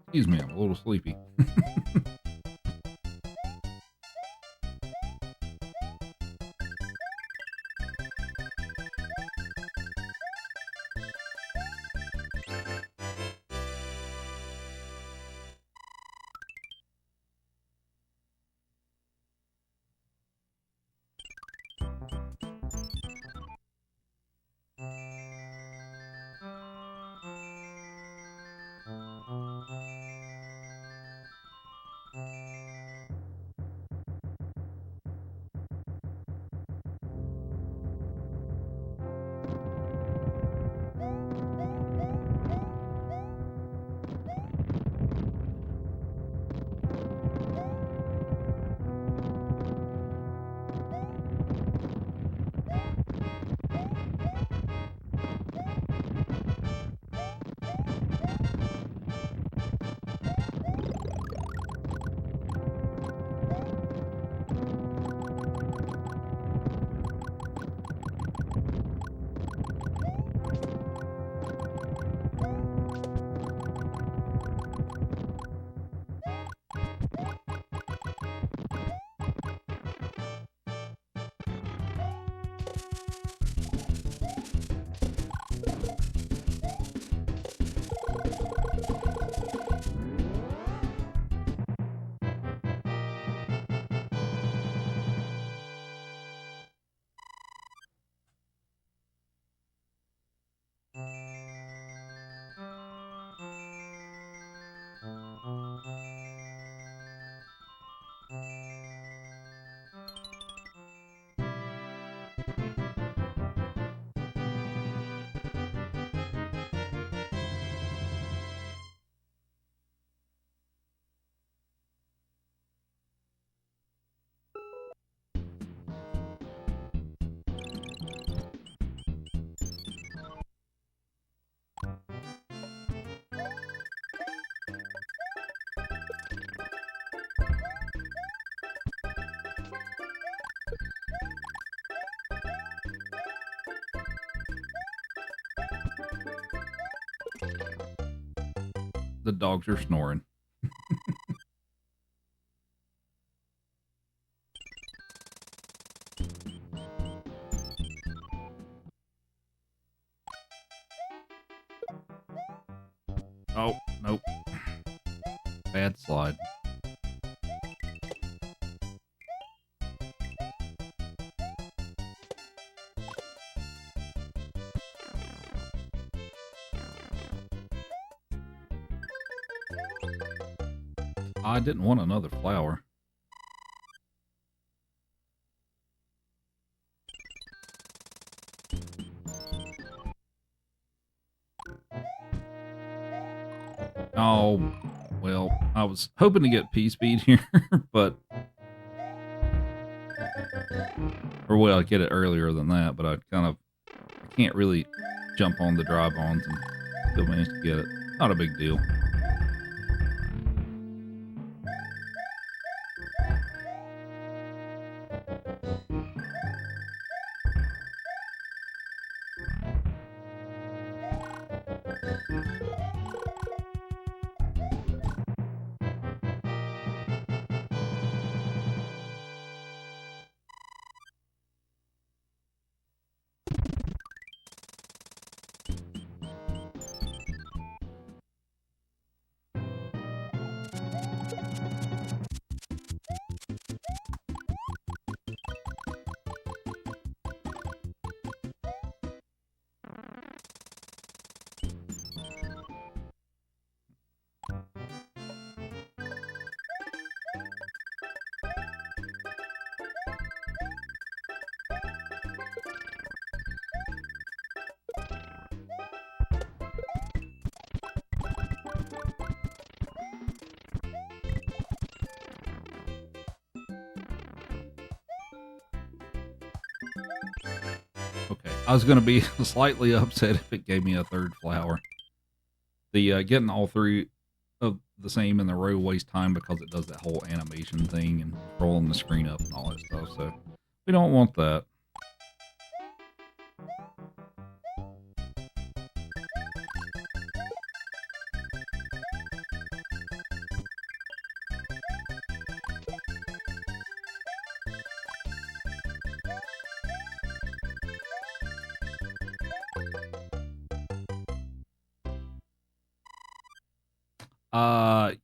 Excuse me, I'm a little sleepy. The dogs are snoring. Oh, nope. Bad slide. I didn't want another flower. Oh, well, I was hoping to get P-Speed here, but... Or, well, I'd get it earlier than that, but I can't really jump on the drive-ons and still manage to get it. Not a big deal. Okay, I was going to be slightly upset if it gave me a third flower. The getting all three of the same in the row wastes time because it does that whole animation thing and rolling the screen up and all that stuff, so we don't want that.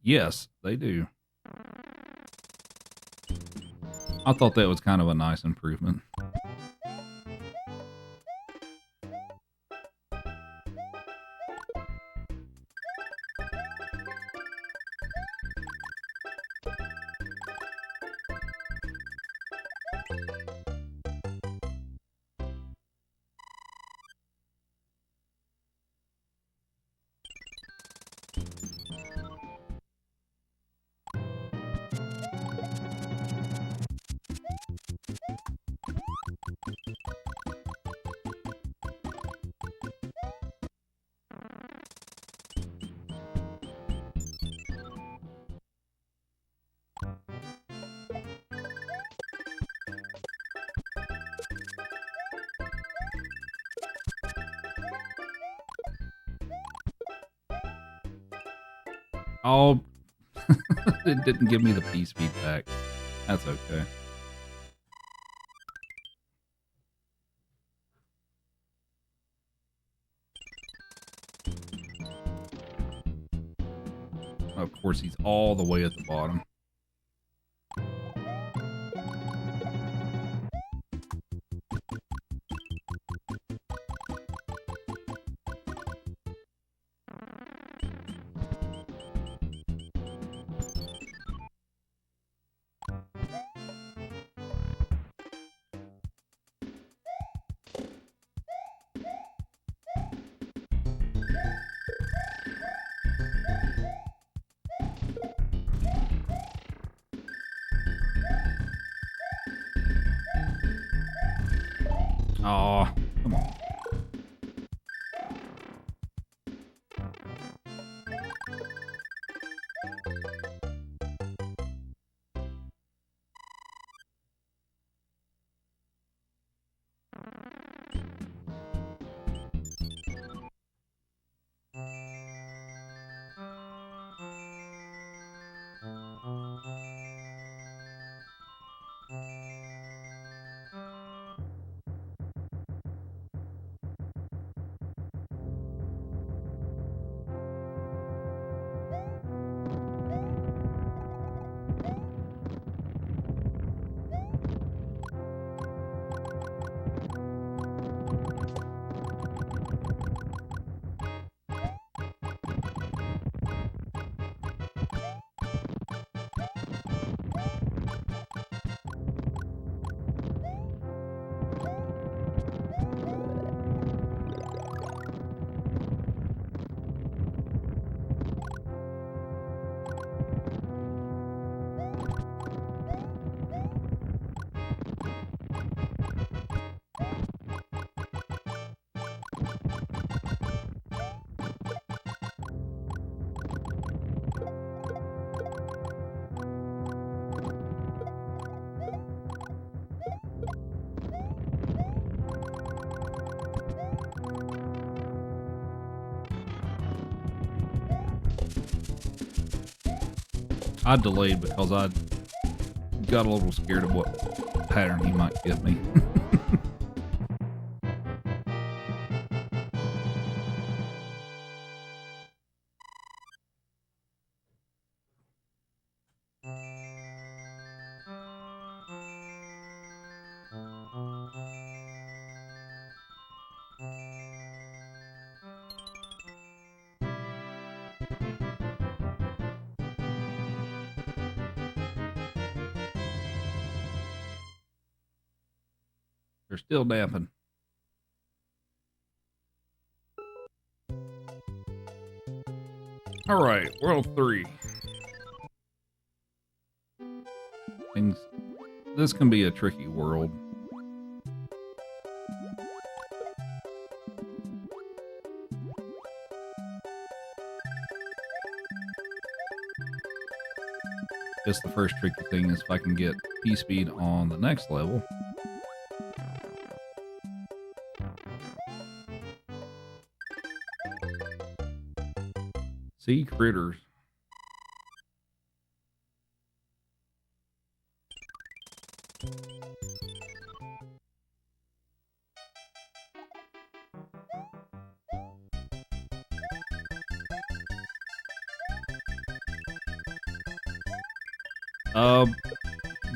Yes, they do. I thought that was kind of a nice improvement. Oh, it didn't give me the P-Speed back. That's okay. Of course, he's all the way at the bottom. Oh, come on. I delayed because I got a little scared of what pattern he might give me. They're still damping. All right, World 3. This can be a tricky world. Guess the first tricky thing is if I can get P-speed on the next level. Sea critters.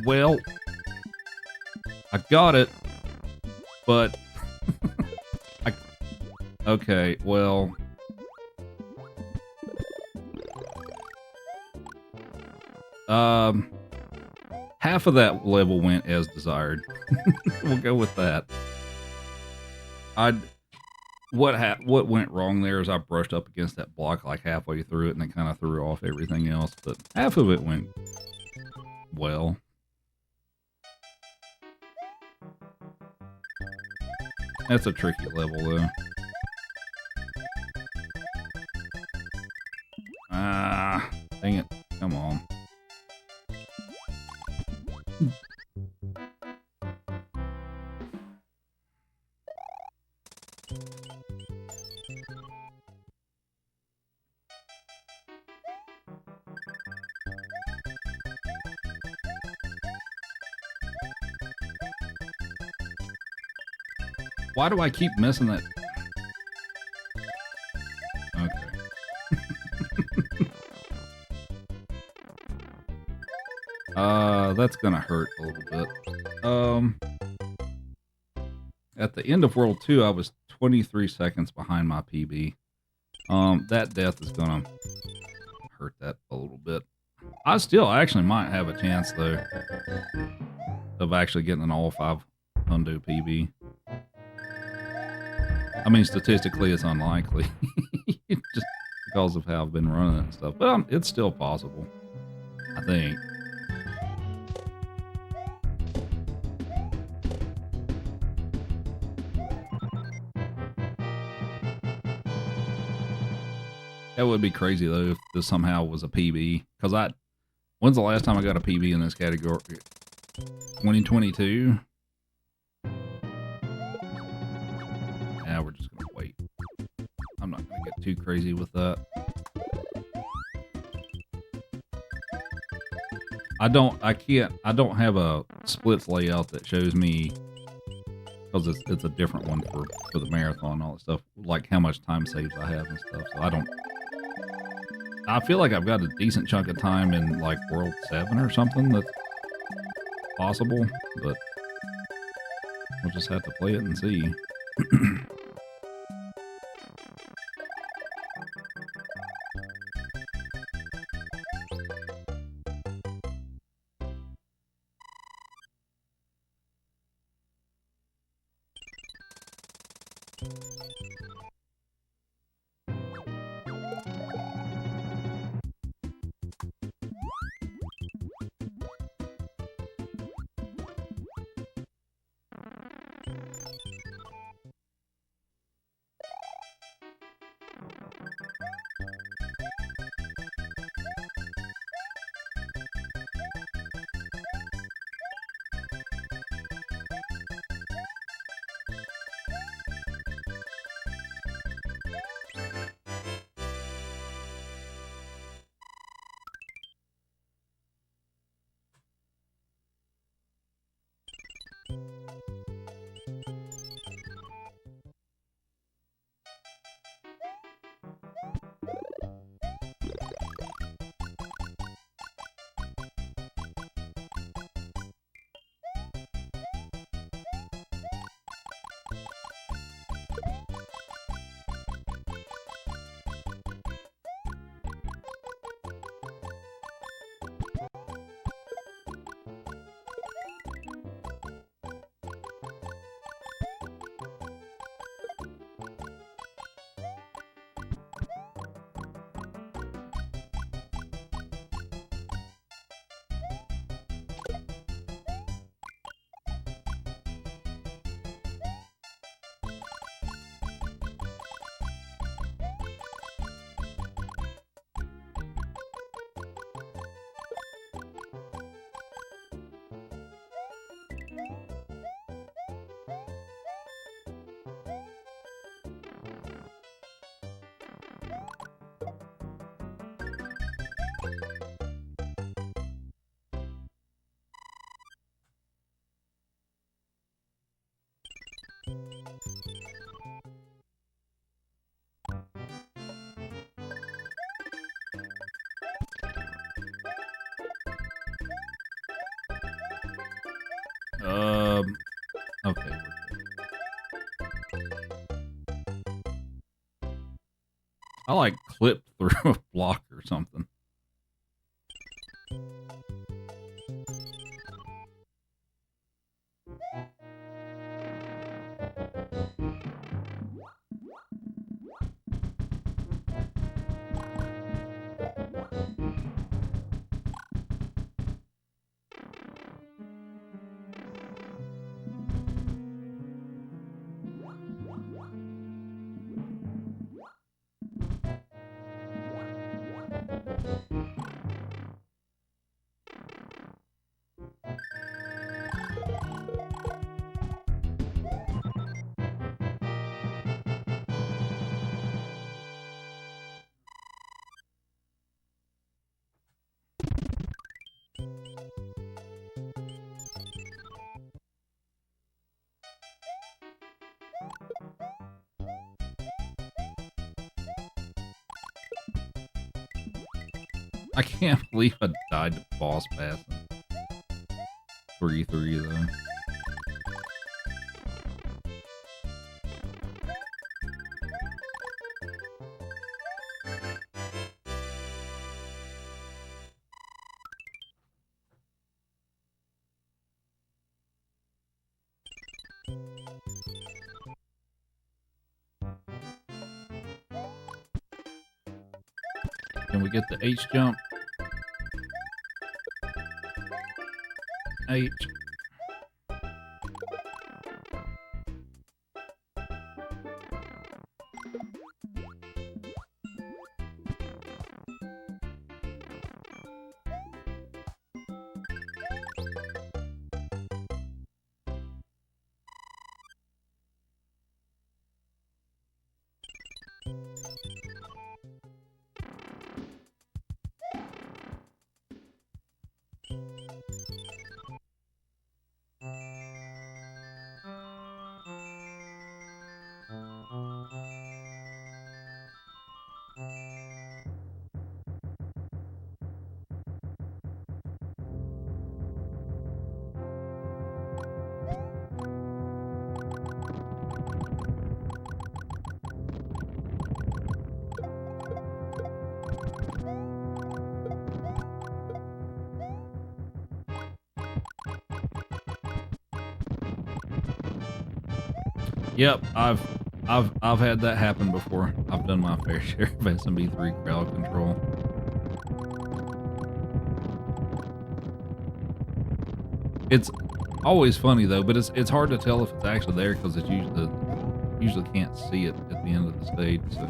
Well, I got it, but okay, well, half of that level went as desired. We'll go with that. What went wrong there is I brushed up against that block like halfway through it, and it kind of threw off everything else, but half of it went well. That's a tricky level, though. Ah, dang it. Come on. Why do I keep missing that? Okay. That's gonna hurt a little bit. At the end of World 2, I was 23 seconds behind my PB. That death is gonna hurt that a little bit. I still actually might have a chance, though, of actually getting an all 5 hundo PB. I mean, statistically, it's unlikely, just because of how I've been running and stuff. But it's still possible, I think. That would be crazy, though, if this somehow was a PB. Because when's the last time I got a PB in this category? 2022? Yeah, we're just going to wait. I'm not going to get too crazy with that. I don't have a splits layout that shows me, because it's a different one for the marathon and all that stuff, like how much time saves I have and stuff. So I feel like I've got a decent chunk of time in like World 7 or something that's possible, but we'll just have to play it and see. I like clipped through a block or something. I can't believe I died to boss passing. 3-3 though. Can we get the H jump? H. Yep, I've had that happen before. I've done my fair share of SMB3 crowd control. It's always funny though, but it's hard to tell if it's actually there because it's usually can't see it at the end of the stage. So.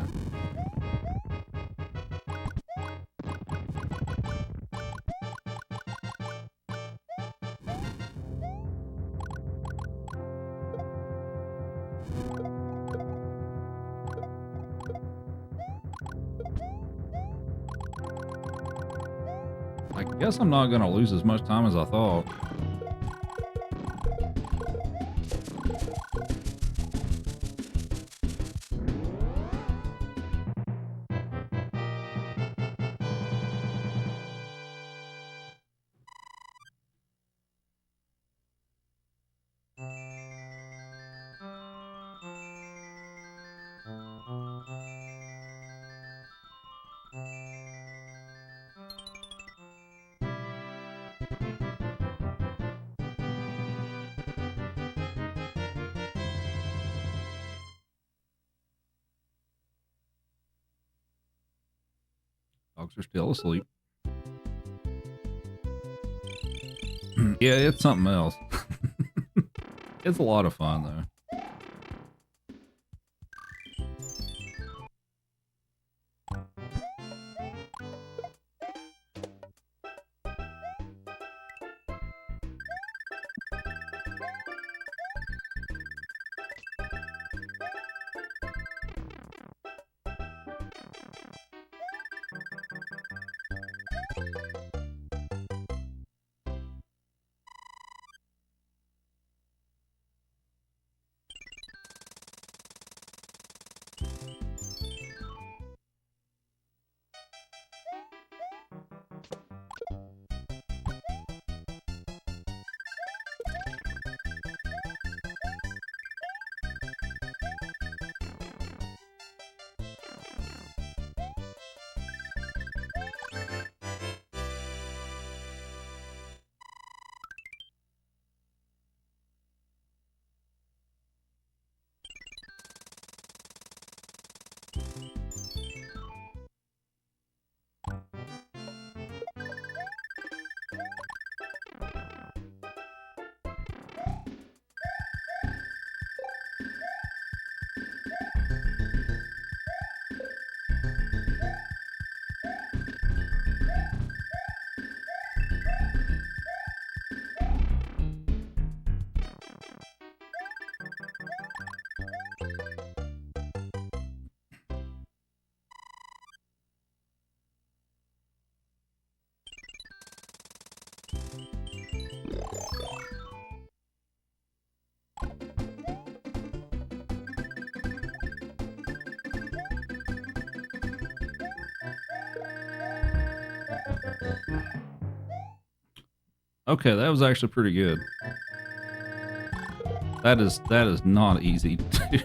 I guess I'm not gonna lose as much time as I thought. Dogs are still asleep. Yeah, it's something else. It's a lot of fun though. Okay, that was actually pretty good. That is not easy to do.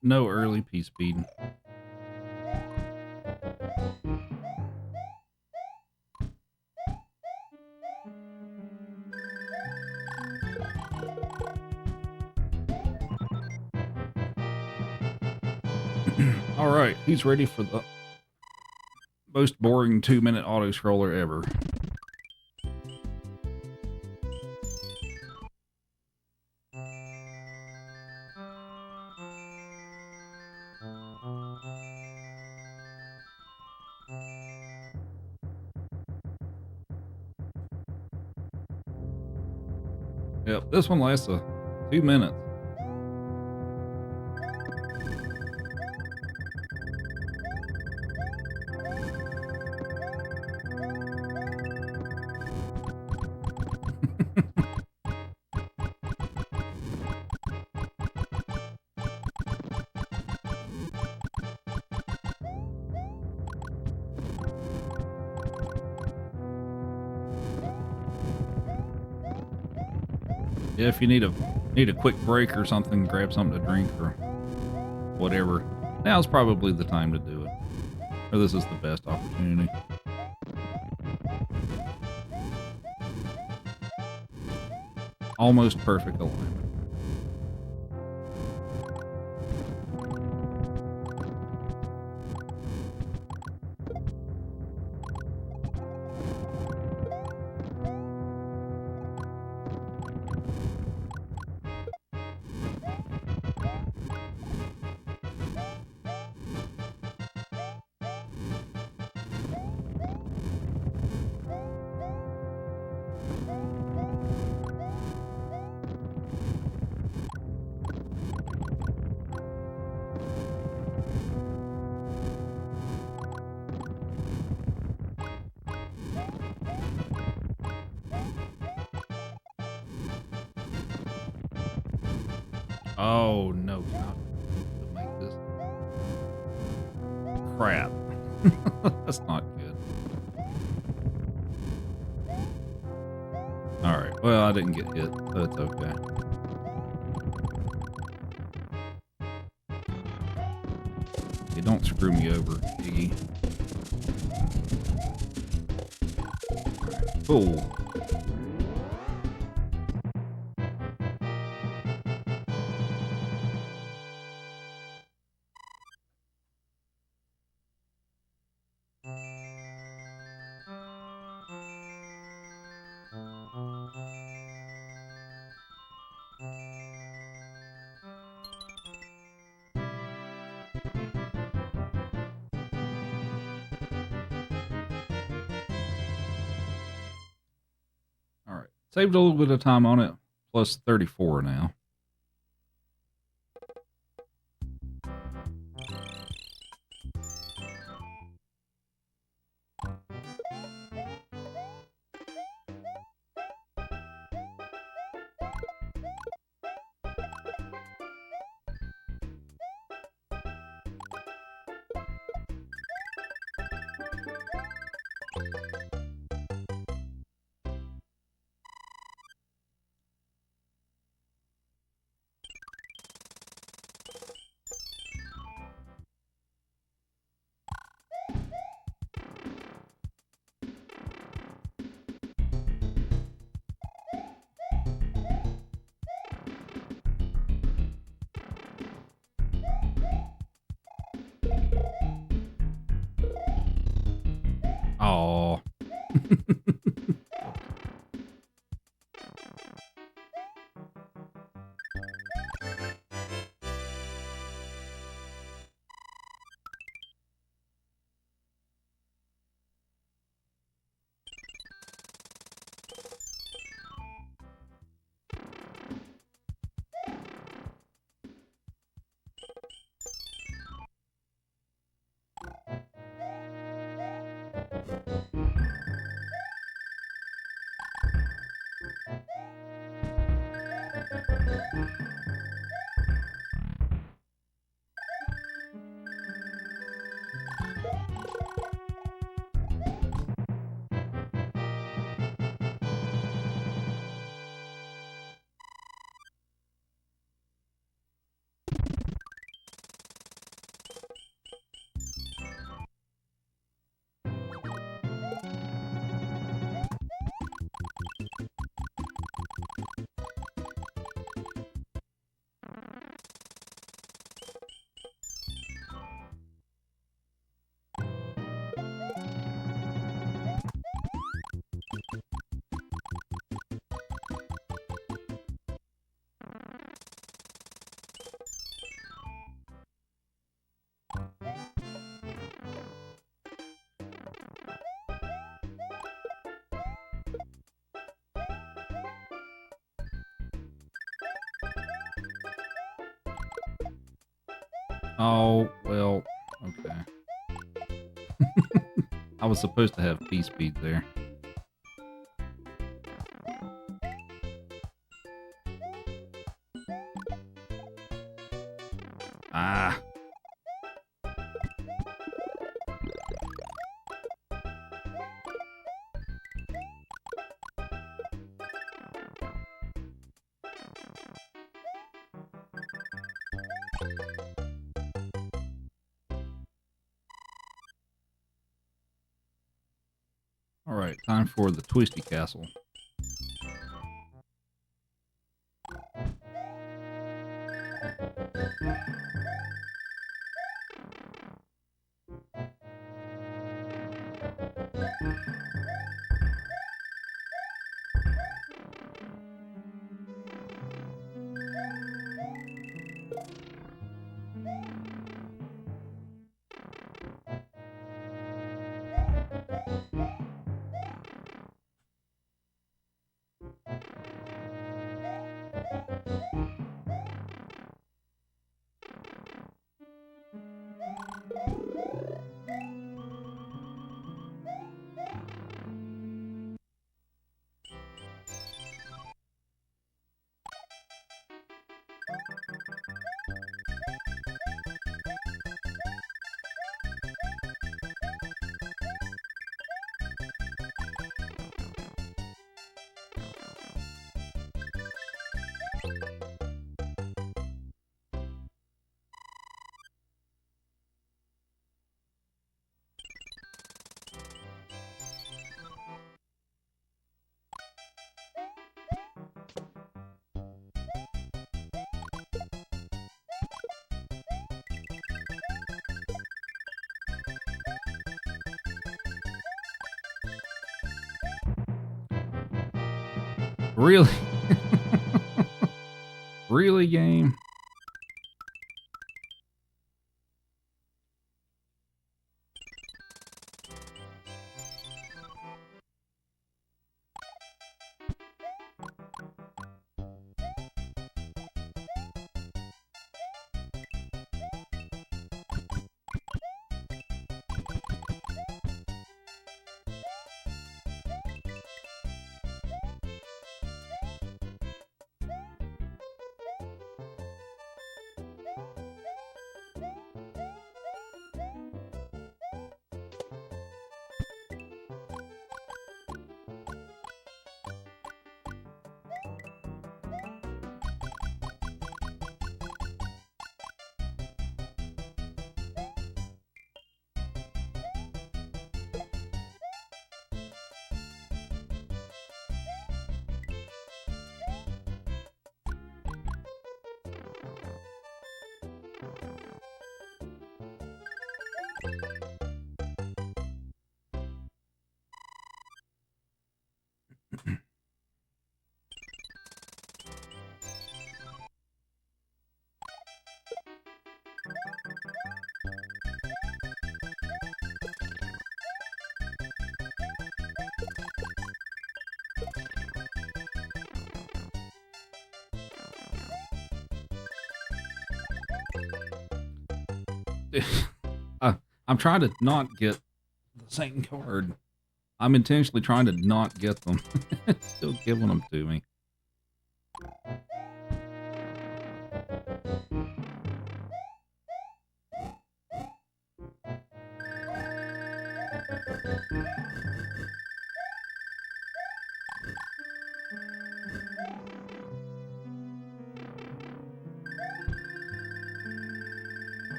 No early P speed. All right, he's ready for the most boring 2-minute auto scroller ever. Yep, this one lasts 2 minutes. Yeah, if you need a quick break or something, grab something to drink or whatever, now's probably the time to do it. Or this is the best opportunity. Almost perfect alignment. Oh, no, not to make this. Crap. That's not good. Well, I didn't get hit, so it's okay. You don't screw me over, Iggy. Cool. All right. Saved a little bit of time on it, plus 34 now. Oh. Oh, well, okay. I was supposed to have P-speed there. Ah. All right, time for the Twisty Castle. Really? Really, game? uh, I'm trying to not get the same card. I'm intentionally trying to not get them. Still giving them to me.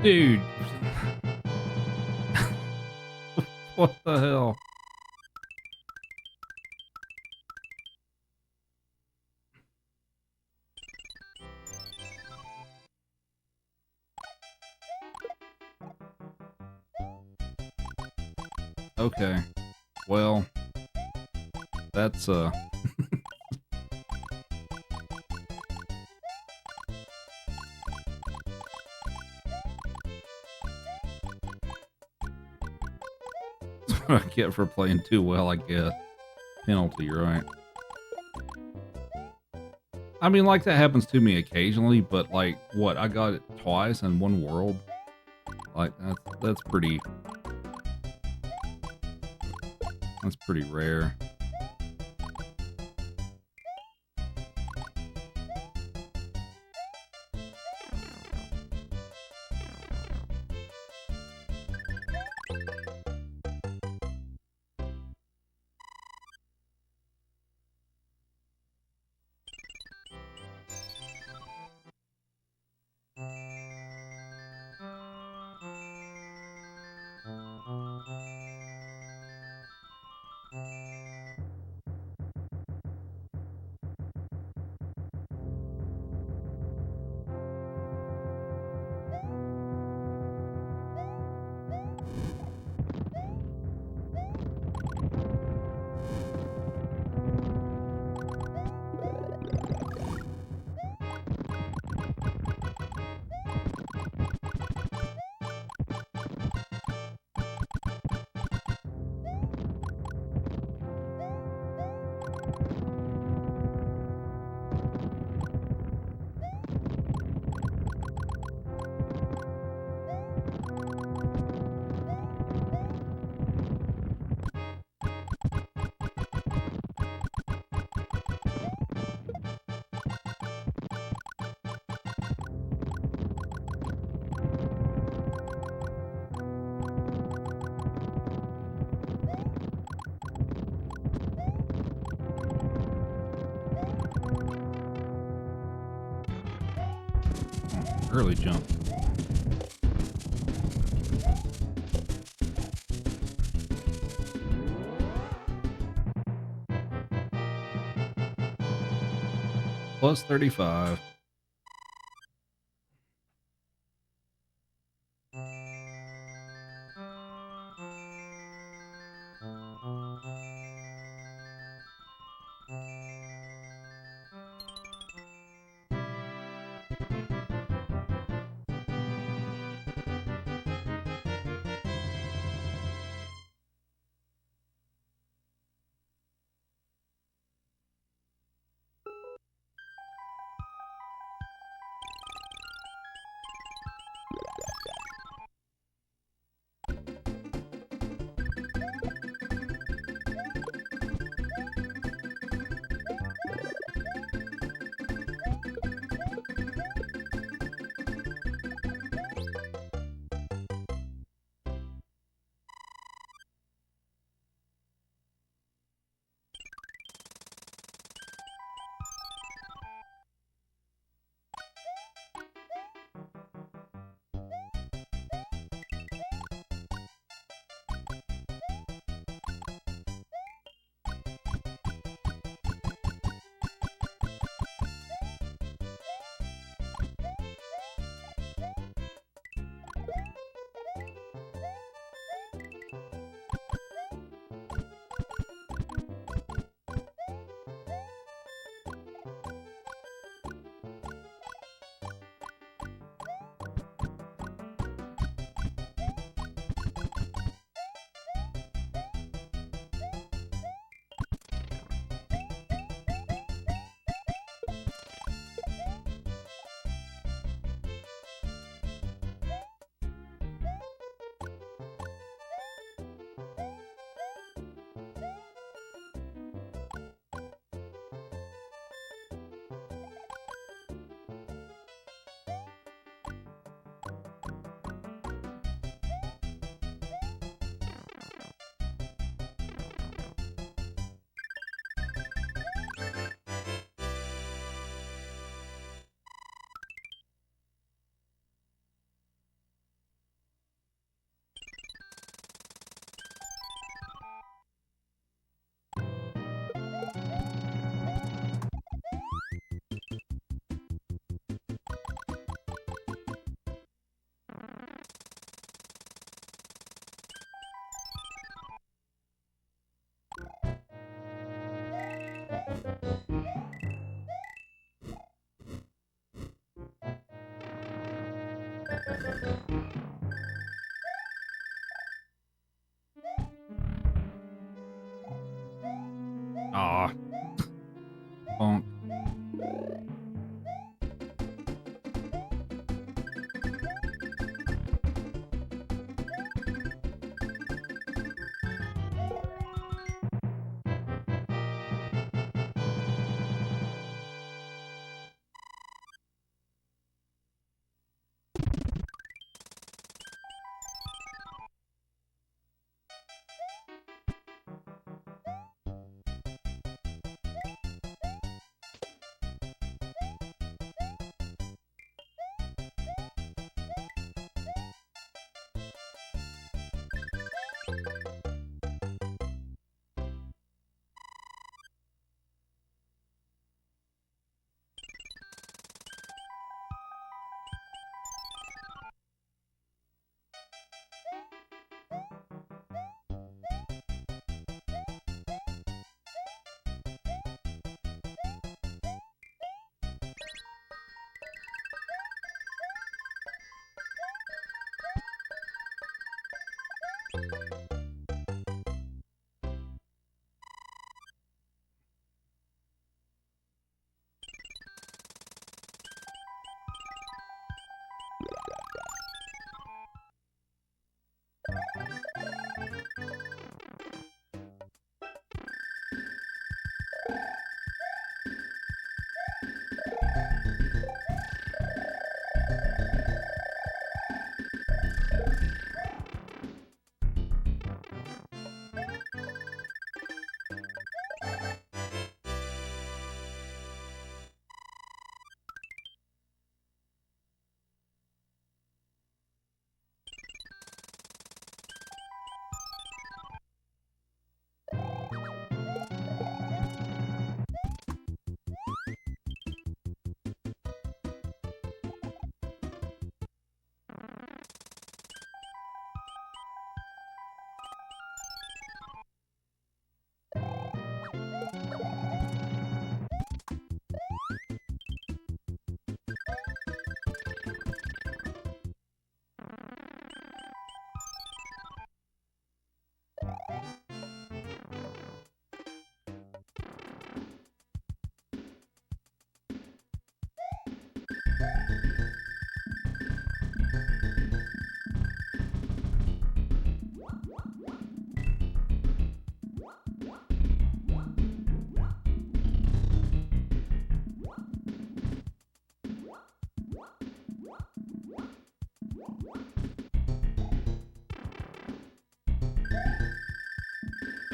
Dude. What the hell? Okay. Well, that's that's what I get for playing too well, I guess. Penalty, right? I mean, like, that happens to me occasionally, but, like, what, I got it twice in one world? Like, that's pretty rare. early jump. Plus 35. Aw. Bonk.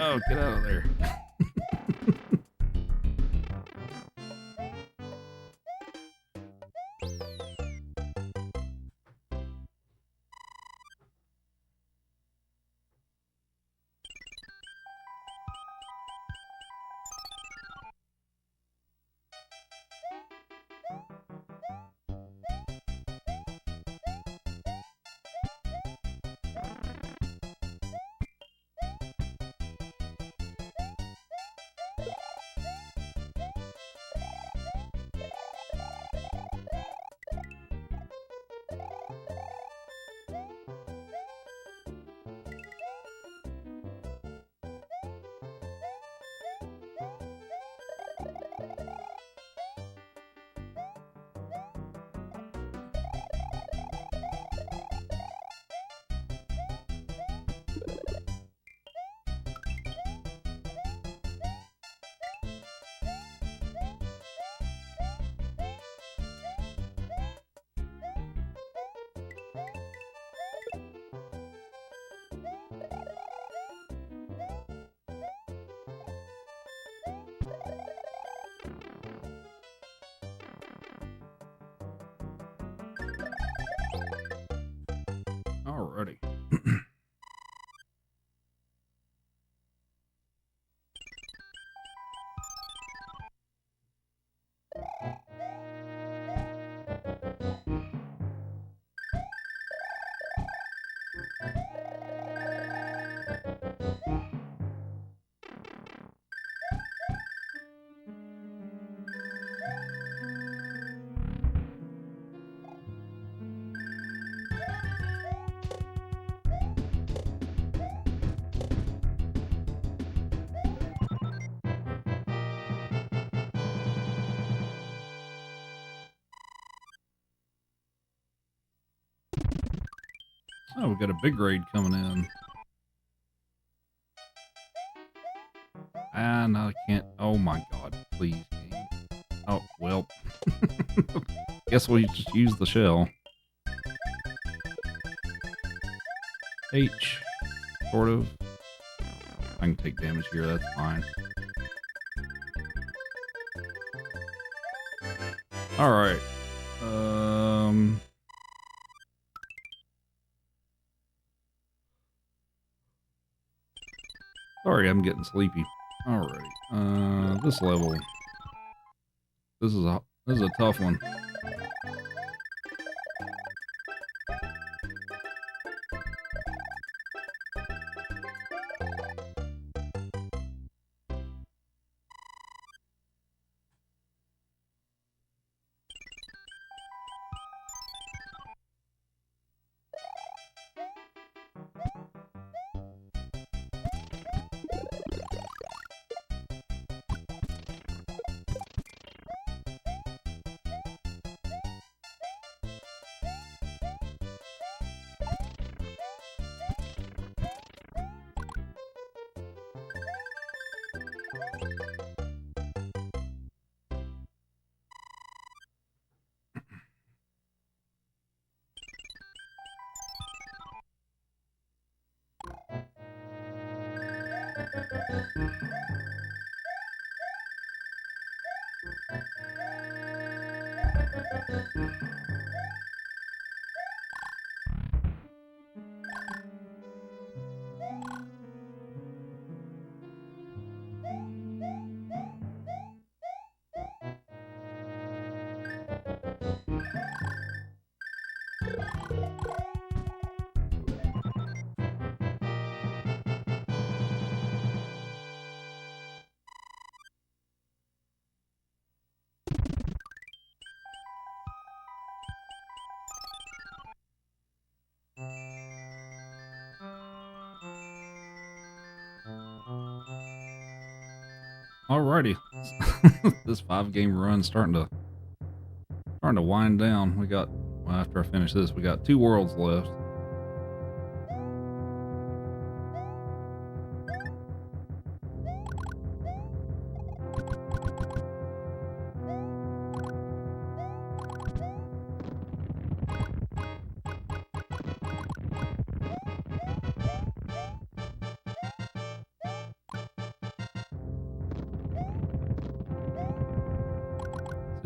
Oh, get out of there. Alrighty. Oh, we got a big raid coming in. And I can't. Oh my god, please, game. Oh, well. Guess we just use the shell. H. Sort of. I can take damage here, that's fine. Alright. Sorry, I'm getting sleepy. Alrighty. This level. This is a tough one. Alrighty. This 5-game run starting to wind down. We got, well, after I finish this, we got 2 worlds left.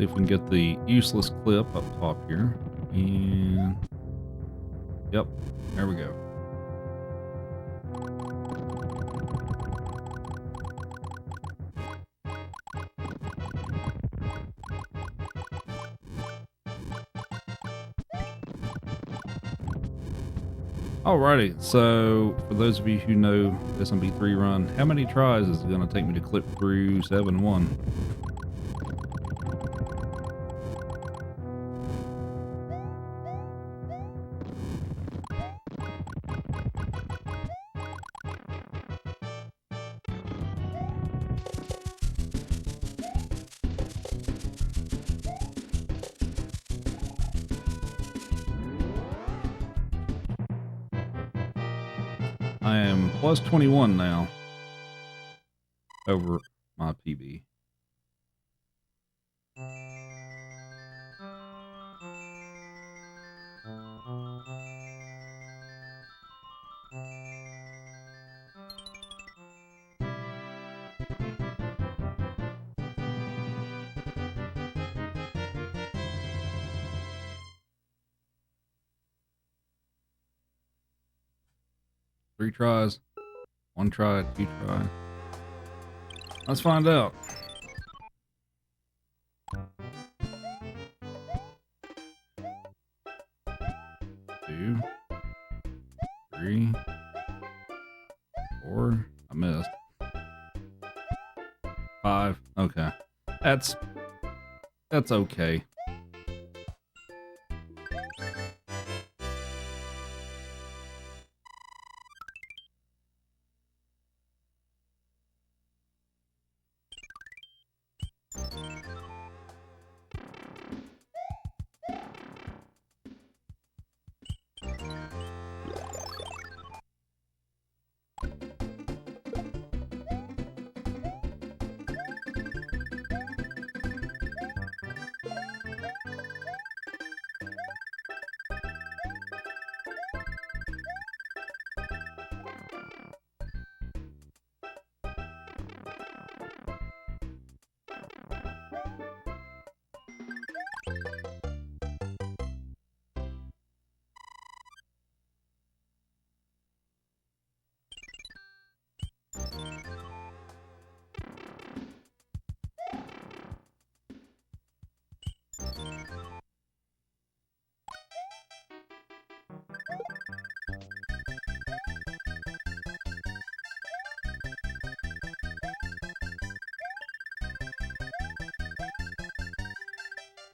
See if we can get the useless clip up top here. And yep, there we go. Alrighty, so for those of you who know SMB3 run, how many tries is it going to take me to clip through 7-1? I am plus 21 now over my PB. Three tries, one try, two try. Let's find out. Two, three, four. I missed. Five. Okay. That's okay.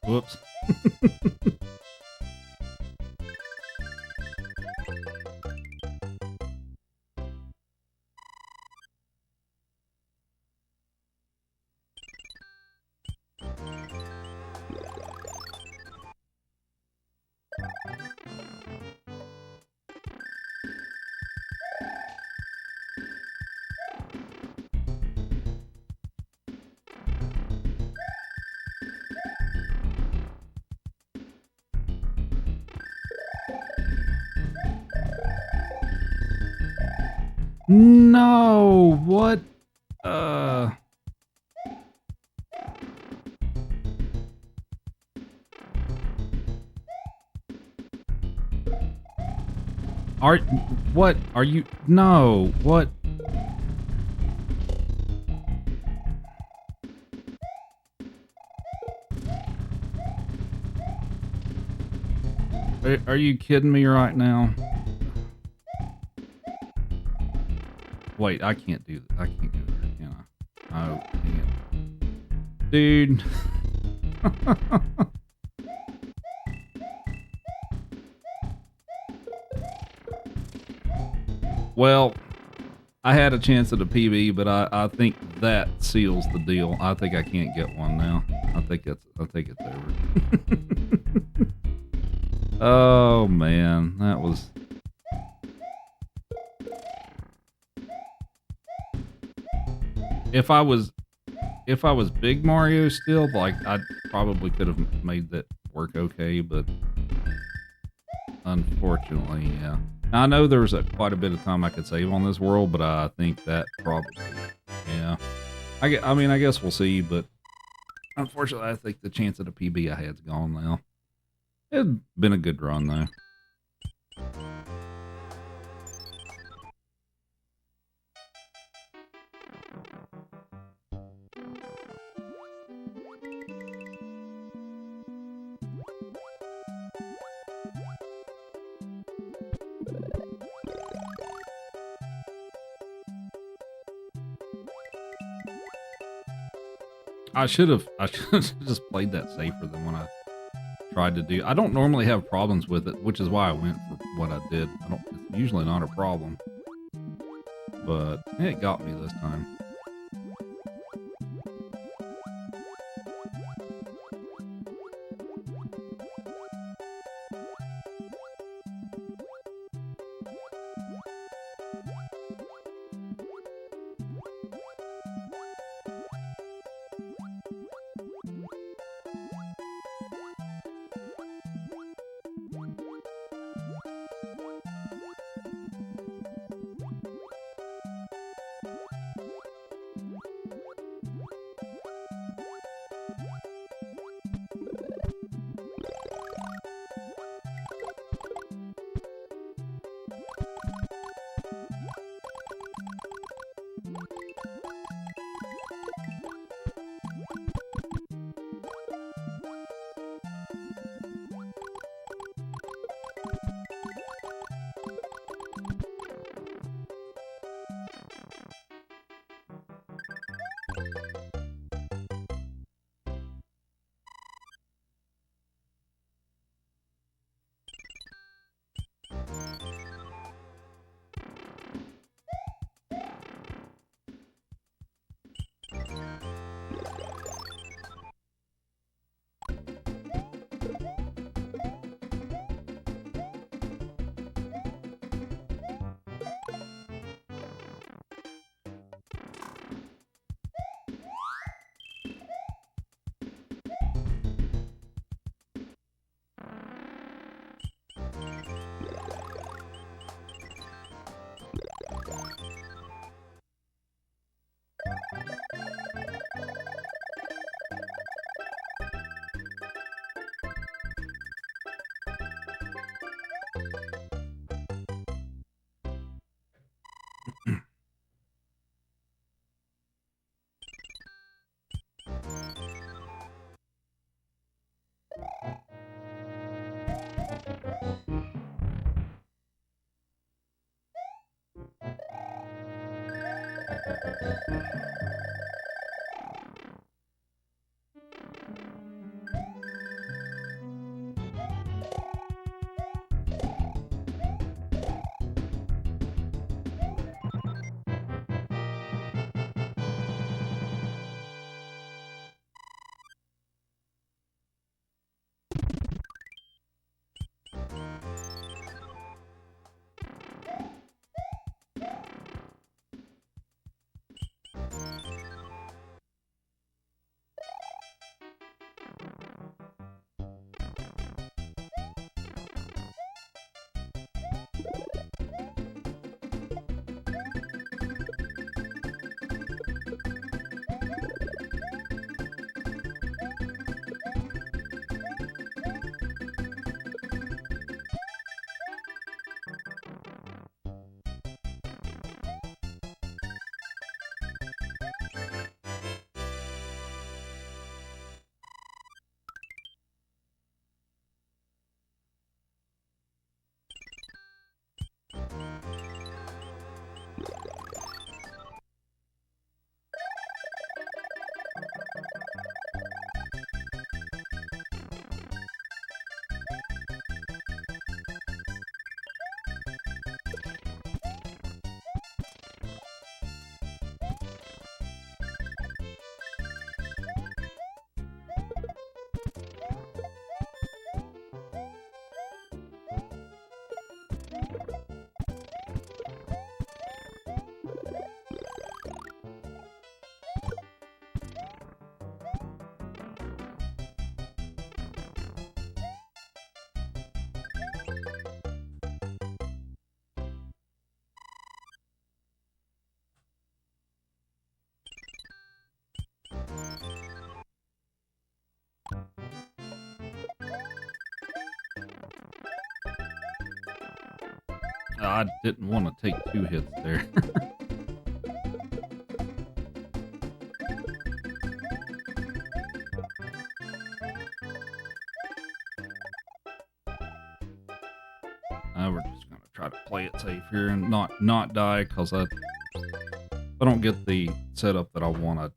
Whoops. No, what? What are you? No, what? Are you kidding me right now? Wait, I can't do that. I can't do it, can I? Oh, dang it. Dude. Well, I had a chance at a PB, but I think that seals the deal. I think I can't get one now. I think it's over. Oh man, that was. If I was Big Mario still, like I probably could have made that work okay, but unfortunately, yeah. Now, I know there was quite a bit of time I could save on this world, but I think that probably, yeah. I mean, I guess we'll see, but Unfortunately, I think the chance at a PB I had's gone now. It's been a good run, though. I should have just played that safer than when I tried to do. I don't normally have problems with it, which is why I went for what I did. It's usually not a problem, but it got me this time. I didn't want to take 2 hits there. We're just gonna try to play it safe here and not die, because I don't get the setup that I want. I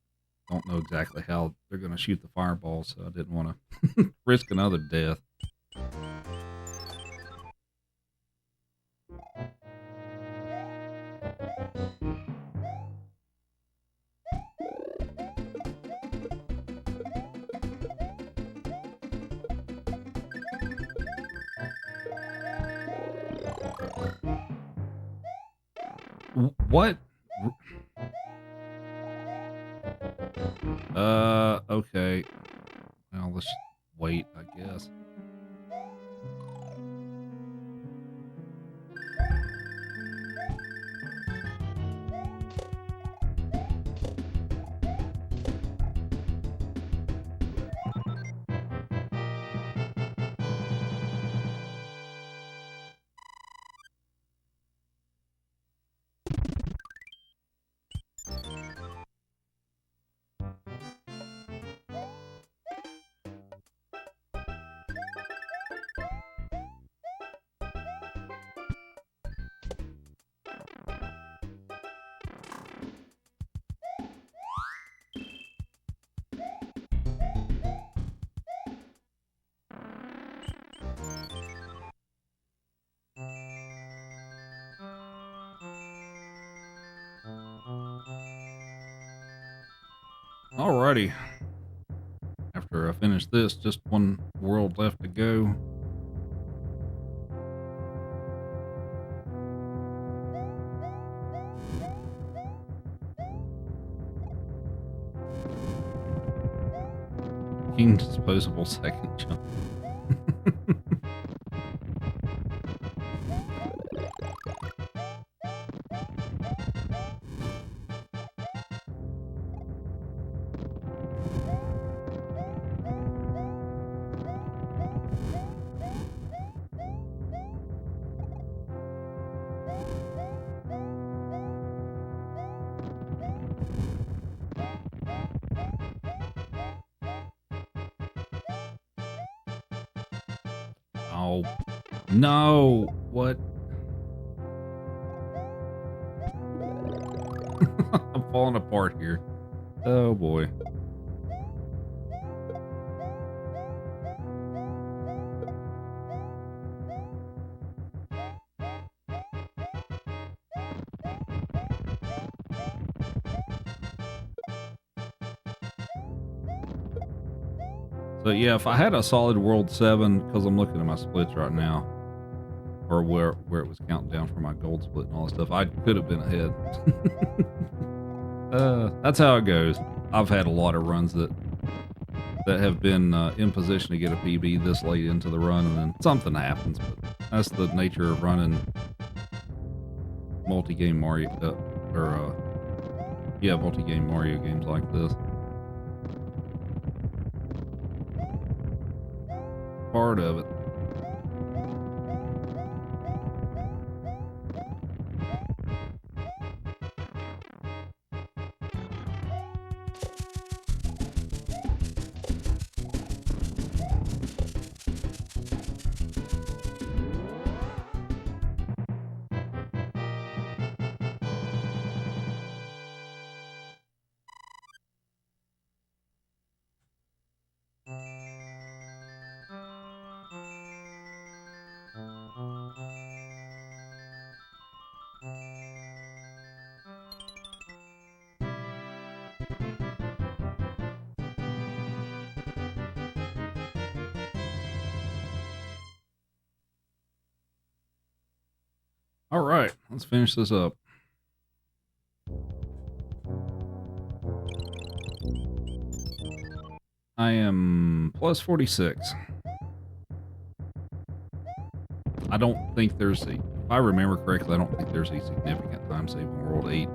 don't know exactly how they're gonna shoot the fireballs, so I didn't want to risk another death. What? Okay. Well, let's wait, I guess. Alrighty. After I finish this, just one world left to go. King disposable second jump. Oh, no. What? I'm falling apart here. Oh, boy. So, yeah, if I had a solid World 7, because I'm looking at my splits right now, or where it was counting down for my gold split and all that stuff, I could have been ahead. That's how it goes. I've had a lot of runs that have been in position to get a PB this late into the run, and then something happens. But that's the nature of running multi-game Mario, multi-game Mario games like this. Part of it. All right, let's finish this up. I am plus 46. I don't think there's a, if I remember correctly, I don't think there's a significant time save on World 8.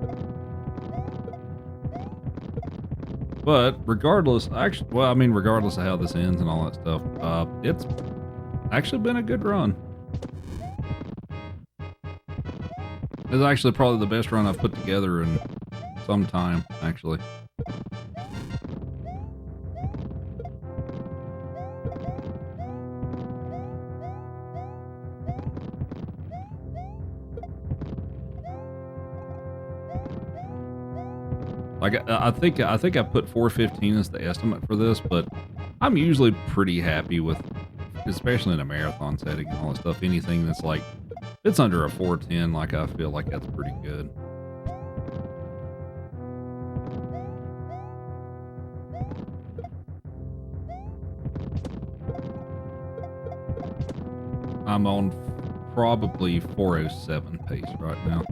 But regardless, regardless of how this ends and all that stuff, it's actually been a good run. It's actually probably the best run I've put together in some time, actually. Like, I think I put 415 as the estimate for this, but I'm usually pretty happy with, especially in a marathon setting and all that stuff, anything that's like, it's under a 410, like I feel like that's pretty good. I'm on probably 407 pace right now.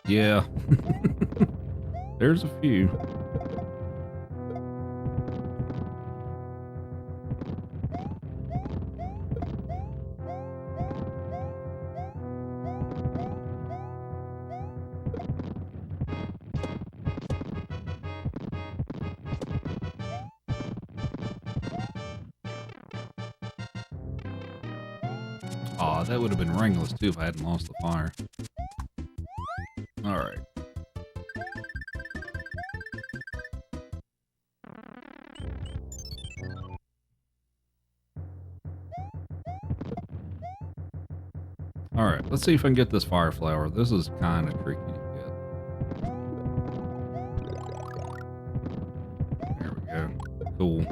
Yeah. There's a few. Aw, that would have been ringless too if I hadn't lost the fire. Alright. Alright, let's see if I can get this fire flower. This is kind of tricky to get. There we go. Cool.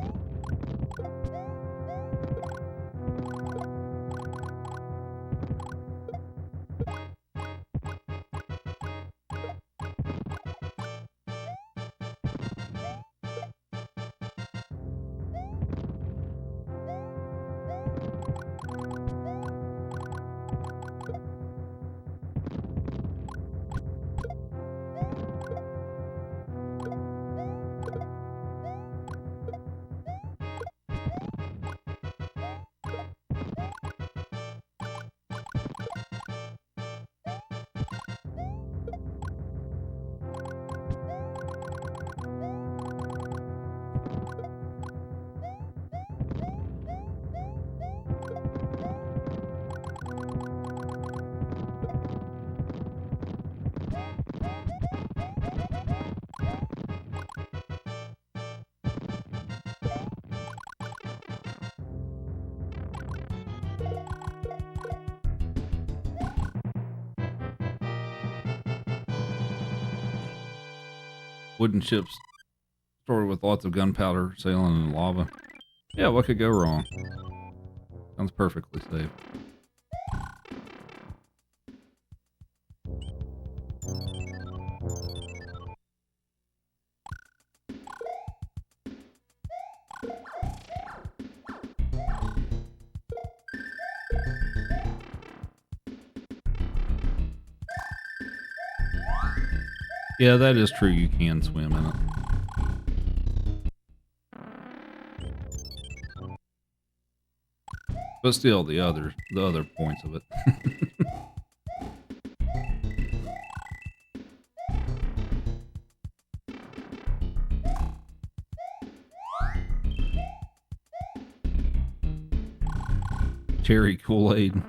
Wooden ships stored with lots of gunpowder sailing in lava. Yeah, what could go wrong? Sounds perfectly safe. Yeah, that is true. You can swim in it. But still, the other points of it. Cherry Kool-Aid.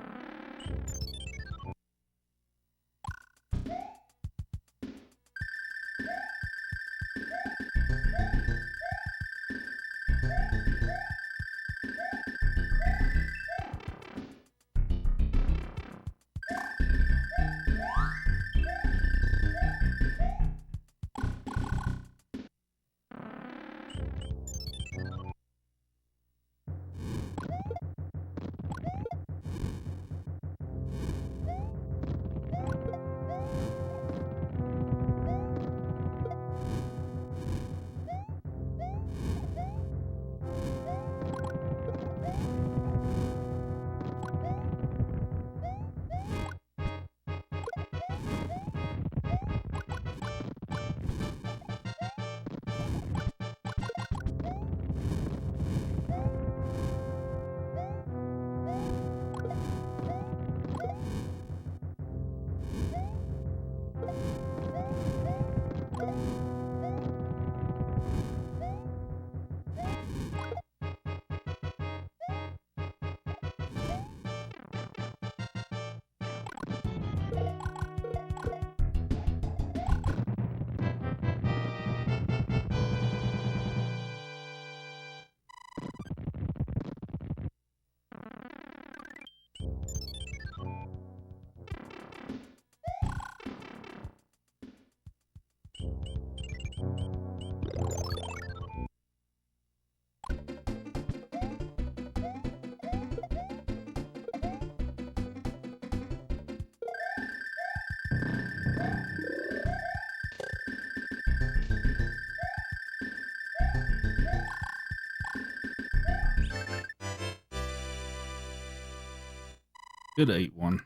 Good 8-1.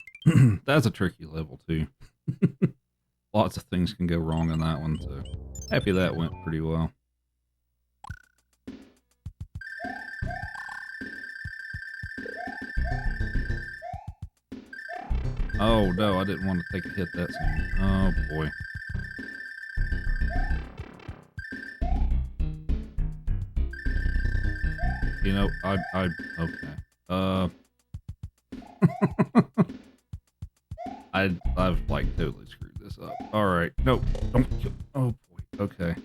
That's a tricky level, too. Lots of things can go wrong in that one, so happy that went pretty well. Oh, no, I didn't want to take a hit that soon. Oh, boy. You know, okay. I've like totally screwed this up. All right. No, don't. Oh, boy. Okay.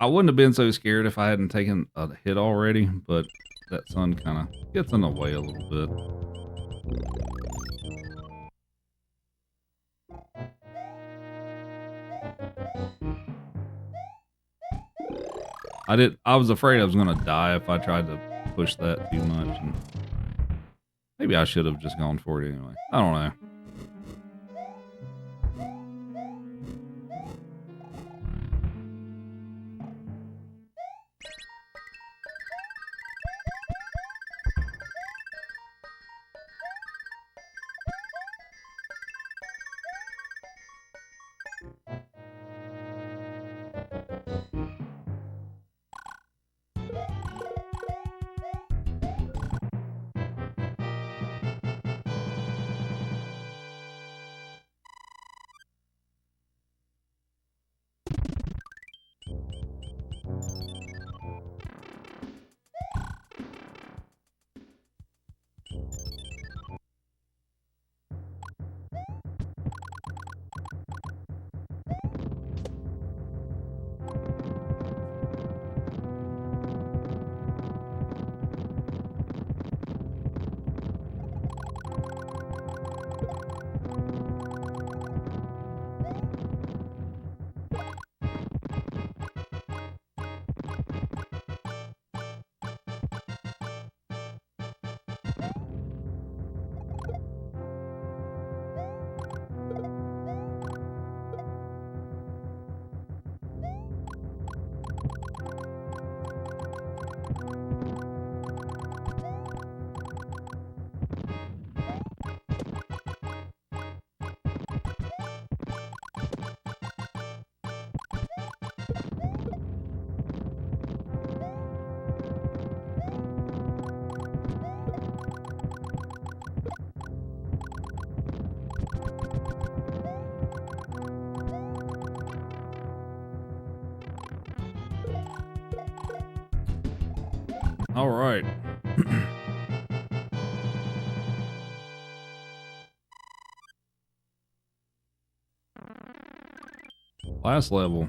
I wouldn't have been so scared if I hadn't taken a hit already, but that sun kind of gets in the way a little bit. I was afraid I was going to die if I tried to push that too much. And maybe I should have just gone for it anyway. I don't know. All right. Last level.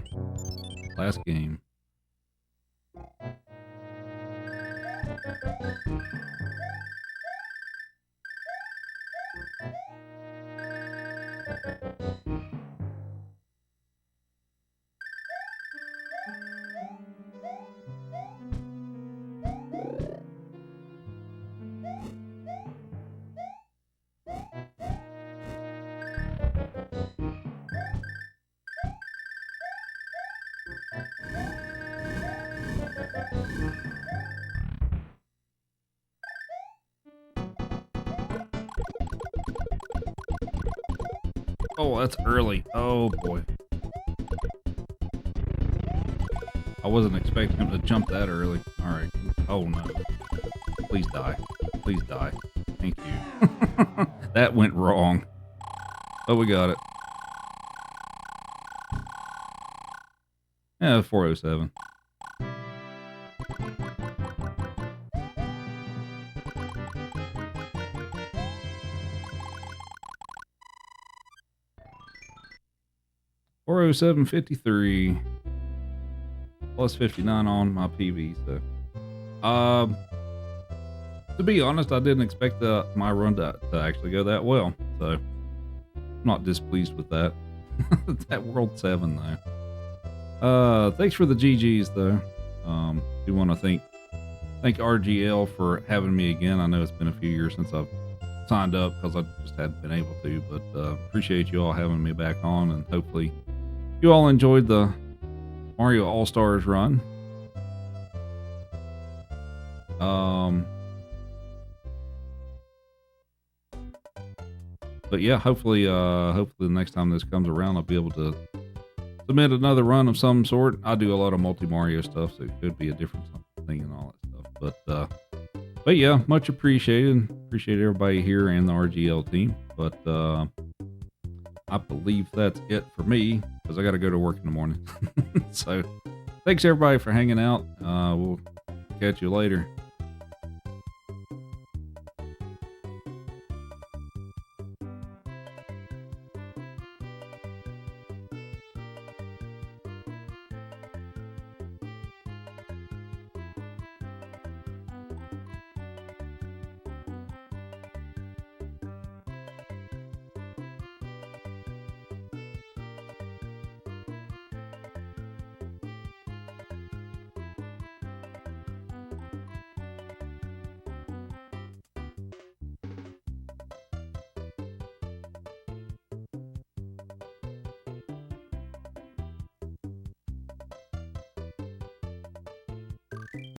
Last game. Oh, that's early. Oh, boy. I wasn't expecting him to jump that early. All right. Oh, no. Please die. Please die. Thank you. That went wrong. But we got it. Yeah, 407. $407.53 plus 59 on my PV. So, to be honest, I didn't expect my run to actually go that well. So, I'm not displeased with that. That World 7 though. Thanks for the GGs though. Do want to thank RGL for having me again. I know it's been a few years since I've signed up because I just hadn't been able to, but appreciate you all having me back on, and hopefully you all enjoyed the Mario All-Stars run. But yeah, hopefully the next time this comes around, I'll be able to submit another run of some sort. I do a lot of multi Mario stuff, so it could be a different thing and all that stuff. But yeah, much appreciated. Appreciate everybody here and the RGL team. But I believe that's it for me because I got to go to work in the morning. So thanks everybody for hanging out. We'll catch you later.